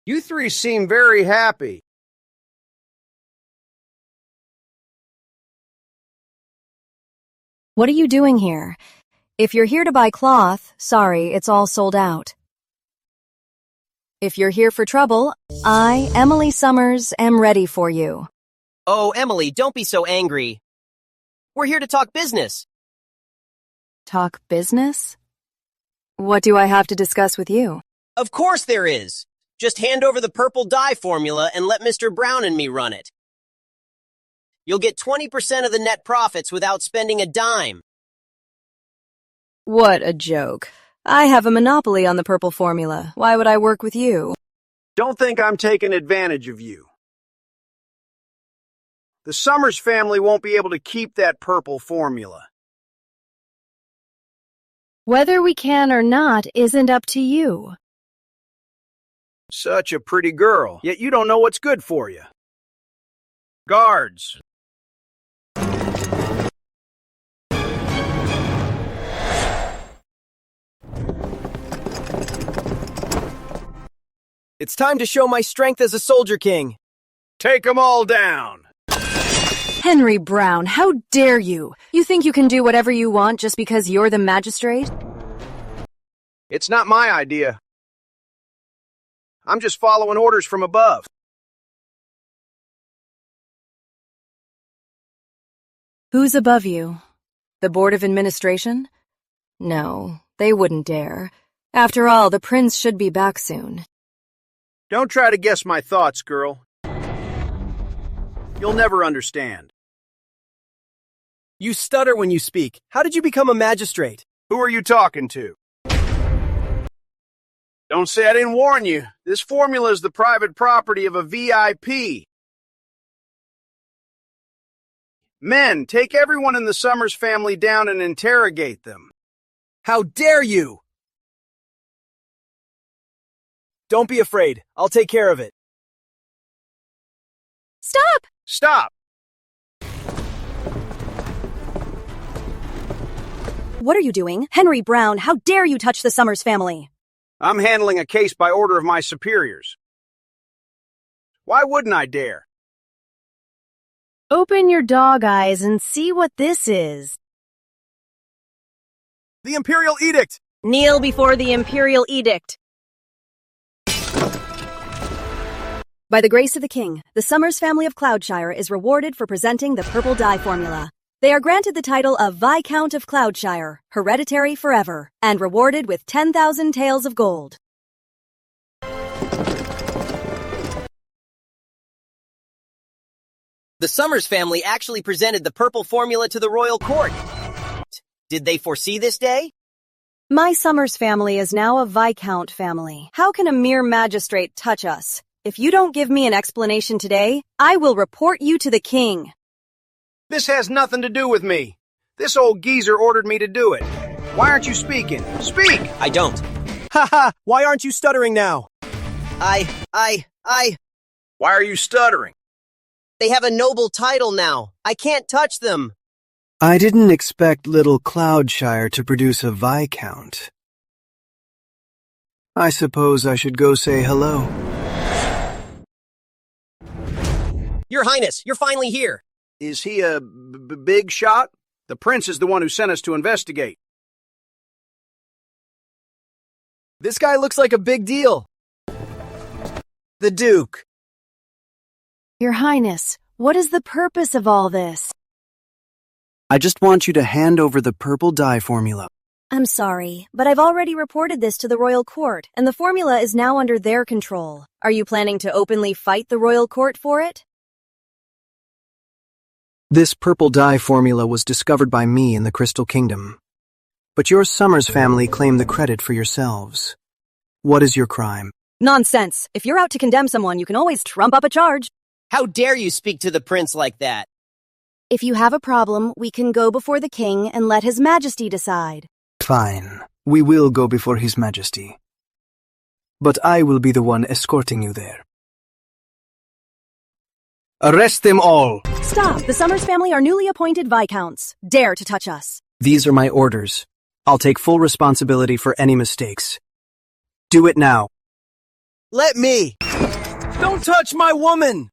You three seem very happy. What are you doing here? If you're here to buy cloth, sorry, it's all sold out. If you're here for trouble, I, Emily Summers, am ready for you. Oh, Emily, don't be so angry. We're here to talk business. Talk business? What do I have to discuss with you? Of course there is. Just hand over the purple dye formula and let Mr. Brown and me run it. You'll get 20% of the net profits without spending a dime. What a joke. I have a monopoly on the purple formula. Why would I work with you? Don't think I'm taking advantage of you. The Summers family won't be able to keep that purple formula. Whether we can or not isn't up to you. Such a pretty girl, yet you don't know what's good for you. Guards. It's time to show my strength as a soldier king. Take them all down. Henry Brown, how dare you? You think you can do whatever you want just because you're the magistrate? It's not my idea. I'm just following orders from above. Who's above you? The Board of Administration? No, they wouldn't dare. After all, the prince should be back soon. Don't try to guess my thoughts, girl. You'll never understand. You stutter when you speak. How did you become a magistrate? Who are you talking to? Don't say I didn't warn you. This formula is the private property of a VIP. Men, take everyone in the Summers family down and interrogate them. How dare you! Don't be afraid. I'll take care of it. Stop! Stop! What are you doing? Henry Brown, how dare you touch the Summers family? I'm handling a case by order of my superiors. Why wouldn't I dare? Open your dog eyes and see what this is. The Imperial Edict! Kneel before the Imperial Edict. By the grace of the King, the Summers family of Cloudshire is rewarded for presenting the purple dye formula. They are granted the title of Viscount of Cloudshire, hereditary forever, and rewarded with 10,000 taels of gold. The Summers family actually presented the purple formula to the royal court. Did they foresee this day? My Summers family is now a Viscount family. How can a mere magistrate touch us? If you don't give me an explanation today, I will report you to the King. This has nothing to do with me. This old geezer ordered me to do it. Why aren't you speaking? Speak! I don't. Haha, why aren't you stuttering now? I... Why are you stuttering? They have a noble title now. I can't touch them. I didn't expect little Cloudshire to produce a Viscount. I suppose I should go say hello. Your Highness, you're finally here. Is he a big shot? The prince is the one who sent us to investigate. This guy looks like a big deal. The Duke. Your Highness, what is the purpose of all this? I just want you to hand over the purple dye formula. I'm sorry, but I've already reported this to the royal court, and the formula is now under their control. Are you planning to openly fight the royal court for it? This purple dye formula was discovered by me in the Crystal Kingdom. But your Summers family claim the credit for yourselves. What is your crime? Nonsense. If you're out to condemn someone, you can always trump up a charge. How dare you speak to the prince like that? If you have a problem, we can go before the king and let His Majesty decide. Fine. We will go before His Majesty. But I will be the one escorting you there. Arrest them all! Stop! The Summers family are newly appointed Viscounts. Dare to touch us. These are my orders. I'll take full responsibility for any mistakes. Do it now. Let me! Don't touch my woman!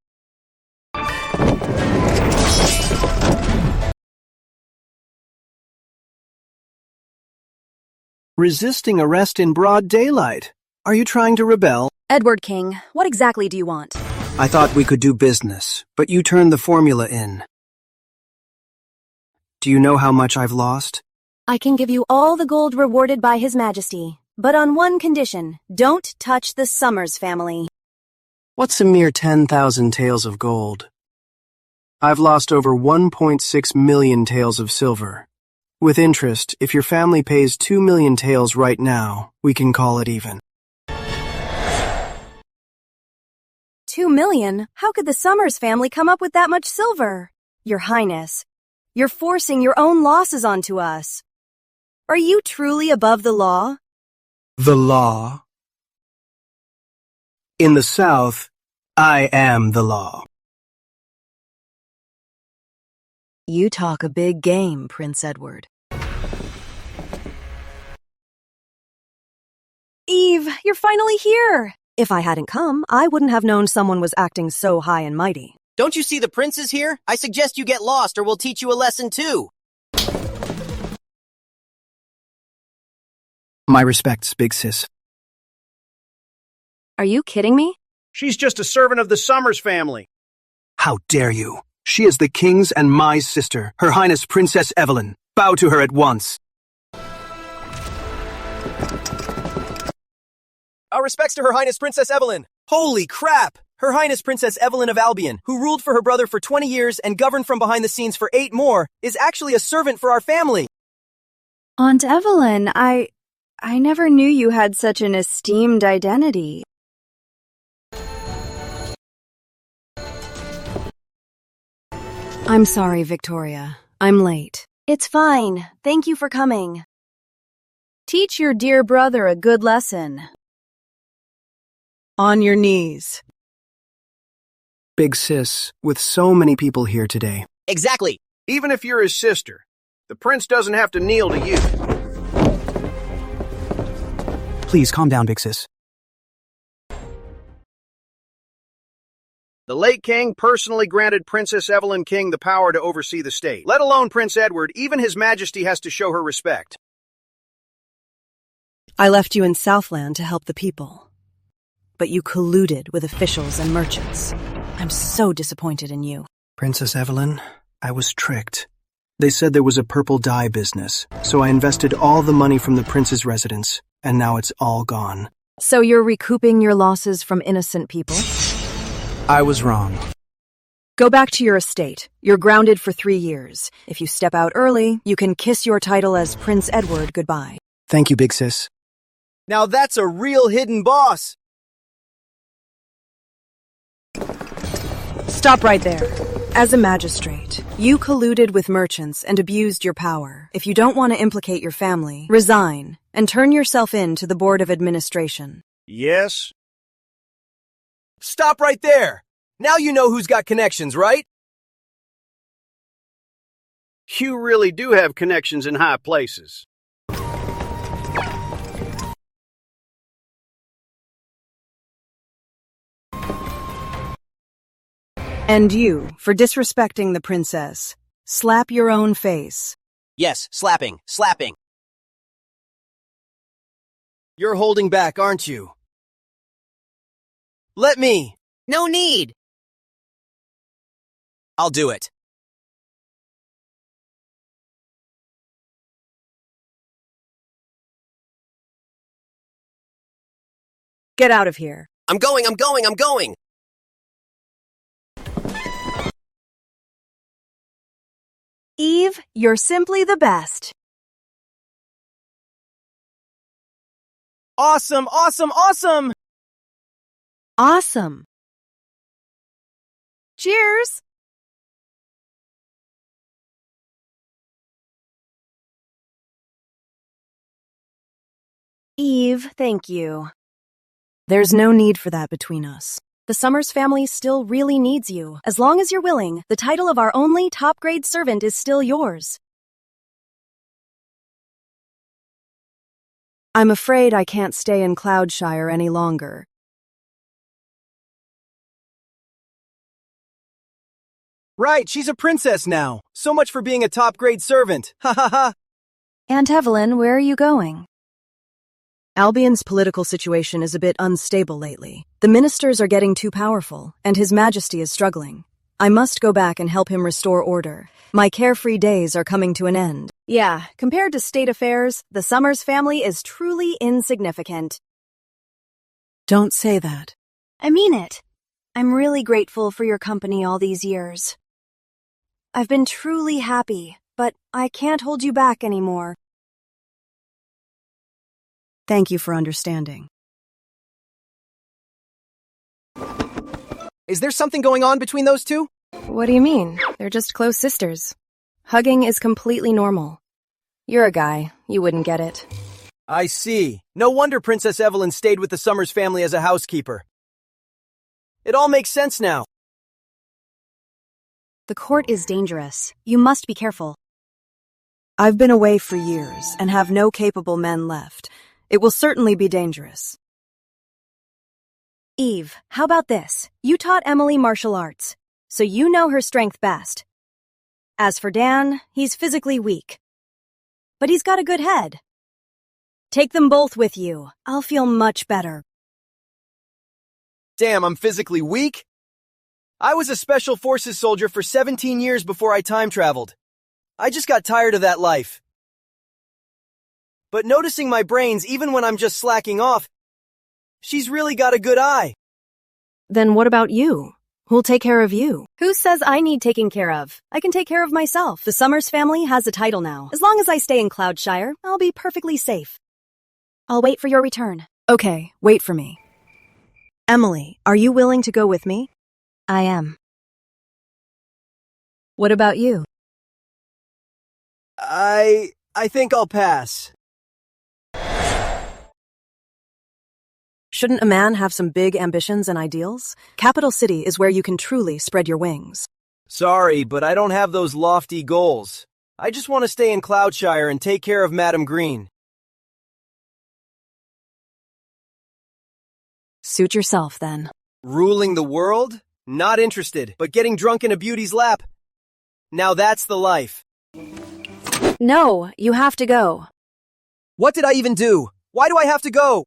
Resisting arrest in broad daylight. Are you trying to rebel? Edward King, what exactly do you want? I thought we could do business, but you turned the formula in. Do you know how much I've lost? I can give you all the gold rewarded by His Majesty, but on one condition. Don't touch the Summers family. What's a mere 10,000 taels of gold? I've lost over 1.6 million taels of silver. With interest, if your family pays 2 million taels right now, we can call it even. 2 million? How could the Summers family come up with that much silver? Your Highness, you're forcing your own losses onto us. Are you truly above the law? The law? In the South, I am the law. You talk a big game, Prince Edward. Eve, you're finally here! If I hadn't come, I wouldn't have known someone was acting so high and mighty. Don't you see the prince is here? I suggest you get lost or we'll teach you a lesson too. My respects, big sis. Are you kidding me? She's just a servant of the Summers family. How dare you? She is the king's and my sister, Her Highness Princess Evelyn. Bow to her at once. Our respects to Her Highness Princess Evelyn. Holy crap! Her Highness Princess Evelyn of Albion, who ruled for her brother for 20 years and governed from behind the scenes for 8 more, is actually a servant for our family. Aunt Evelyn, I I never knew you had such an esteemed identity. I'm sorry, Victoria. I'm late. It's fine. Thank you for coming. Teach your dear brother a good lesson. On your knees. Big sis, with so many people here today. Exactly. Even if you're his sister, the prince doesn't have to kneel to you. Please calm down, big sis. The late king personally granted Princess Evelyn King the power to oversee the state. Let alone Prince Edward, even His Majesty has to show her respect. I left you in Southland to help the people. But you colluded with officials and merchants. I'm so disappointed in you. Princess Evelyn, I was tricked. They said there was a purple dye business, so I invested all the money from the prince's residence, and now it's all gone. So you're recouping your losses from innocent people? I was wrong. Go back to your estate. You're grounded for 3 years. If you step out early, you can kiss your title as Prince Edward goodbye. Thank you, big sis. Now that's a real hidden boss. Stop right there. As a magistrate, you colluded with merchants and abused your power. If you don't want to implicate your family, resign and turn yourself in to the Board of Administration. Yes? Stop right there. Now you know who's got connections, right? You really do have connections in high places. And you, for disrespecting the princess. Slap your own face. Yes, slapping. You're holding back, aren't you? Let me. No need. I'll do it. Get out of here. I'm going. Eve, you're simply the best. Awesome. Awesome. Cheers! Eve, thank you. There's no need for that between us. The Summers family still really needs you. As long as you're willing, the title of our only top-grade servant is still yours. I'm afraid I can't stay in Cloudshire any longer. Right, she's a princess now. So much for being a top-grade servant. Ha ha ha. Aunt Evelyn, where are you going? Albion's political situation is a bit unstable lately. The ministers are getting too powerful, and His Majesty is struggling. I must go back and help him restore order. My carefree days are coming to an end. Yeah, compared to state affairs, the Summers family is truly insignificant. Don't say that. I mean it. I'm really grateful for your company all these years. I've been truly happy, but I can't hold you back anymore. Thank you for understanding. Is there something going on between those two? What do you mean? They're just close sisters. Hugging is completely normal. You're a guy. You wouldn't get it. I see. No wonder Princess Evelyn stayed with the Summers family as a housekeeper. It all makes sense now. The court is dangerous. You must be careful. I've been away for years and have no capable men left. It will certainly be dangerous. Eve, how about this? You taught Emily martial arts, so you know her strength best. As for Dan, he's physically weak. But he's got a good head. Take them both with you. I'll feel much better. Damn, I'm physically weak? I was a Special Forces soldier for 17 years before I time traveled. I just got tired of that life. But noticing my brains even when I'm just slacking off, she's really got a good eye. Then what about you? Who'll take care of you? Who says I need taking care of? I can take care of myself. The Summers family has a title now. As long as I stay in Cloudshire, I'll be perfectly safe. I'll wait for your return. Okay, wait for me. Emily, are you willing to go with me? I am. What about you? I think I'll pass. Shouldn't a man have some big ambitions and ideals? Capital City is where you can truly spread your wings. Sorry, but I don't have those lofty goals. I just want to stay in Cloudshire and take care of Madam Green. Suit yourself, then. Ruling the world? Not interested, but getting drunk in a beauty's lap? Now that's the life. No, you have to go. What did I even do? Why do I have to go?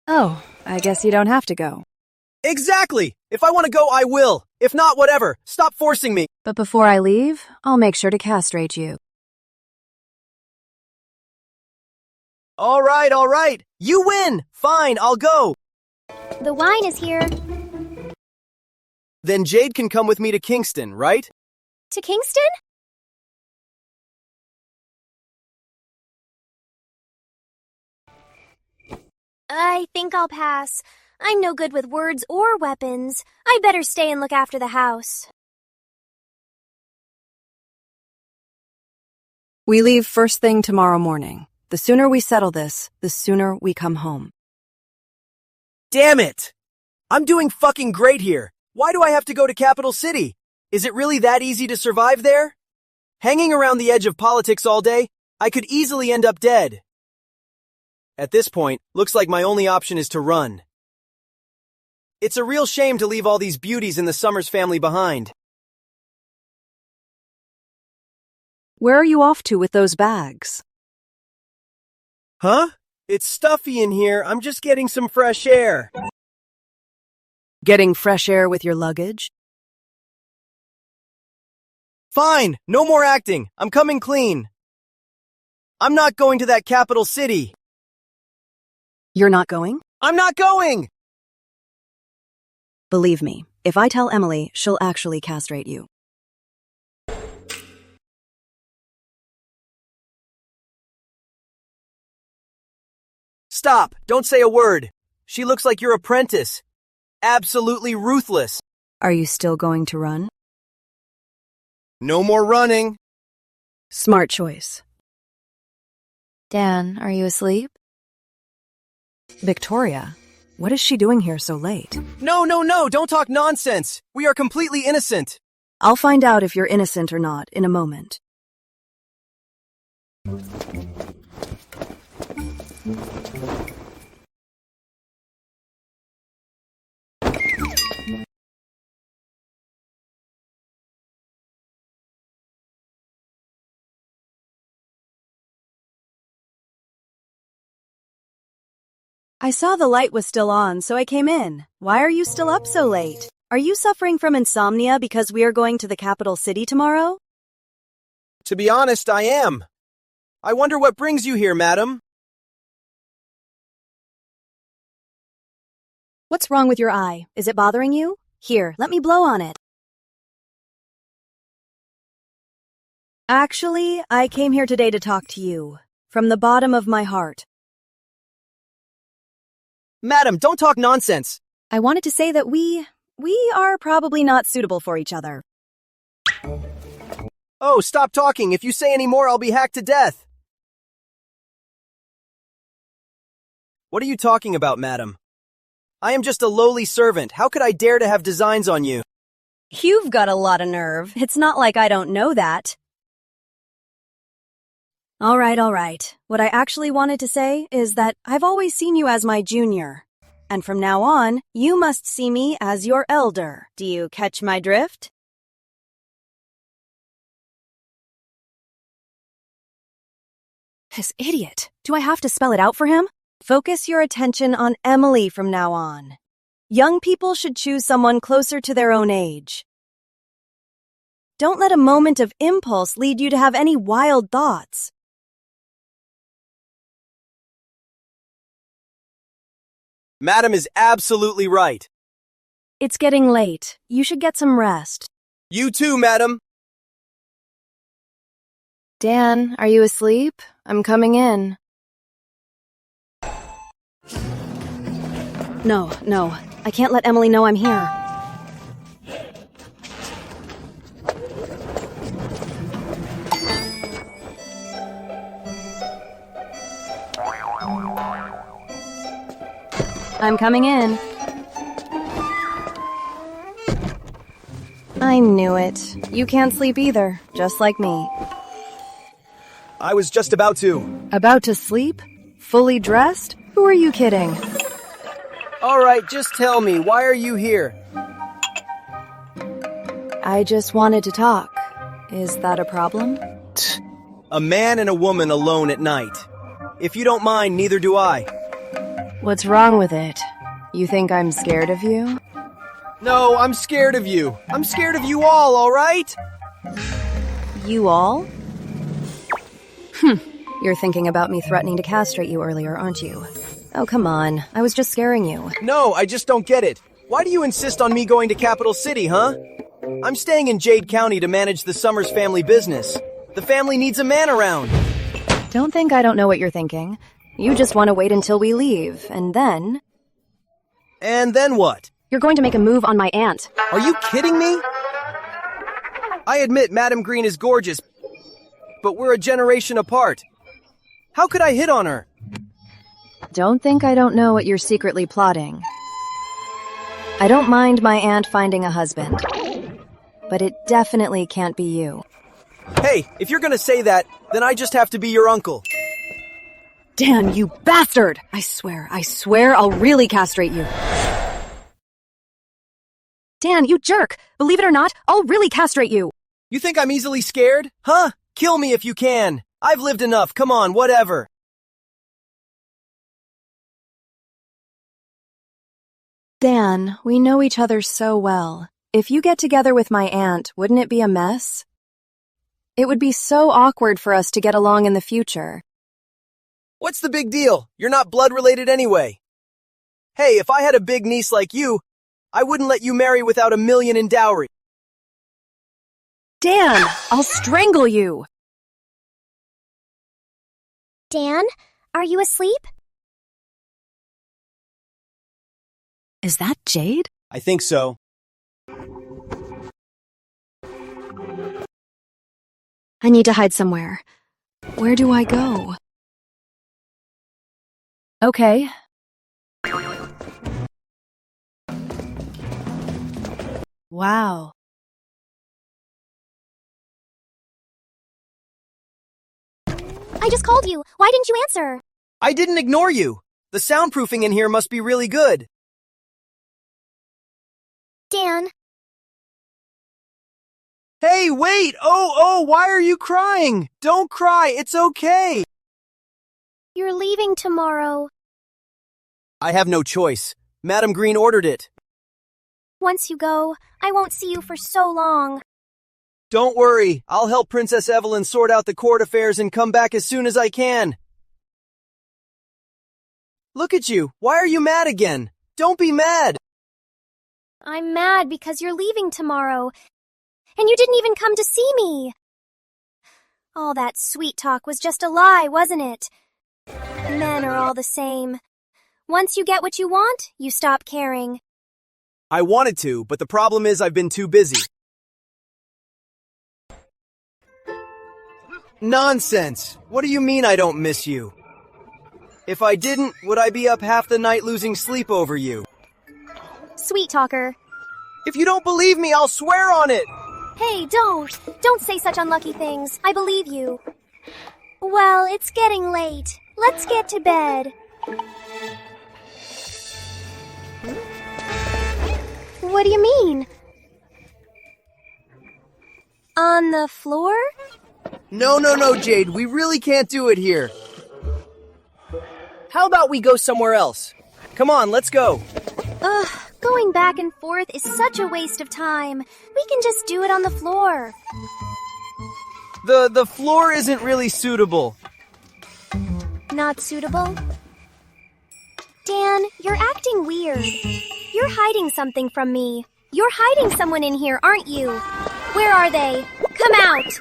Oh, I guess you don't have to go. Exactly! If I want to go, I will. If not, whatever. Stop forcing me. But before I leave, I'll make sure to castrate you. All right. You win! Fine, I'll go. The wine is here. Then Jade can come with me to Kingston, right? To Kingston? I think I'll pass. I'm no good with words or weapons. I better stay and look after the house. We leave first thing tomorrow morning. The sooner we settle this, the sooner we come home. Damn it! I'm doing fucking great here. Why do I have to go to Capital City? Is it really that easy to survive there? Hanging around the edge of politics all day, I could easily end up dead. At this point, looks like my only option is to run. It's a real shame to leave all these beauties in the Summers family behind. Where are you off to with those bags? Huh? It's stuffy in here. I'm just getting some fresh air. Getting fresh air with your luggage? Fine, no more acting. I'm coming clean. I'm not going to that capital city. You're not going? I'm not going! Believe me, if I tell Emily, she'll actually castrate you. Stop, don't say a word. She looks like your apprentice. Absolutely ruthless. Are you still going to run? No more running. Smart choice. Dan, are you asleep? Victoria, what is she doing here so late? No, don't talk nonsense. We are completely innocent. I'll find out if you're innocent or not in a moment. I saw the light was still on, so I came in. Why are you still up so late? Are you suffering from insomnia because we are going to the capital city tomorrow? To be honest, I am. I wonder what brings you here, madam. What's wrong with your eye? Is it bothering you? Here, let me blow on it. Actually, I came here today to talk to you. From the bottom of my heart. Madam, don't talk nonsense. I wanted to say that we are probably not suitable for each other. Oh, stop talking. If you say any more, I'll be hacked to death. What are you talking about, madam? I am just a lowly servant. How could I dare to have designs on you? You've got a lot of nerve. It's not like I don't know that. All right. What I actually wanted to say is that I've always seen you as my junior. And from now on, you must see me as your elder. Do you catch my drift? This idiot. Do I have to spell it out for him? Focus your attention on Emily from now on. Young people should choose someone closer to their own age. Don't let a moment of impulse lead you to have any wild thoughts. Madam is absolutely right. It's getting late. You should get some rest. You too, madam. Dan, are you asleep? I'm coming in. No. I can't let Emily know I'm here. I'm coming in. I knew it. You can't sleep either, just like me. I was just about to. About to sleep? Fully dressed? Who are you kidding? Alright, just tell me, why are you here? I just wanted to talk. Is that a problem? A man and a woman alone at night. If you don't mind, neither do I. What's wrong with it? You think I'm scared of you? No, I'm scared of you. I'm scared of you alright? You all? You're thinking about me threatening to castrate you earlier, aren't you? Oh, come on. I was just scaring you. No, I just don't get it. Why do you insist on me going to Capital City, huh? I'm staying in Jade County to manage the Summers family business. The family needs a man around. Don't think I don't know what you're thinking. You just want to wait until we leave, and then... And then what? You're going to make a move on my aunt. Are you kidding me? I admit Madam Green is gorgeous, but we're a generation apart. How could I hit on her? Don't think I don't know what you're secretly plotting. I don't mind my aunt finding a husband, but it definitely can't be you. Hey, if you're gonna say that, then I just have to be your uncle. Dan, you bastard! I swear I'll really castrate you. Dan, you jerk! Believe it or not, I'll really castrate you! You think I'm easily scared? Huh? Kill me if you can. I've lived enough. Come on, whatever. Dan, we know each other so well. If you get together with my aunt, wouldn't it be a mess? It would be so awkward for us to get along in the future. What's the big deal? You're not blood-related anyway. Hey, if I had a big niece like you, I wouldn't let you marry without $1 million in dowry. Dan, I'll strangle you! Dan, are you asleep? Is that Jade? I think so. I need to hide somewhere. Where do I go? Okay. Wow. I just called you. Why didn't you answer? I didn't ignore you. The soundproofing in here must be really good. Dan, Hey, wait! Why are you crying? Don't cry, it's okay. you're leaving tomorrow. I have no choice. Madam Green ordered it. Once you go, I won't see you for so long. Don't worry, I'll help Princess Evelyn sort out the court affairs and come back as soon as I can. Look at you, why are you mad again? Don't be mad. I'm mad because you're leaving tomorrow, and you didn't even come to see me. All that sweet talk was just a lie, wasn't it? Men are all the same. Once you get what you want, you stop caring. I wanted to, but the problem is I've been too busy. Nonsense! What do you mean I don't miss you? If I didn't, would I be up half the night losing sleep over you? Sweet talker. If you don't believe me, I'll swear on it! Hey, don't. Don't say such unlucky things. I believe you. Well, it's getting late. Let's get to bed. What do you mean? On the floor? No, Jade, we really can't do it here. How about we go somewhere else? Come on, let's go. Ugh, going back and forth is such a waste of time. We can just do it on the floor. The floor isn't really suitable. Not suitable? Dan, you're acting weird. You're hiding something from me. You're hiding someone in here, aren't you? Where are they? Come out!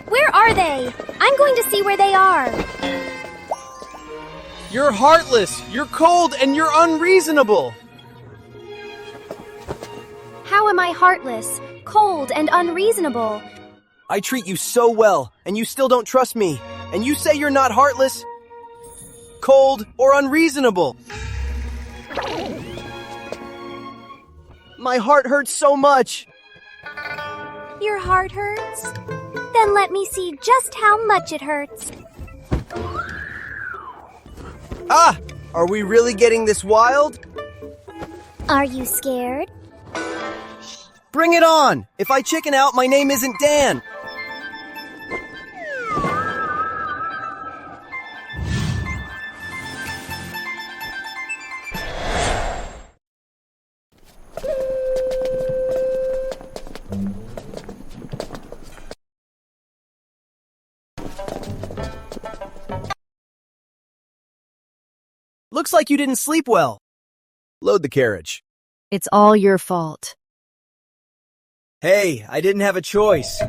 Where are they? I'm going to see where they are. You're heartless, you're cold, and you're unreasonable. How am I heartless, cold, and unreasonable? I treat you so well, and you still don't trust me. And you say you're not heartless, cold, or unreasonable. My heart hurts so much. Your heart hurts? Then let me see just how much it hurts. Ah! Are we really getting this wild? Are you scared? Bring it on! If I chicken out, my name isn't Dan. Looks like you didn't sleep well. Load the carriage. It's all your fault. Hey, I didn't have a choice.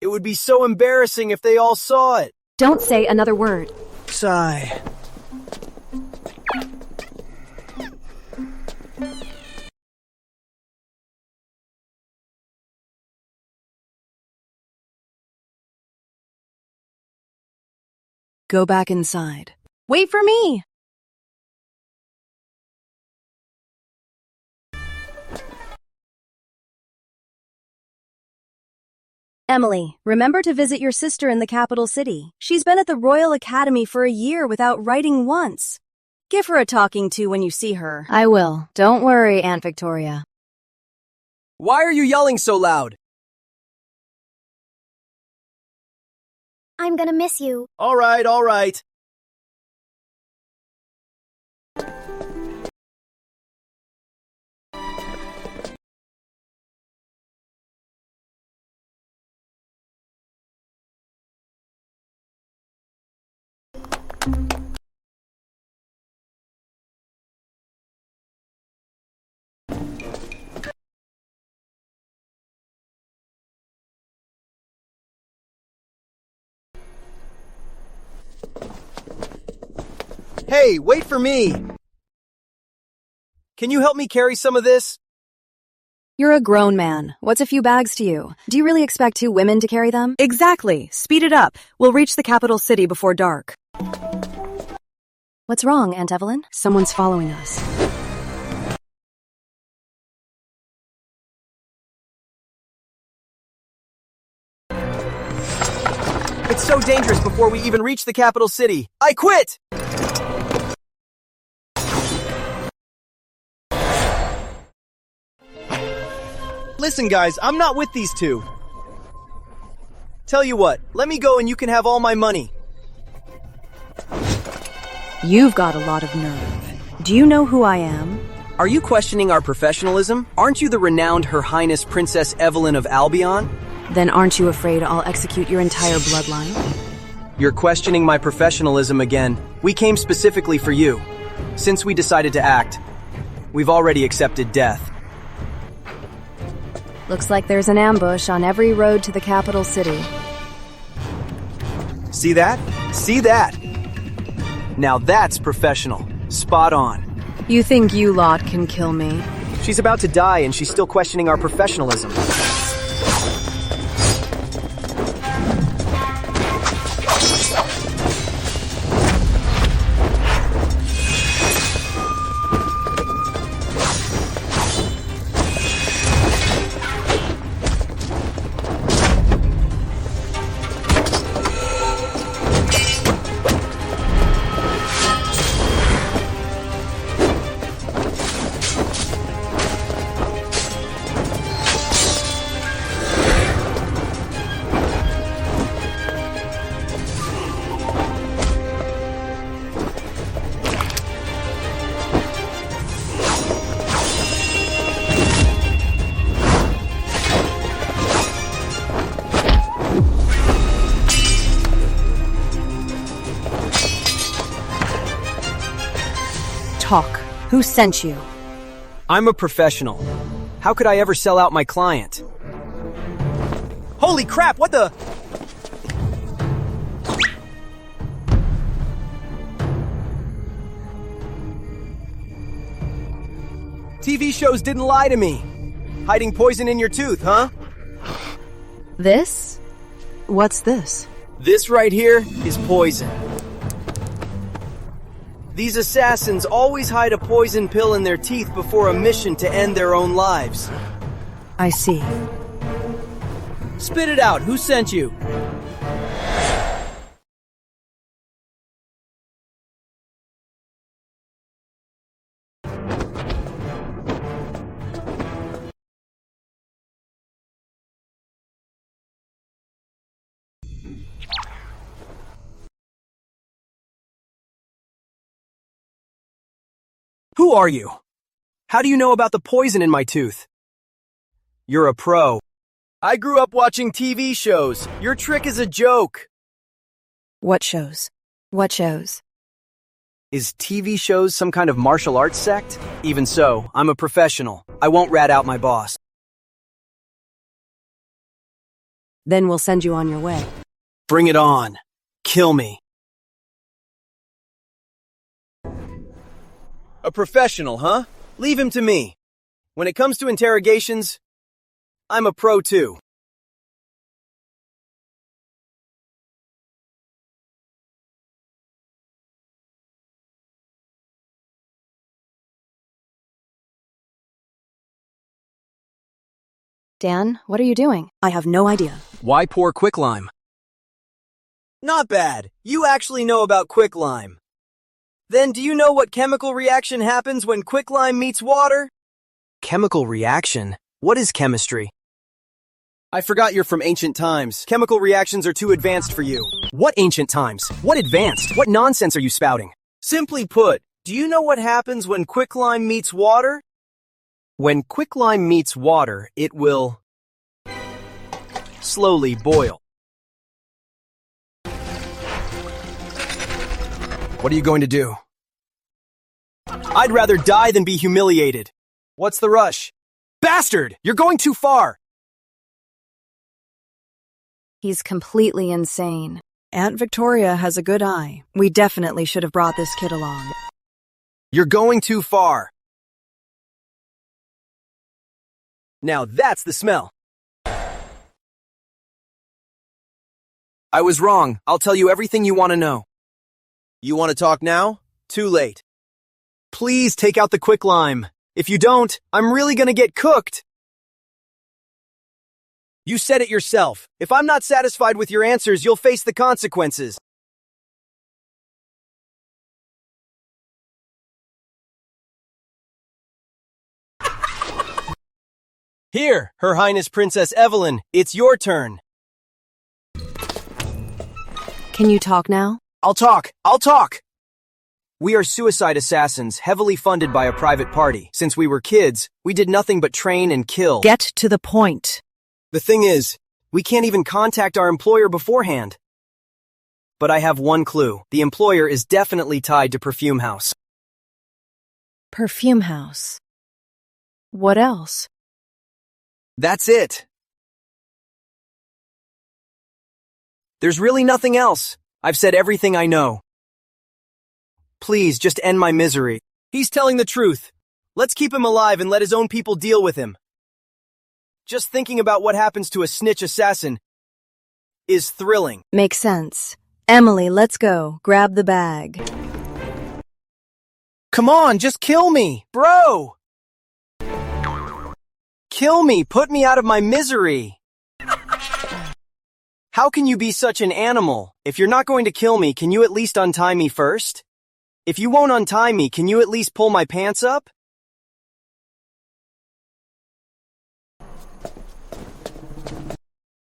It would be so embarrassing if they all saw it. Don't say another word. Sigh. Go back inside. Wait for me! Emily, remember to visit your sister in the capital city. She's been at the Royal Academy for a year without writing once. Give her a talking to when you see her. I will. Don't worry, Aunt Victoria. Why are you yelling so loud? I'm gonna miss you. All right, all right. Hey, wait for me! Can you help me carry some of this? You're a grown man. What's a few bags to you? Do you really expect two women to carry them? Exactly. Speed it up. We'll reach the capital city before dark. What's wrong, Aunt Evelyn? Someone's following us. It's so dangerous before we even reach the capital city. I quit! Listen, guys, I'm not with these two. Tell you what, let me go and you can have all my money. You've got a lot of nerve. Do you know who I am? Are you questioning our professionalism? Aren't you the renowned Her Highness Princess Evelyn of Albion? Then aren't you afraid I'll execute your entire bloodline? You're questioning my professionalism again. We came specifically for you. Since we decided to act, we've already accepted death. Looks like there's an ambush on every road to the capital city. See that? See that? Now that's professional. Spot on. You think you lot can kill me? She's about to die and she's still questioning our professionalism. Talk. Who sent you? I'm a professional. How could I ever sell out my client? Holy crap, what the? TV shows didn't lie to me. Hiding poison in your tooth, huh? This? What's this? This right here is poison. These assassins always hide a poison pill in their teeth before a mission to end their own lives. I see. Spit it out. Who sent you? Who are you? How do you know about the poison in my tooth? You're a pro. I grew up watching TV shows. Your trick is a joke. What shows? What shows? Is TV shows some kind of martial arts sect? Even so, I'm a professional. I won't rat out my boss. Then we'll send you on your way. Bring it on. Kill me. A professional, huh? Leave him to me. When it comes to interrogations, I'm a pro too. Dan, what are you doing? I have no idea. Why pour quicklime? Not bad. You actually know about quicklime. Then do you know what chemical reaction happens when quicklime meets water? Chemical reaction? What is chemistry? I forgot you're from ancient times. Chemical reactions are too advanced for you. What ancient times? What advanced? What nonsense are you spouting? Simply put, do you know what happens when quicklime meets water? When quicklime meets water, it will slowly boil. What are you going to do? I'd rather die than be humiliated. What's the rush? Bastard! You're going too far! He's completely insane. Aunt Victoria has a good eye. We definitely should have brought this kid along. You're going too far. Now that's the smell. I was wrong. I'll tell you everything you want to know. You want to talk now? Too late. Please take out the quicklime. If you don't, I'm really gonna get cooked. You said it yourself. If I'm not satisfied with your answers, you'll face the consequences. Here, Her Highness Princess Evelyn, it's your turn. Can you talk now? I'll talk! We are suicide assassins, heavily funded by a private party. Since we were kids, we did nothing but train and kill. Get to the point. The thing is, we can't even contact our employer beforehand. But I have one clue. The employer is definitely tied to Perfume House. Perfume House. What else? That's it. There's really nothing else. I've said everything I know. Please, just end my misery. He's telling the truth. Let's keep him alive and let his own people deal with him. Just thinking about what happens to a snitch assassin is thrilling. Makes sense. Emily, let's go. Grab the bag. Come on, just kill me, bro! Kill me, put me out of my misery. How can you be such an animal? If you're not going to kill me, can you at least untie me first? If you won't untie me, can you at least pull my pants up?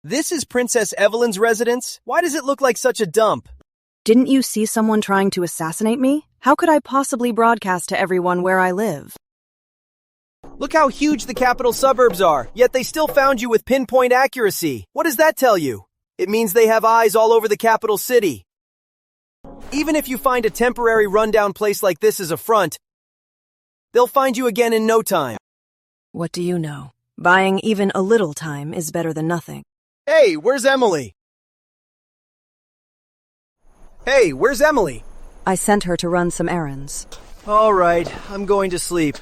This is Princess Evelyn's residence? Why does it look like such a dump? Didn't you see someone trying to assassinate me? How could I possibly broadcast to everyone where I live? Look how huge the capital suburbs are, yet they still found you with pinpoint accuracy. What does that tell you? It means they have eyes all over the capital city. Even if you find a temporary rundown place like this as a front, they'll find you again in no time. What do you know? Buying even a little time is better than nothing. Hey, where's Emily? Hey, where's Emily? I sent her to run some errands. All right, I'm going to sleep.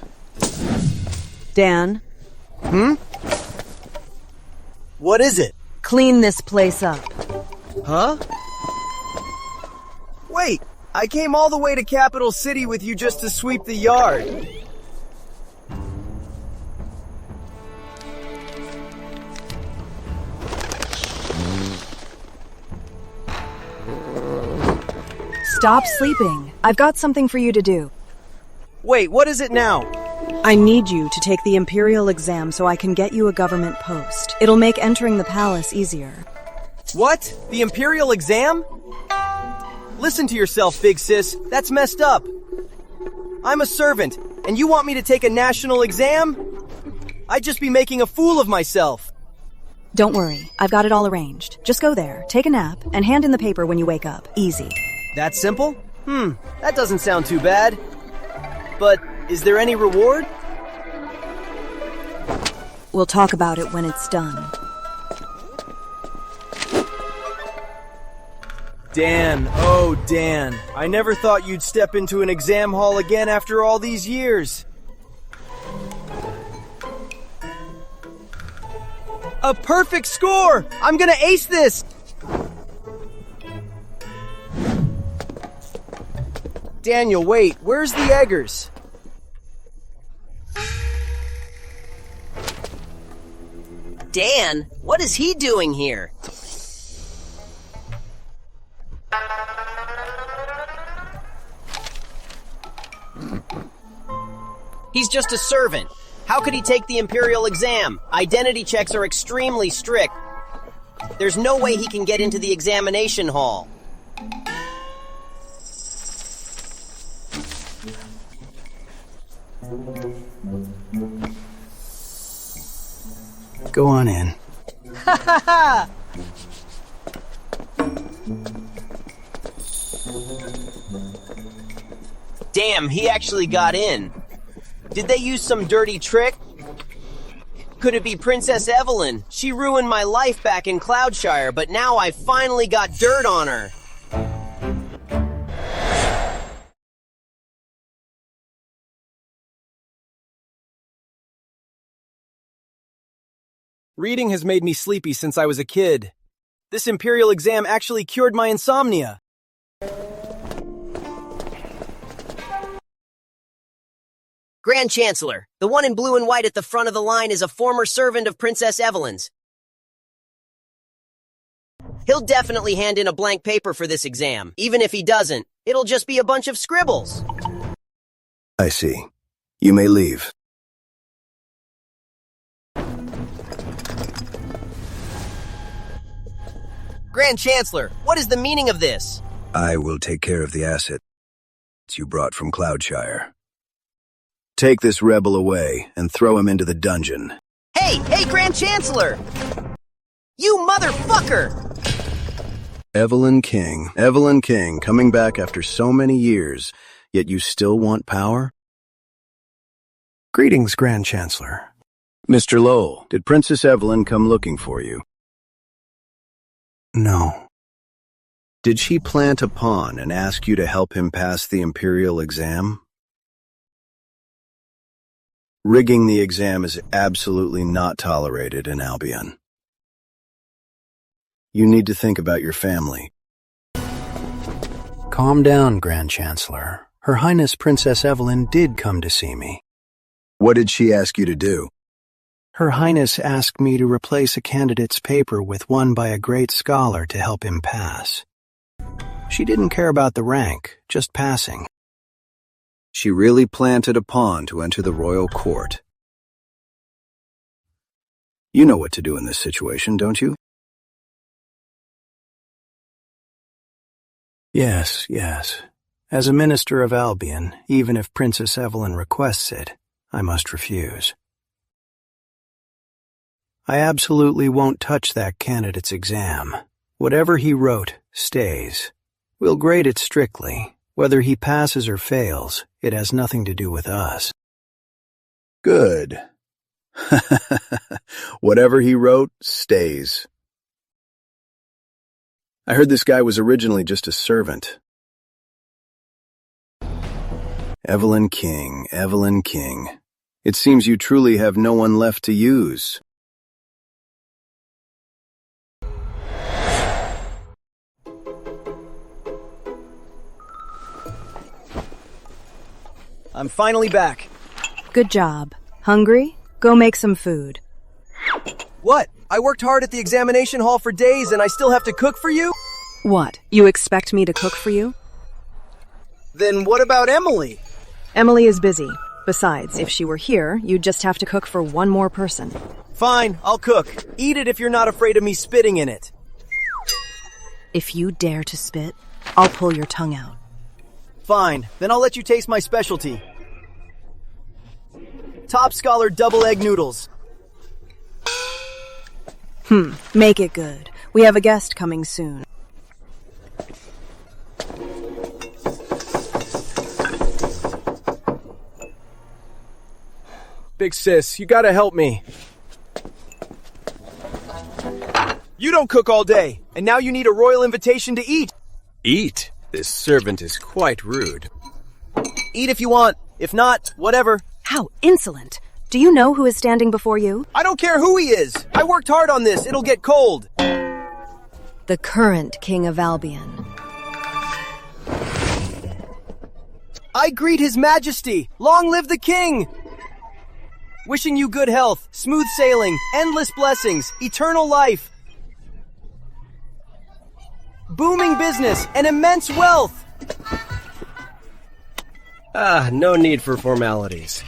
Dan, What is it? Clean this place up. Huh? Wait, I came all the way to Capital City with you just to sweep the yard. Stop sleeping. I've got something for you to do. Wait, what is it now? I need you to take the Imperial exam so I can get you a government post. It'll make entering the palace easier. What? The Imperial exam? Listen to yourself, big sis. That's messed up. I'm a servant, and you want me to take a national exam? I'd just be making a fool of myself. Don't worry, I've got it all arranged. Just go there, take a nap, and hand in the paper when you wake up. Easy. That simple? That doesn't sound too bad. But is there any reward? We'll talk about it when it's done. Dan, oh Dan, I never thought you'd step into an exam hall again after all these years. A perfect score! I'm gonna ace this! Daniel, wait, where's the Eggers? Dan, what is he doing here? He's just a servant. How could he take the Imperial exam? Identity checks are extremely strict. There's no way he can get into the examination hall. Go on in. Damn, he actually got in. Did they use some dirty trick? Could it be Princess Evelyn? She ruined my life back in Cloudshire, but now I finally got dirt on her. Reading has made me sleepy since I was a kid. This Imperial exam actually cured my insomnia. Grand Chancellor, the one in blue and white at the front of the line is a former servant of Princess Evelyn's. He'll definitely hand in a blank paper for this exam. Even if he doesn't, it'll just be a bunch of scribbles. I see. You may leave. Grand Chancellor, what is the meaning of this? I will take care of the assets you brought from Cloudshire. Take this rebel away and throw him into the dungeon. Hey, Grand Chancellor! You motherfucker! Evelyn King, coming back after so many years, yet you still want power? Greetings, Grand Chancellor. Mr. Lowell, did Princess Evelyn come looking for you? No. Did she plant a pawn and ask you to help him pass the Imperial exam? Rigging the exam is absolutely not tolerated in Albion. You need to think about your family. Calm down, Grand Chancellor. Her Highness Princess Evelyn did come to see me. What did she ask you to do? Her Highness asked me to replace a candidate's paper with one by a great scholar to help him pass. She didn't care about the rank, just passing. She really planted a pawn to enter the royal court. You know what to do in this situation, don't you? Yes. As a minister of Albion, even if Princess Evelyn requests it, I must refuse. I absolutely won't touch that candidate's exam. Whatever he wrote stays. We'll grade it strictly. Whether he passes or fails, it has nothing to do with us. Good. Whatever he wrote stays. I heard this guy was originally just a servant. Evelyn King. It seems you truly have no one left to use. I'm finally back. Good job. Hungry? Go make some food. What? I worked hard at the examination hall for days and I still have to cook for you? What? You expect me to cook for you? Then what about Emily? Emily is busy. Besides, if she were here, you'd just have to cook for one more person. Fine, I'll cook. Eat it if you're not afraid of me spitting in it. If you dare to spit, I'll pull your tongue out. Fine, then I'll let you taste my specialty. Top Scholar double egg noodles. Make it good. We have a guest coming soon. Big sis, you gotta help me. You don't cook all day, and now you need a royal invitation to eat. Eat? This servant is quite rude. Eat if you want. If not, whatever. How insolent! Do you know who is standing before you? I don't care who he is. I worked hard on this. It'll get cold. The current King of Albion. I greet His Majesty. Long live the king. Wishing you good health, smooth sailing, endless blessings, eternal life, booming business, and immense wealth. No need for formalities.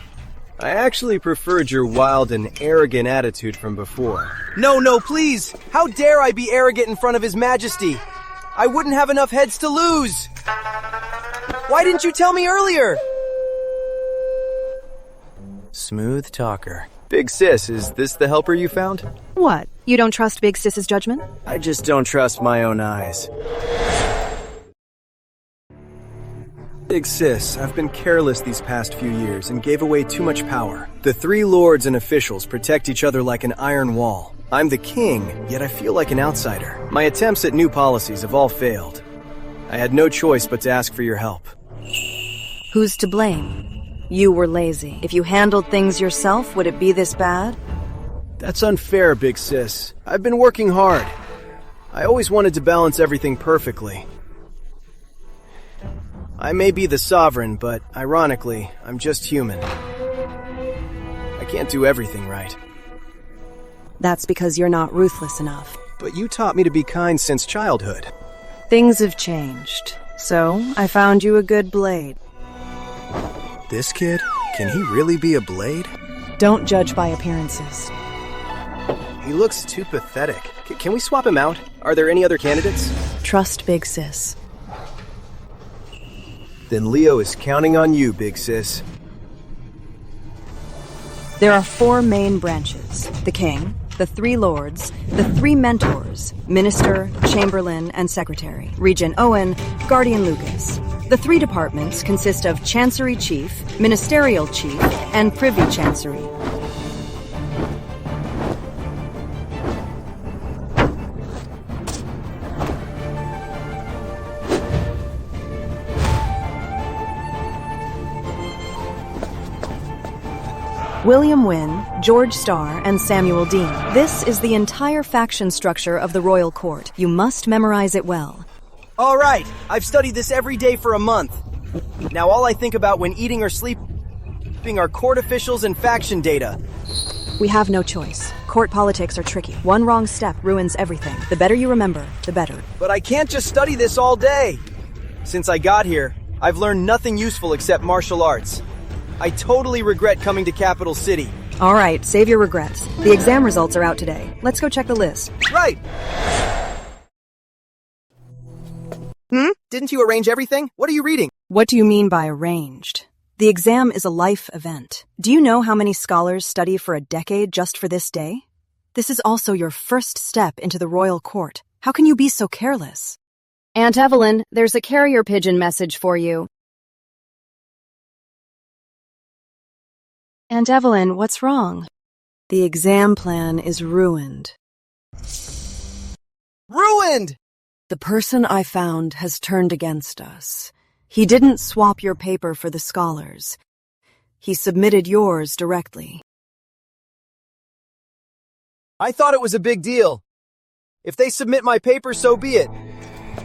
I actually preferred your wild and arrogant attitude from before. No, please. How dare I be arrogant in front of His Majesty? I wouldn't have enough heads to lose. Why didn't you tell me earlier? Smooth talker. Big sis, is this the helper you found? What? You don't trust Big Sis's judgment? I just don't trust my own eyes. Big sis, I've been careless these past few years and gave away too much power. The three lords and officials protect each other like an iron wall. I'm the king, yet I feel like an outsider. My attempts at new policies have all failed. I had no choice but to ask for your help. Who's to blame? You were lazy. If you handled things yourself, would it be this bad? That's unfair, Big Sis. I've been working hard. I always wanted to balance everything perfectly. I may be the sovereign, but ironically, I'm just human. I can't do everything right. That's because you're not ruthless enough. But you taught me to be kind since childhood. Things have changed. So, I found you a good blade. This kid? Can he really be a blade? Don't judge by appearances. He looks too pathetic. Can we swap him out? Are there any other candidates? Trust Big Sis. Then Leo is counting on you, Big Sis. There are 4 main branches: the king, the 3 lords, the 3 mentors, minister, chamberlain, and secretary, Regent Owen, Guardian Lucas. The 3 departments consist of Chancery Chief, Ministerial Chief, and Privy Chancery. William Wynne, George Starr, and Samuel Dean. This is the entire faction structure of the royal court. You must memorize it well. All right, I've studied this every day for a month. Now all I think about when eating or sleeping are court officials and faction data. We have no choice. Court politics are tricky. One wrong step ruins everything. The better you remember, the better. But I can't just study this all day. Since I got here, I've learned nothing useful except martial arts. I totally regret coming to Capital City. All right, save your regrets. The exam results are out today. Let's go check the list. Right! Didn't you arrange everything? What are you reading? What do you mean by arranged? The exam is a life event. Do you know how many scholars study for a decade just for this day? This is also your first step into the royal court. How can you be so careless? Aunt Evelyn, there's a carrier pigeon message for you. Aunt Evelyn, what's wrong? The exam plan is ruined. Ruined! The person I found has turned against us. He didn't swap your paper for the scholars. He submitted yours directly. I thought it was a big deal. If they submit my paper, so be it.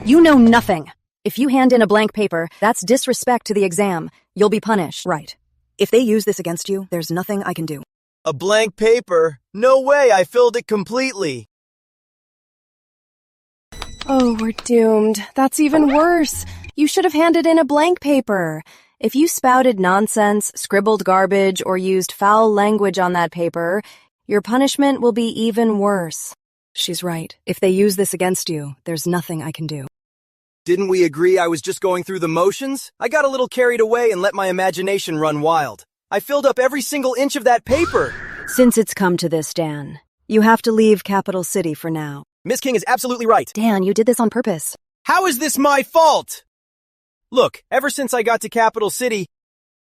You know nothing. If you hand in a blank paper, that's disrespect to the exam. You'll be punished. Right. If they use this against you, there's nothing I can do. A blank paper? No way, I filled it completely. Oh, we're doomed. That's even worse. You should have handed in a blank paper. If you spouted nonsense, scribbled garbage, or used foul language on that paper, your punishment will be even worse. She's right. If they use this against you, there's nothing I can do. Didn't we agree I was just going through the motions? I got a little carried away and let my imagination run wild. I filled up every single inch of that paper. Since it's come to this, Dan, you have to leave Capital City for now. Miss King is absolutely right. Dan, you did this on purpose. How is this my fault? Look, ever since I got to Capital City,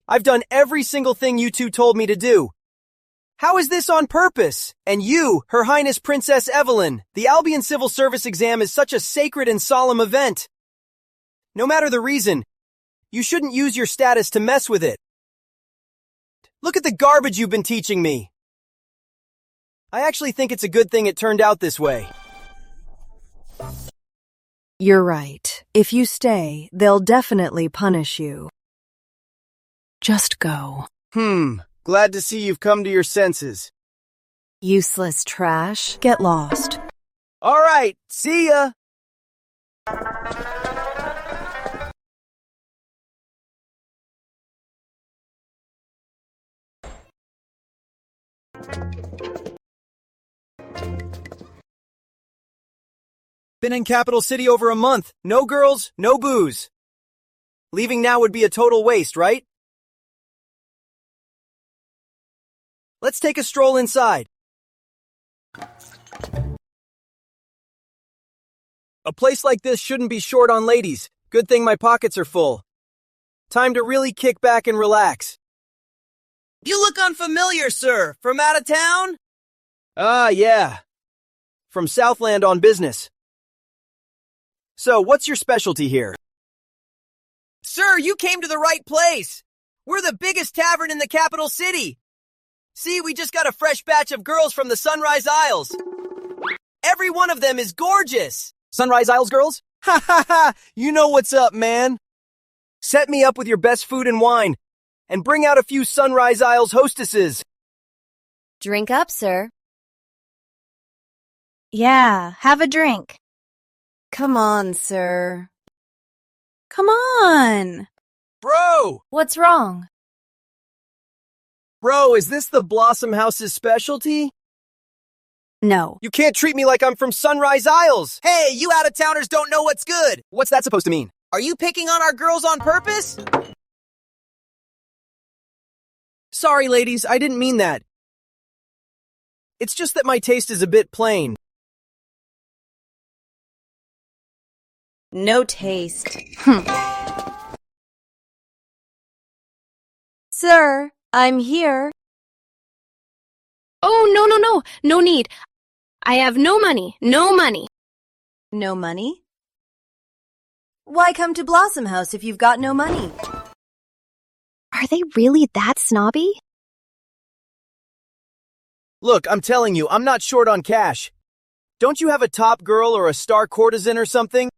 I've done every single thing you two told me to do. How is this on purpose? And you, Her Highness Princess Evelyn, the Albion Civil Service exam is such a sacred and solemn event. No matter the reason, you shouldn't use your status to mess with it. Look at the garbage you've been teaching me. I actually think it's a good thing it turned out this way. You're right. If you stay, they'll definitely punish you. Just go. Glad to see you've come to your senses. Useless trash. Get lost. All right, see ya! Been in Capital City over a month. No girls, no booze. Leaving now would be a total waste, right? Let's take a stroll inside. A place like this shouldn't be short on ladies. Good thing my pockets are full. Time to really kick back and relax. You look unfamiliar, sir. From out of town? Yeah. From Southland on business. So, what's your specialty here? Sir, you came to the right place. We're the biggest tavern in the capital city. See, we just got a fresh batch of girls from the Sunrise Isles. Every one of them is gorgeous. Sunrise Isles girls? Ha ha ha! You know what's up, man. Set me up with your best food and wine, and bring out a few Sunrise Isles hostesses. Drink up, sir. Yeah, have a drink. Come on, sir. Come on. Bro! What's wrong? Bro, is this the Blossom House's specialty? No. You can't treat me like I'm from Sunrise Isles. Hey, you out-of-towners don't know what's good. What's that supposed to mean? Are you picking on our girls on purpose? Sorry, ladies, I didn't mean that. It's just that my taste is a bit plain. No taste. Sir, I'm here. Oh, no need. I have no money. No money? Why come to Blossom House if you've got no money? Are they really that snobby? Look, I'm telling you, I'm not short on cash. Don't you have a top girl or a star courtesan or something?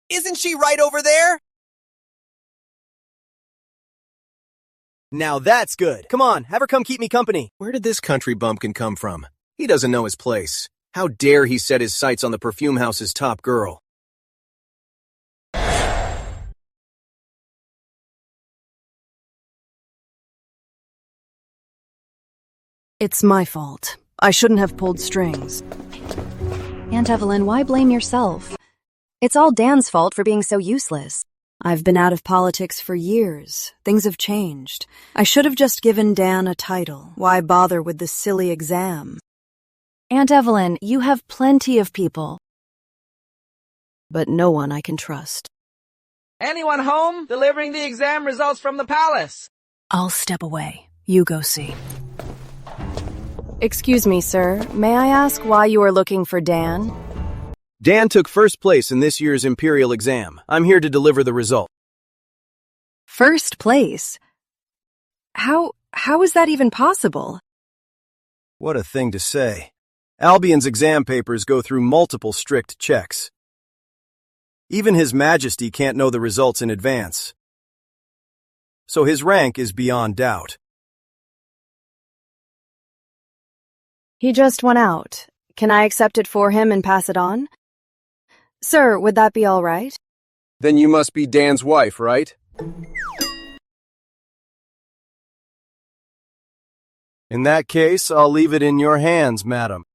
Isn't she right over there? Now that's good. Come on, have her come keep me company. Where did this country bumpkin come from? He doesn't know his place. How dare he set his sights on the perfume house's top girl? It's my fault. I shouldn't have pulled strings. Aunt Evelyn, why blame yourself? It's all Dan's fault for being so useless. I've been out of politics for years. Things have changed. I should have just given Dan a title. Why bother with this silly exam? Aunt Evelyn, you have plenty of people. But no one I can trust. Anyone home? Delivering the exam results from the palace. I'll step away. You go see. Excuse me, sir. May I ask why you are looking for Dan? Dan took first place in this year's Imperial exam. I'm here to deliver the result. First place? How How is that even possible? What a thing to say. Albion's exam papers go through multiple strict checks. Even His Majesty can't know the results in advance. So his rank is beyond doubt. He just went out. Can I accept it for him and pass it on? Sir, would that be all right? Then you must be Dan's wife, right? In that case, I'll leave it in your hands, madam.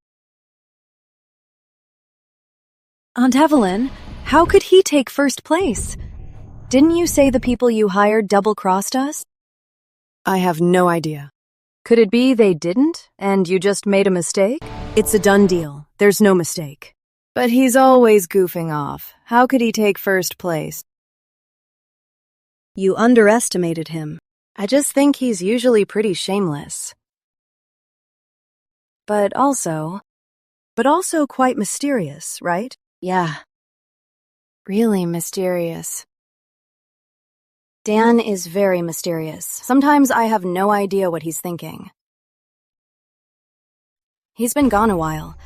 Aunt Evelyn, how could he take first place? Didn't you say the people you hired double-crossed us? I have no idea. Could it be they didn't, and you just made a mistake? It's a done deal. There's no mistake. But he's always goofing off. How could he take first place? You underestimated him. I just think he's usually pretty shameless. But also quite mysterious, right? Yeah. Really mysterious. Dan is very mysterious. Sometimes I have no idea what he's thinking. He's been gone a while.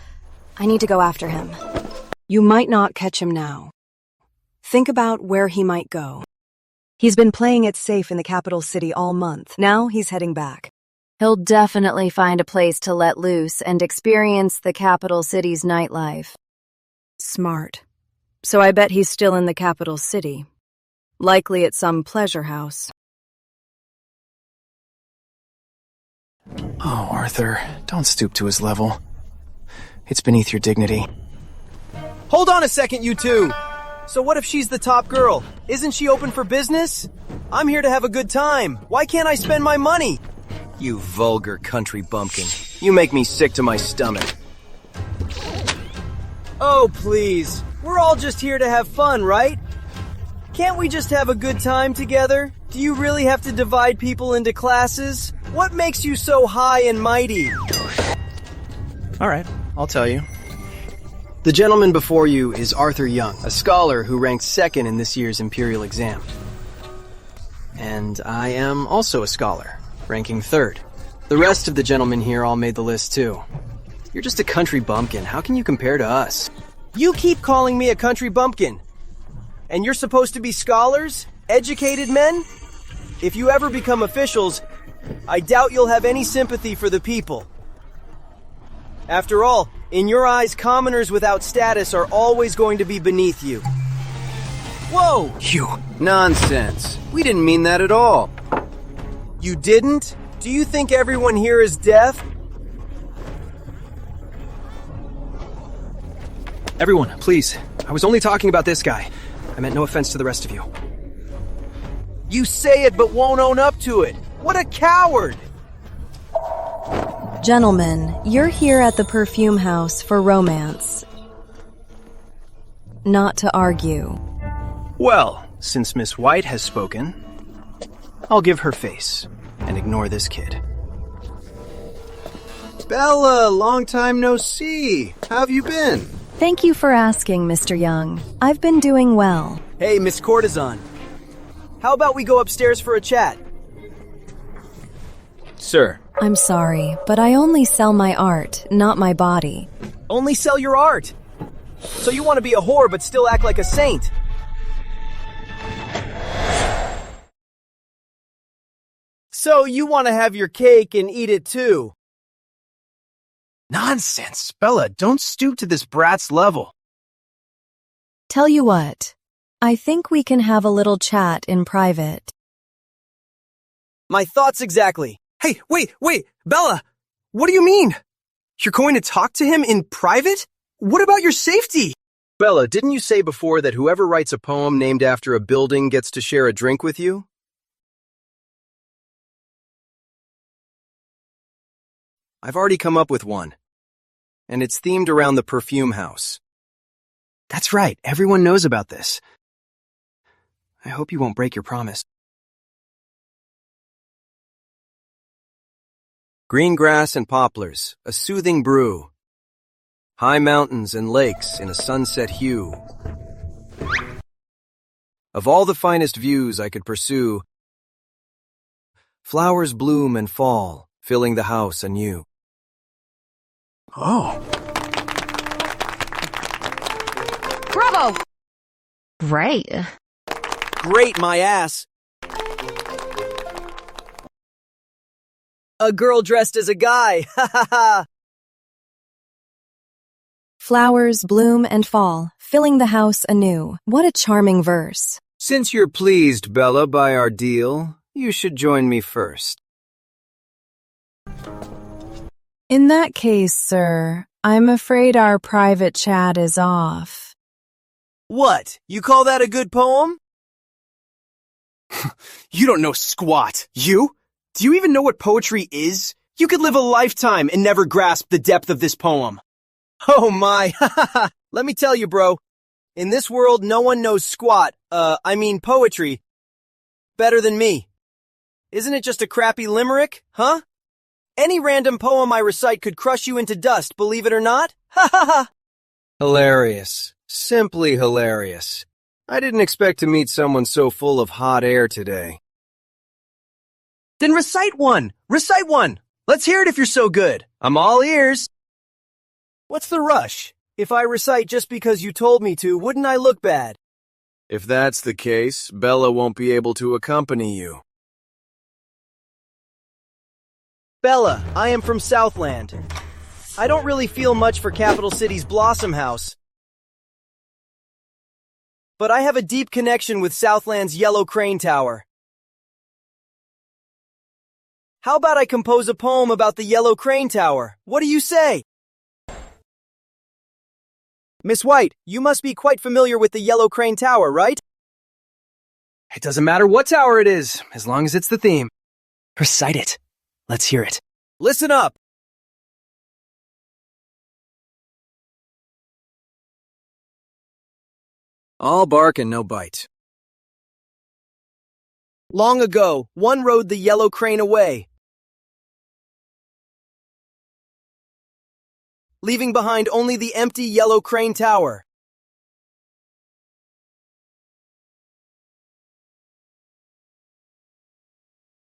I need to go after him. You might not catch him now. Think about where he might go. He's been playing it safe in the capital city all month. Now he's heading back. He'll definitely find a place to let loose and experience the capital city's nightlife. Smart. So I bet he's still in the capital city. Likely at some pleasure house. Oh, Arthur, don't stoop to his level. It's beneath your dignity. Hold on a second, you two! So what if she's the top girl? Isn't she open for business? I'm here to have a good time. Why can't I spend my money? You vulgar country bumpkin. You make me sick to my stomach. Oh, please. We're all just here to have fun, right? Can't we just have a good time together? Do you really have to divide people into classes? What makes you so high and mighty? All right, I'll tell you. The gentleman before you is Arthur Young, a scholar who ranked second in this year's Imperial exam. And I am also a scholar, ranking third. The rest of the gentlemen here all made the list too. You're just a country bumpkin. How can you compare to us? You keep calling me a country bumpkin. And you're supposed to be scholars? Educated men? If you ever become officials, I doubt you'll have any sympathy for the people. After all, in your eyes, commoners without status are always going to be beneath you. Whoa! You. Nonsense. We didn't mean that at all. You didn't? Do you think everyone here is deaf? Everyone, please. I was only talking about this guy. I meant no offense to the rest of you. You say it but won't own up to it. What a coward! Gentlemen, you're here at the perfume house for romance. Not to argue. Well, since Miss White has spoken, I'll give her face and ignore this kid. Bella, long time no see. How have you been? Thank you for asking, Mr. Young. I've been doing well. Hey, Miss Courtesan. How about we go upstairs for a chat? Sir. I'm sorry, but I only sell my art, not my body. Only sell your art. So you want to be a whore but still act like a saint. So you want to have your cake and eat it too. Nonsense. Bella, don't stoop to this brat's level. Tell you what, I think we can have a little chat in private. My thoughts exactly. Hey, wait, Bella! What do you mean? You're going to talk to him in private? What about your safety? Bella, didn't you say before that whoever writes a poem named after a building gets to share a drink with you? I've already come up with one. And it's themed around the perfume house. That's right, everyone knows about this. I hope you won't break your promise. Green grass and poplars, a soothing brew. High mountains and lakes in a sunset hue. Of all the finest views I could pursue, Flowers bloom and fall, filling the house anew. Oh. Bravo! Great. Great, my ass. A girl dressed as a guy. Ha ha ha. Flowers bloom and fall, filling the house anew. What a charming verse. Since you're pleased, Bella, by our deal, you should join me first. In that case, sir, I'm afraid our private chat is off. What? You call that a good poem? You don't know squat. You? Do you even know what poetry is? You could live a lifetime and never grasp the depth of this poem. Oh my, let me tell you, bro. In this world, no one knows squat, poetry, better than me. Isn't it just a crappy limerick, huh? Any random poem I recite could crush you into dust, believe it or not? Ha ha ha! Hilarious. Simply hilarious. I didn't expect to meet someone so full of hot air today. Then recite one! Recite one! Let's hear it if you're so good. I'm all ears. What's the rush? If I recite just because you told me to, wouldn't I look bad? If that's the case, Bella won't be able to accompany you. Bella, I am from Southland. I don't really feel much for Capital City's Blossom House. But I have a deep connection with Southland's Yellow Crane Tower. How about I compose a poem about the Yellow Crane Tower? What do you say? Miss White, you must be quite familiar with the Yellow Crane Tower, right? It doesn't matter what tower it is, as long as it's the theme. Recite it. Let's hear it. Listen up! All bark and no bite. Long ago, one rode the Yellow Crane away, leaving behind only the empty Yellow Crane Tower.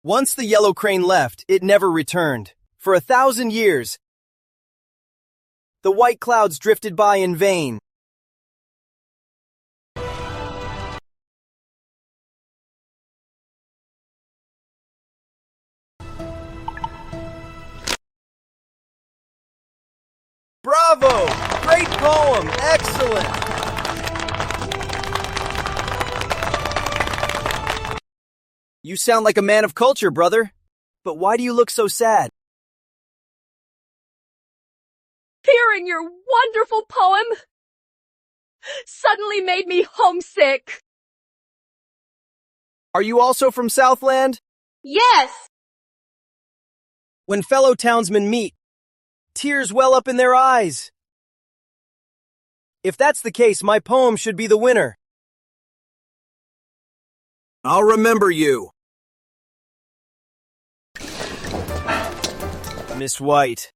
Once the Yellow Crane left, it never returned. For 1,000 years, the white clouds drifted by in vain. Bravo! Great poem! Excellent! You sound like a man of culture, brother. But why do you look so sad? Hearing your wonderful poem suddenly made me homesick. Are you also from Southland? Yes! When fellow townsmen meet, tears well up in their eyes. If that's the case, my poem should be the winner. I'll remember you. Miss White.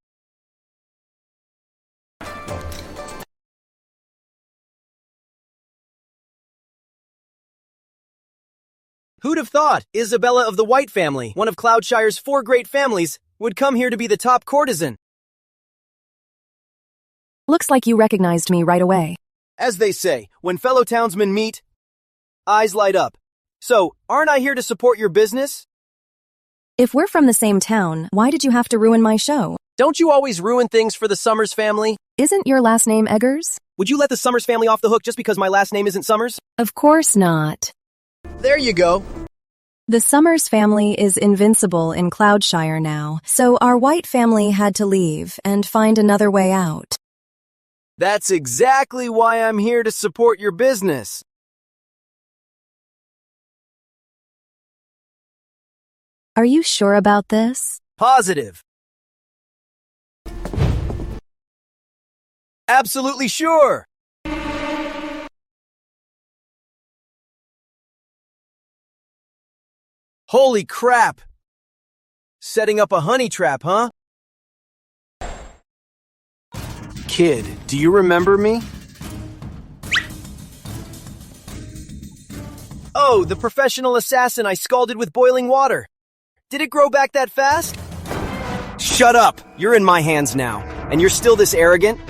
Who'd have thought Isabella of the White family, one of Cloudshire's 4 great families, would come here to be the top courtesan? Looks like you recognized me right away. As they say, when fellow townsmen meet, eyes light up. So, aren't I here to support your business? If we're from the same town, why did you have to ruin my show? Don't you always ruin things for the Summers family? Isn't your last name Eggers? Would you let the Summers family off the hook just because my last name isn't Summers? Of course not. There you go. The Summers family is invincible in Cloudshire now, so our White family had to leave and find another way out. That's exactly why I'm here to support your business. Are you sure about this? Positive. Absolutely sure. Holy crap! Setting up a honey trap, huh? Kid, do you remember me? Oh, the professional assassin I scalded with boiling water. Did it grow back that fast? Shut up! You're in my hands now. And you're still this arrogant?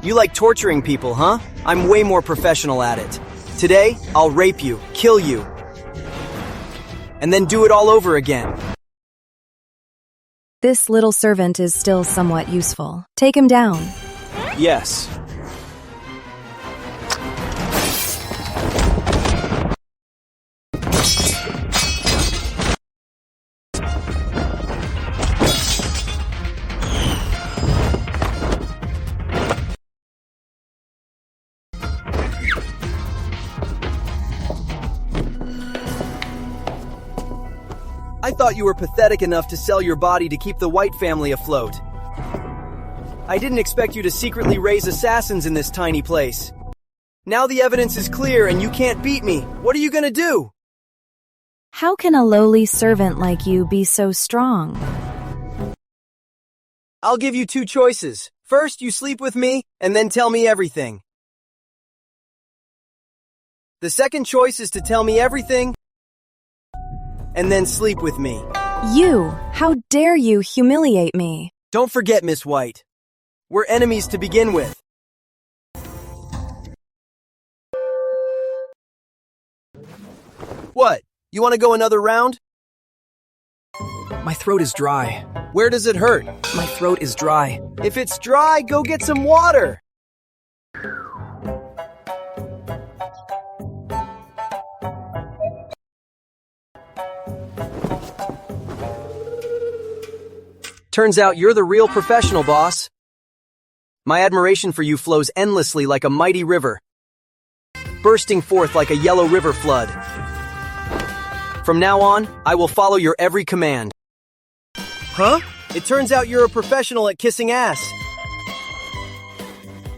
You like torturing people, huh? I'm way more professional at it. Today, I'll rape you, kill you, and then do it all over again. This little servant is still somewhat useful. Take him down. Yes. I thought you were pathetic enough to sell your body to keep the White family afloat. I didn't expect you to secretly raise assassins in this tiny place. Now the evidence is clear and you can't beat me. What are you gonna do? How can a lowly servant like you be so strong? I'll give you two choices. First, you sleep with me, and then tell me everything. The second choice is to tell me everything, and then sleep with me. You! How dare you humiliate me? Don't forget, Miss White. We're enemies to begin with. What? You want to go another round? My throat is dry. Where does it hurt? My throat is dry. If it's dry, go get some water. Turns out you're the real professional, boss. My admiration for you flows endlessly like a mighty river, bursting forth like a yellow river flood. From now on, I will follow your every command. Huh? It turns out you're a professional at kissing ass.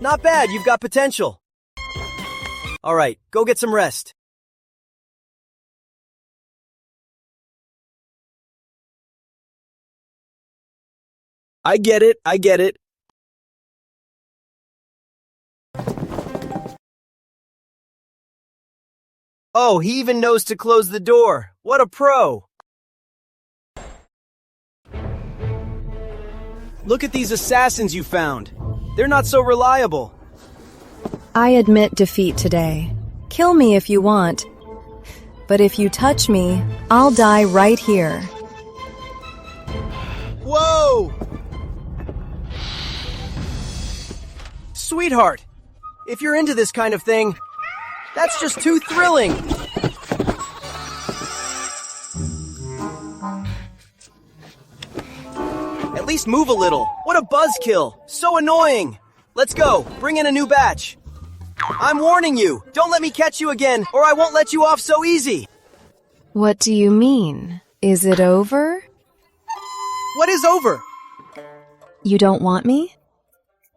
Not bad, you've got potential. All right, go get some rest. I get it. Oh, he even knows to close the door. What a pro! Look at these assassins you found. They're not so reliable. I admit defeat today. Kill me if you want. But if you touch me, I'll die right here. Whoa! Sweetheart, if you're into this kind of thing, that's just too thrilling. At least move a little. What a buzzkill. So annoying. Let's go. Bring in a new batch. I'm warning you. Don't let me catch you again, or I won't let you off so easy. What do you mean? Is it over? What is over? You don't want me?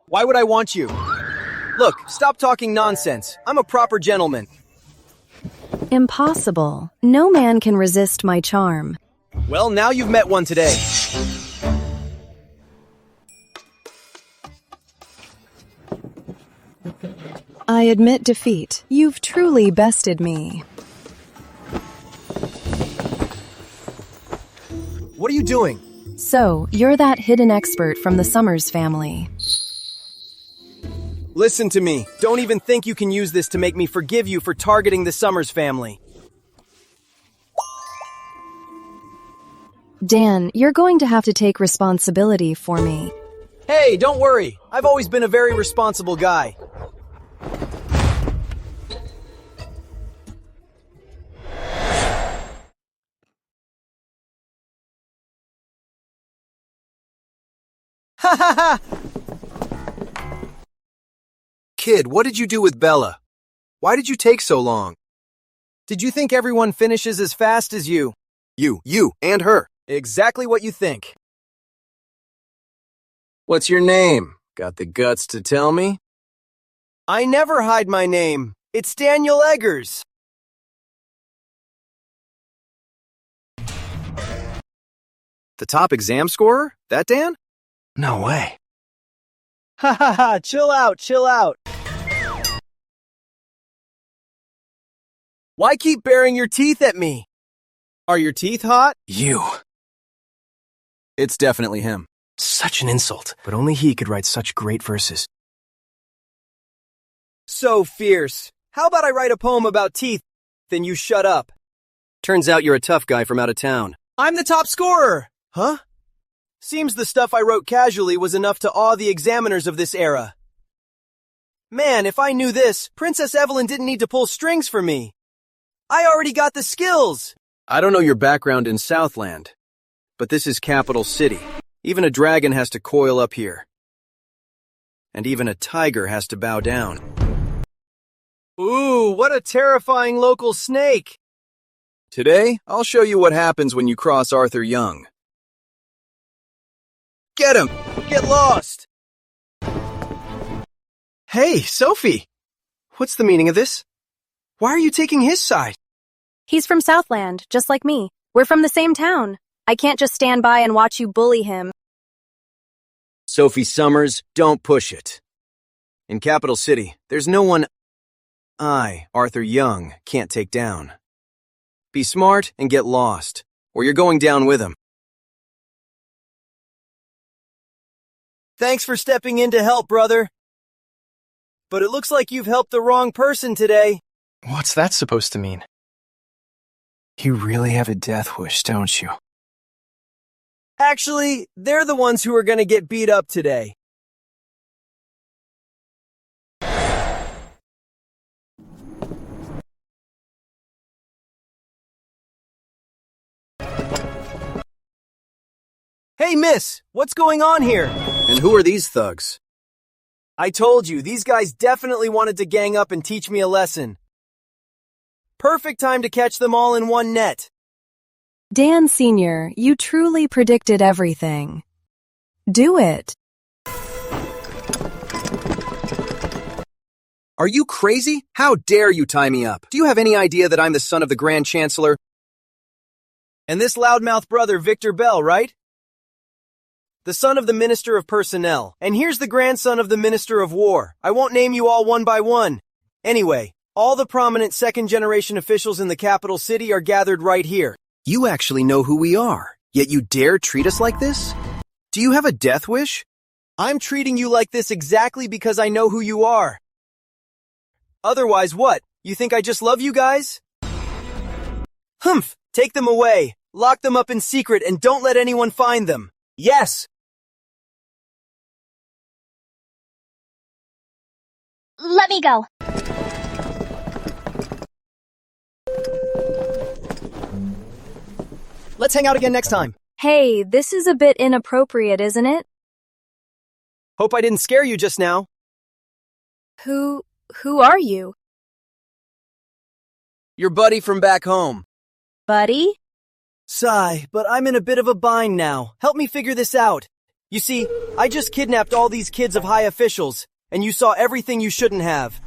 Why would I want you? Look, stop talking nonsense. I'm a proper gentleman. Impossible. No man can resist my charm. Well, now you've met one today. I admit defeat. You've truly bested me. What are you doing? So, you're that hidden expert from the Summers family. Listen to me. Don't even think you can use this to make me forgive you for targeting the Summers family. Dan, you're going to have to take responsibility for me. Hey, don't worry. I've always been a very responsible guy. Ha ha ha! Kid, what did you do with Bella? Why did you take so long? Did you think everyone finishes as fast as you? You, and her. Exactly what you think. What's your name? Got the guts to tell me? I never hide my name. It's Daniel Eggers. The top exam scorer? That Dan? No way. Ha ha ha, chill out. Why keep baring your teeth at me? Are your teeth hot? You. It's definitely him. Such an insult, but only he could write such great verses. So fierce. How about I write a poem about teeth, then you shut up? Turns out you're a tough guy from out of town. I'm the top scorer! Huh? Seems the stuff I wrote casually was enough to awe the examiners of this era. Man, if I knew this, Princess Evelyn didn't need to pull strings for me. I already got the skills! I don't know your background in Southland, but this is Capital City. Even a dragon has to coil up here. And even a tiger has to bow down. Ooh, what a terrifying local snake! Today, I'll show you what happens when you cross Arthur Young. Get him! Get lost! Hey, Sophie! What's the meaning of this? Why are you taking his side? He's from Southland, just like me. We're from the same town. I can't just stand by and watch you bully him. Sophie Summers, don't push it. In Capital City, there's no one Arthur Young, can't take down. Be smart and get lost, or you're going down with him. Thanks for stepping in to help, brother. But it looks like you've helped the wrong person today. What's that supposed to mean? You really have a death wish, don't you? Actually, they're the ones who are gonna get beat up today. Hey, miss, what's going on here? And who are these thugs? I told you, these guys definitely wanted to gang up and teach me a lesson. Perfect time to catch them all in one net. Dan Sr., you truly predicted everything. Do it. Are you crazy? How dare you tie me up? Do you have any idea that I'm the son of the Grand Chancellor? And this loudmouth brother, Victor Bell, right? The son of the Minister of Personnel. And here's the grandson of the Minister of War. I won't name you all one by one. Anyway, all the prominent second-generation officials in the capital city are gathered right here. You actually know who we are, yet you dare treat us like this? Do you have a death wish? I'm treating you like this exactly because I know who you are. Otherwise what? You think I just love you guys? Humph! Take them away. Lock them up in secret and don't let anyone find them. Yes! Let me go. Let's hang out again next time. Hey, this is a bit inappropriate, isn't it? Hope I didn't scare you just now. Who are you? Your buddy from back home. Buddy? Sigh, but I'm in a bit of a bind now. Help me figure this out. You see, I just kidnapped all these kids of high officials, and you saw everything you shouldn't have.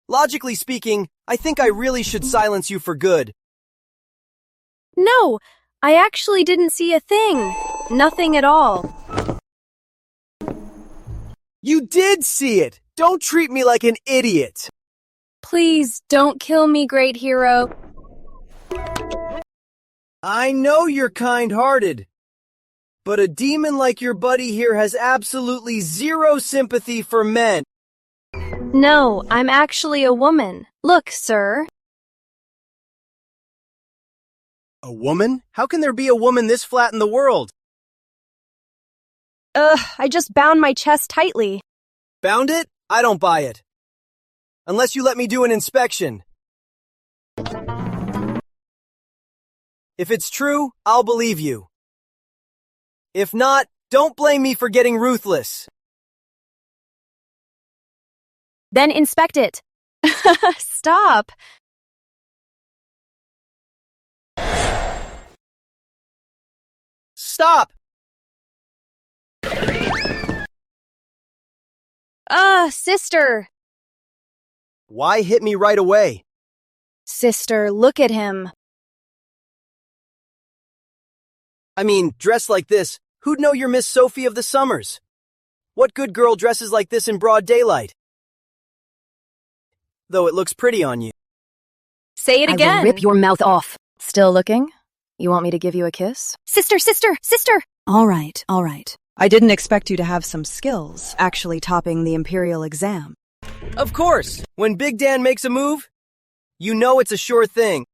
Logically speaking, I think I really should silence you for good. No, I actually didn't see a thing. Nothing at all. You did see it! Don't treat me like an idiot! Please don't kill me, great hero. I know you're kind-hearted, but a demon like your buddy here has absolutely zero sympathy for men. No, I'm actually a woman. Look, sir. A woman? How can there be a woman this flat in the world? I just bound my chest tightly. Bound it? I don't buy it. Unless you let me do an inspection. If it's true, I'll believe you. If not, don't blame me for getting ruthless. Then inspect it. Stop. Stop! Sister. Why hit me right away? Sister, look at him. I mean, dressed like this, who'd know you're Miss Sophie of the Summers? What good girl dresses like this in broad daylight? Though it looks pretty on you. Say it again. I will rip your mouth off. Still looking? You want me to give you a kiss? Sister, sister, sister! All right, all right. I didn't expect you to have some skills, actually topping the Imperial exam. Of course, when Big Dan makes a move, you know it's a sure thing.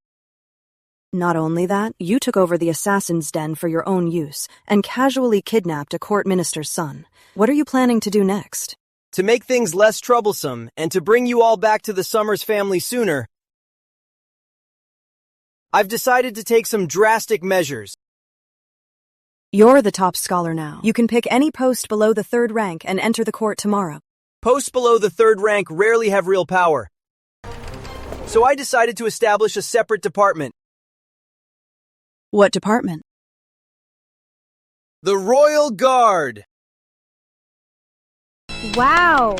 Not only that, you took over the assassin's den for your own use and casually kidnapped a court minister's son. What are you planning to do next? To make things less troublesome and to bring you all back to the Summers family sooner, I've decided to take some drastic measures. You're the top scholar now. You can pick any post below the 3rd rank and enter the court tomorrow. Posts below the 3rd rank rarely have real power. So I decided to establish a separate department. What department? The Royal Guard! Wow!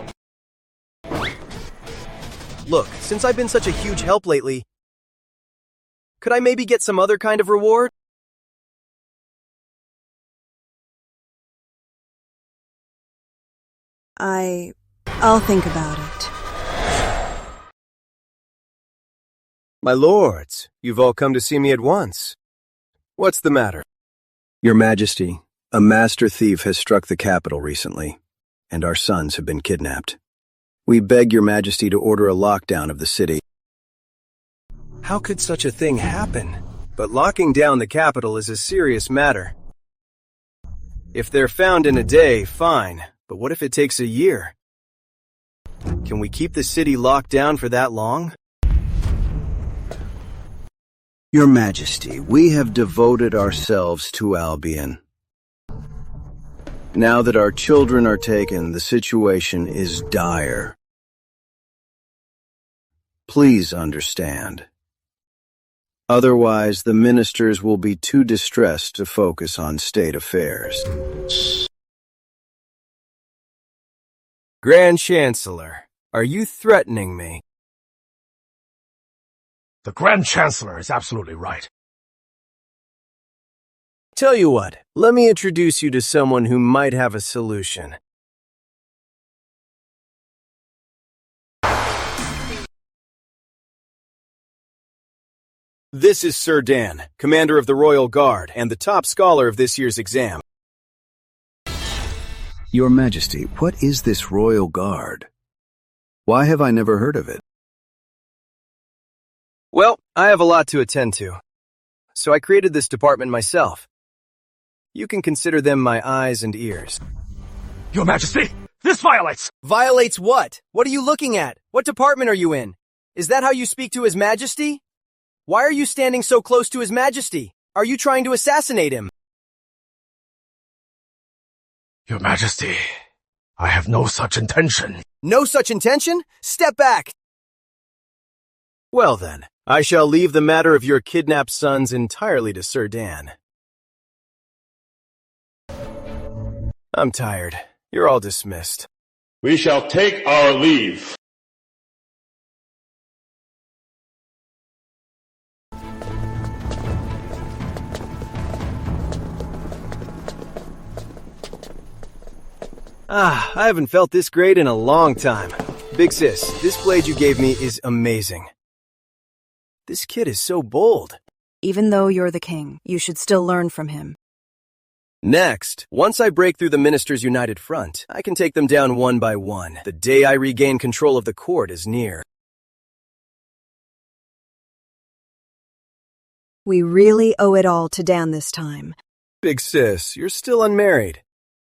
Look, since I've been such a huge help lately, could I maybe get some other kind of reward? I'll think about it. My lords, you've all come to see me at once. What's the matter? Your Majesty, a master thief has struck the capital recently, and our sons have been kidnapped. We beg your Majesty to order a lockdown of the city. How could such a thing happen? But locking down the capital is a serious matter. If they're found in a day, fine. But what if it takes a year? Can we keep the city locked down for that long? Your Majesty, we have devoted ourselves to Albion. Now that our children are taken, the situation is dire. Please understand. Otherwise, the ministers will be too distressed to focus on state affairs. Grand Chancellor, are you threatening me? The Grand Chancellor is absolutely right. Tell you what, let me introduce you to someone who might have a solution. This is Sir Dan, Commander of the Royal Guard and the top scholar of this year's exam. Your Majesty, what is this Royal Guard? Why have I never heard of it? Well, I have a lot to attend to, so I created this department myself. You can consider them my eyes and ears. Your Majesty, this violates! Violates what? What are you looking at? What department are you in? Is that how you speak to His Majesty? Why are you standing so close to His Majesty? Are you trying to assassinate him? Your Majesty, I have no such intention. No such intention? Step back! Well then, I shall leave the matter of your kidnapped sons entirely to Sir Dan. I'm tired. You're all dismissed. We shall take our leave. I haven't felt this great in a long time. Big sis, this blade you gave me is amazing. This kid is so bold. Even though you're the king, you should still learn from him. Next, once I break through the Ministers' United Front, I can take them down one by one. The day I regain control of the court is near. We really owe it all to Dan this time. Big sis, you're still unmarried.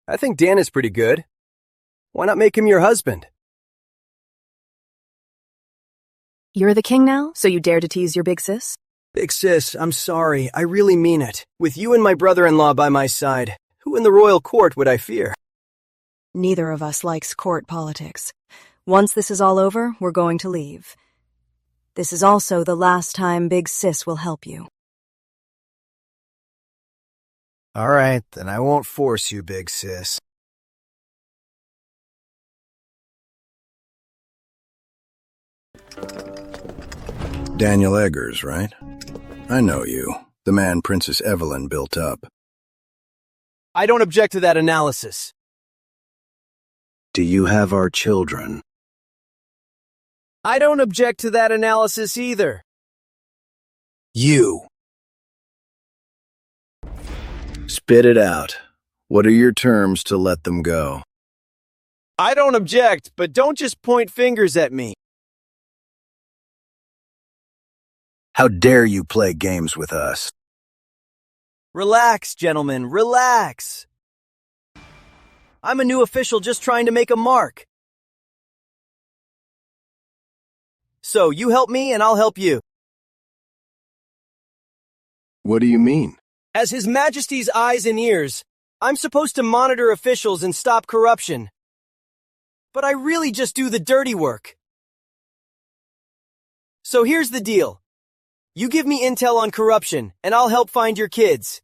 I think Dan is pretty good. Why not make him your husband? You're the king now, so you dare to tease your big sis? Big sis, I'm sorry. I really mean it. With you and my brother-in-law by my side, who in the royal court would I fear? Neither of us likes court politics. Once this is all over, we're going to leave. This is also the last time Big Sis will help you. All right, then I won't force you, Big Sis. Daniel Eggers, right? I know you. The man Princess Evelyn built up. I don't object to that analysis. Do you have our children? I don't object to that analysis either. You! Spit it out. What are your terms to let them go? I don't object, but don't just point fingers at me. How dare you play games with us? Relax, gentlemen, relax. I'm a new official just trying to make a mark. So, you help me and I'll help you. What do you mean? As His Majesty's eyes and ears, I'm supposed to monitor officials and stop corruption. But I really just do the dirty work. So here's the deal. You give me intel on corruption, and I'll help find your kids.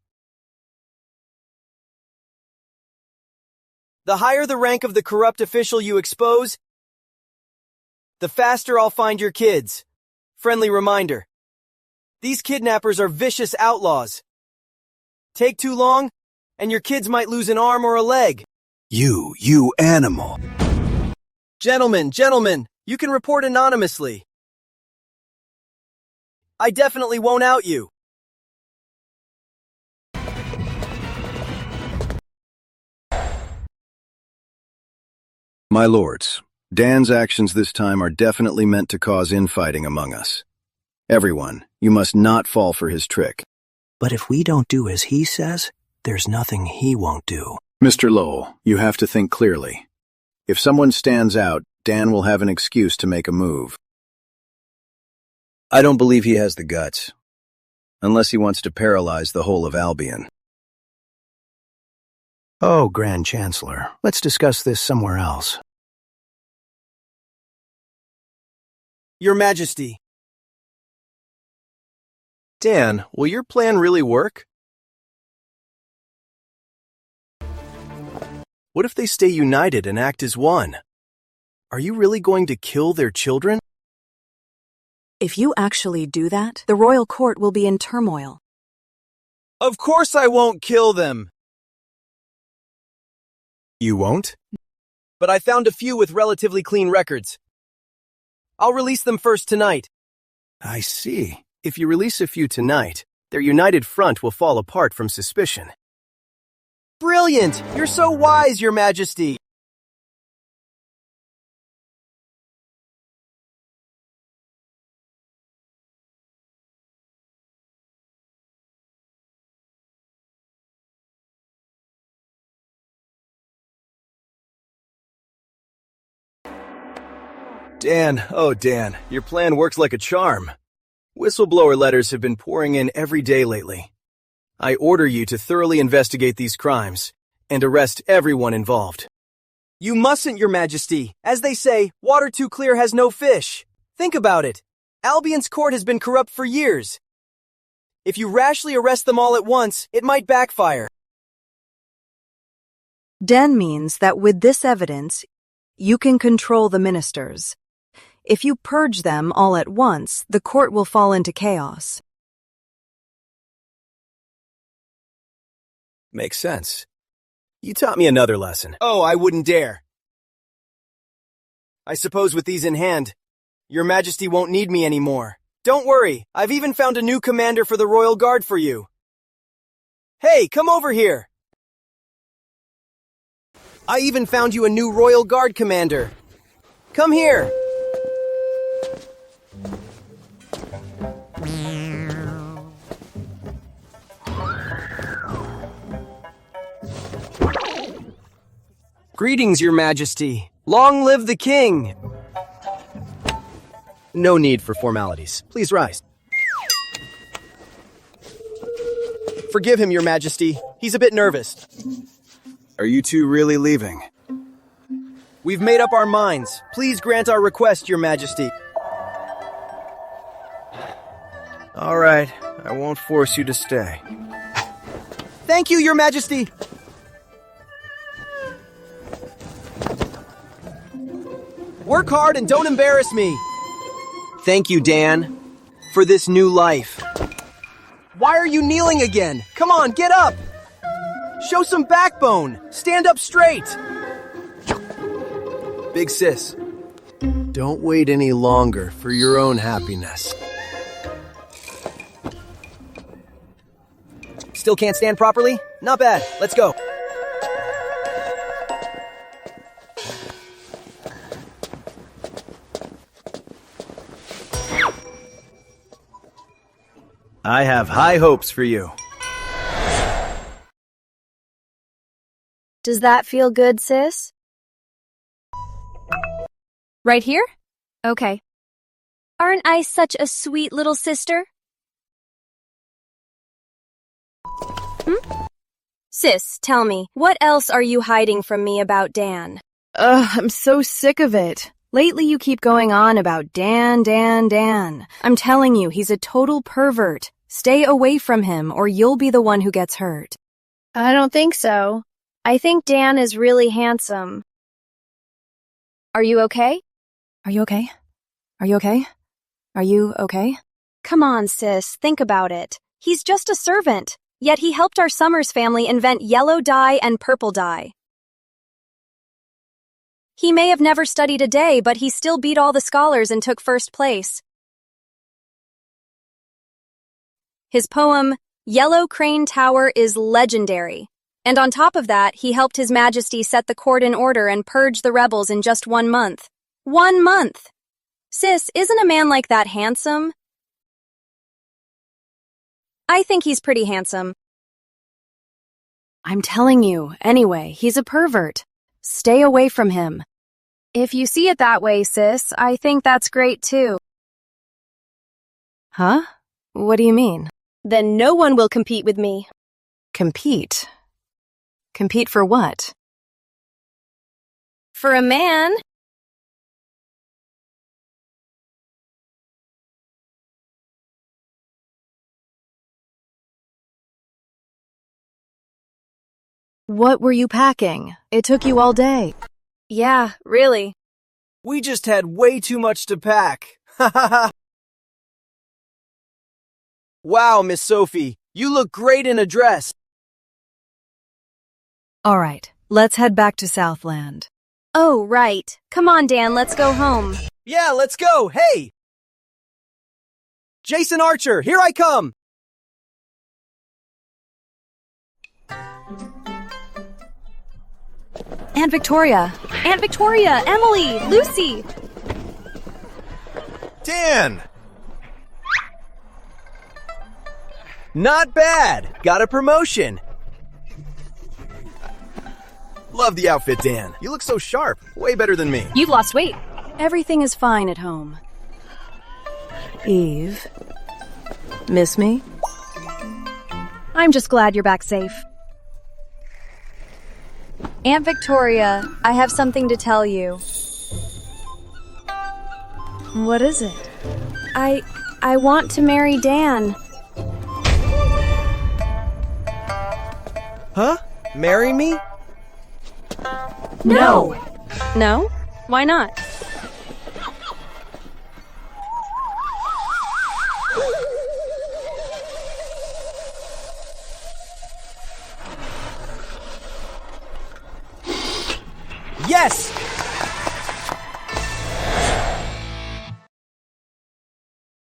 The higher the rank of the corrupt official you expose, the faster I'll find your kids. Friendly reminder. These kidnappers are vicious outlaws. Take too long, and your kids might lose an arm or a leg. You animal. Gentlemen, you can report anonymously. I definitely won't out you. My lords, Dan's actions this time are definitely meant to cause infighting among us. Everyone, you must not fall for his trick. But if we don't do as he says, there's nothing he won't do. Mr. Lowell, you have to think clearly. If someone stands out, Dan will have an excuse to make a move. I don't believe he has the guts. Unless he wants to paralyze the whole of Albion. Oh, Grand Chancellor, let's discuss this somewhere else. Your Majesty. Dan, will your plan really work? What if they stay united and act as one? Are you really going to kill their children? If you actually do that, the royal court will be in turmoil. Of course I won't kill them. You won't? But I found a few with relatively clean records. I'll release them first tonight. I see. If you release a few tonight, their united front will fall apart from suspicion. Brilliant! You're so wise, Your Majesty! Dan, oh Dan, your plan works like a charm. Whistleblower letters have been pouring in every day lately. I order you to thoroughly investigate these crimes and arrest everyone involved. You mustn't, Your Majesty. As they say, water too clear has no fish. Think about it. Albion's court has been corrupt for years. If you rashly arrest them all at once, it might backfire. Den means that with this evidence, you can control the ministers. If you purge them all at once, the court will fall into chaos. Makes sense. You taught me another lesson. Oh, I wouldn't dare. I suppose with these in hand, Your Majesty won't need me anymore. Don't worry, I've even found a new commander for the Royal Guard for you. Hey, come over here! I even found you a new Royal Guard commander. Come here! Greetings, Your Majesty. Long live the king! No need for formalities. Please rise. Forgive him, Your Majesty. He's a bit nervous. Are you two really leaving? We've made up our minds. Please grant our request, Your Majesty. All right, I won't force you to stay. Thank you, Your Majesty! Work hard and don't embarrass me. Thank you, Dan, for this new life. Why are you kneeling again? Come on, get up! Show some backbone! Stand up straight! Big sis, don't wait any longer for your own happiness. Still can't stand properly? Not bad. Let's go. I have high hopes for you. Does that feel good, sis? Right here? Okay. Aren't I such a sweet little sister? Sis, tell me, what else are you hiding from me about Dan? I'm so sick of it. Lately you keep going on about Dan. I'm telling you, he's a total pervert. Stay away from him or you'll be the one who gets hurt. I don't think so. I think Dan is really handsome. Are you okay? Are you okay? Are you okay? Are you okay? Come on, sis, think about it. He's just a servant, yet he helped our Summers family invent yellow dye and purple dye. He may have never studied a day, but he still beat all the scholars and took first place. His poem, Yellow Crane Tower, is legendary. And on top of that, he helped His Majesty set the court in order and purge the rebels in just 1 month. 1 month! Sis, isn't a man like that handsome? I think he's pretty handsome. I'm telling you, anyway, he's a pervert. Stay away from him. If you see it that way, sis, I think that's great too. Huh? What do you mean? Then no one will compete with me. Compete? Compete for what? For a man. What were you packing? It took you all day. Yeah, really. We just had way too much to pack. Ha ha ha. Wow, Miss Sophie, you look great in a dress. All right, let's head back to Southland. Oh, right. Come on, Dan, let's go home. Yeah, let's go. Hey! Jason Archer, here I come! Aunt Victoria! Aunt Victoria, Emily, Lucy! Dan! Not bad! Got a promotion! Love the outfit, Dan. You look so sharp. Way better than me. You've lost weight. Everything is fine at home. Eve? Miss me? I'm just glad you're back safe. Aunt Victoria, I have something to tell you. What is it? I want to marry Dan. Huh? Marry me? No! No? Why not? Yes!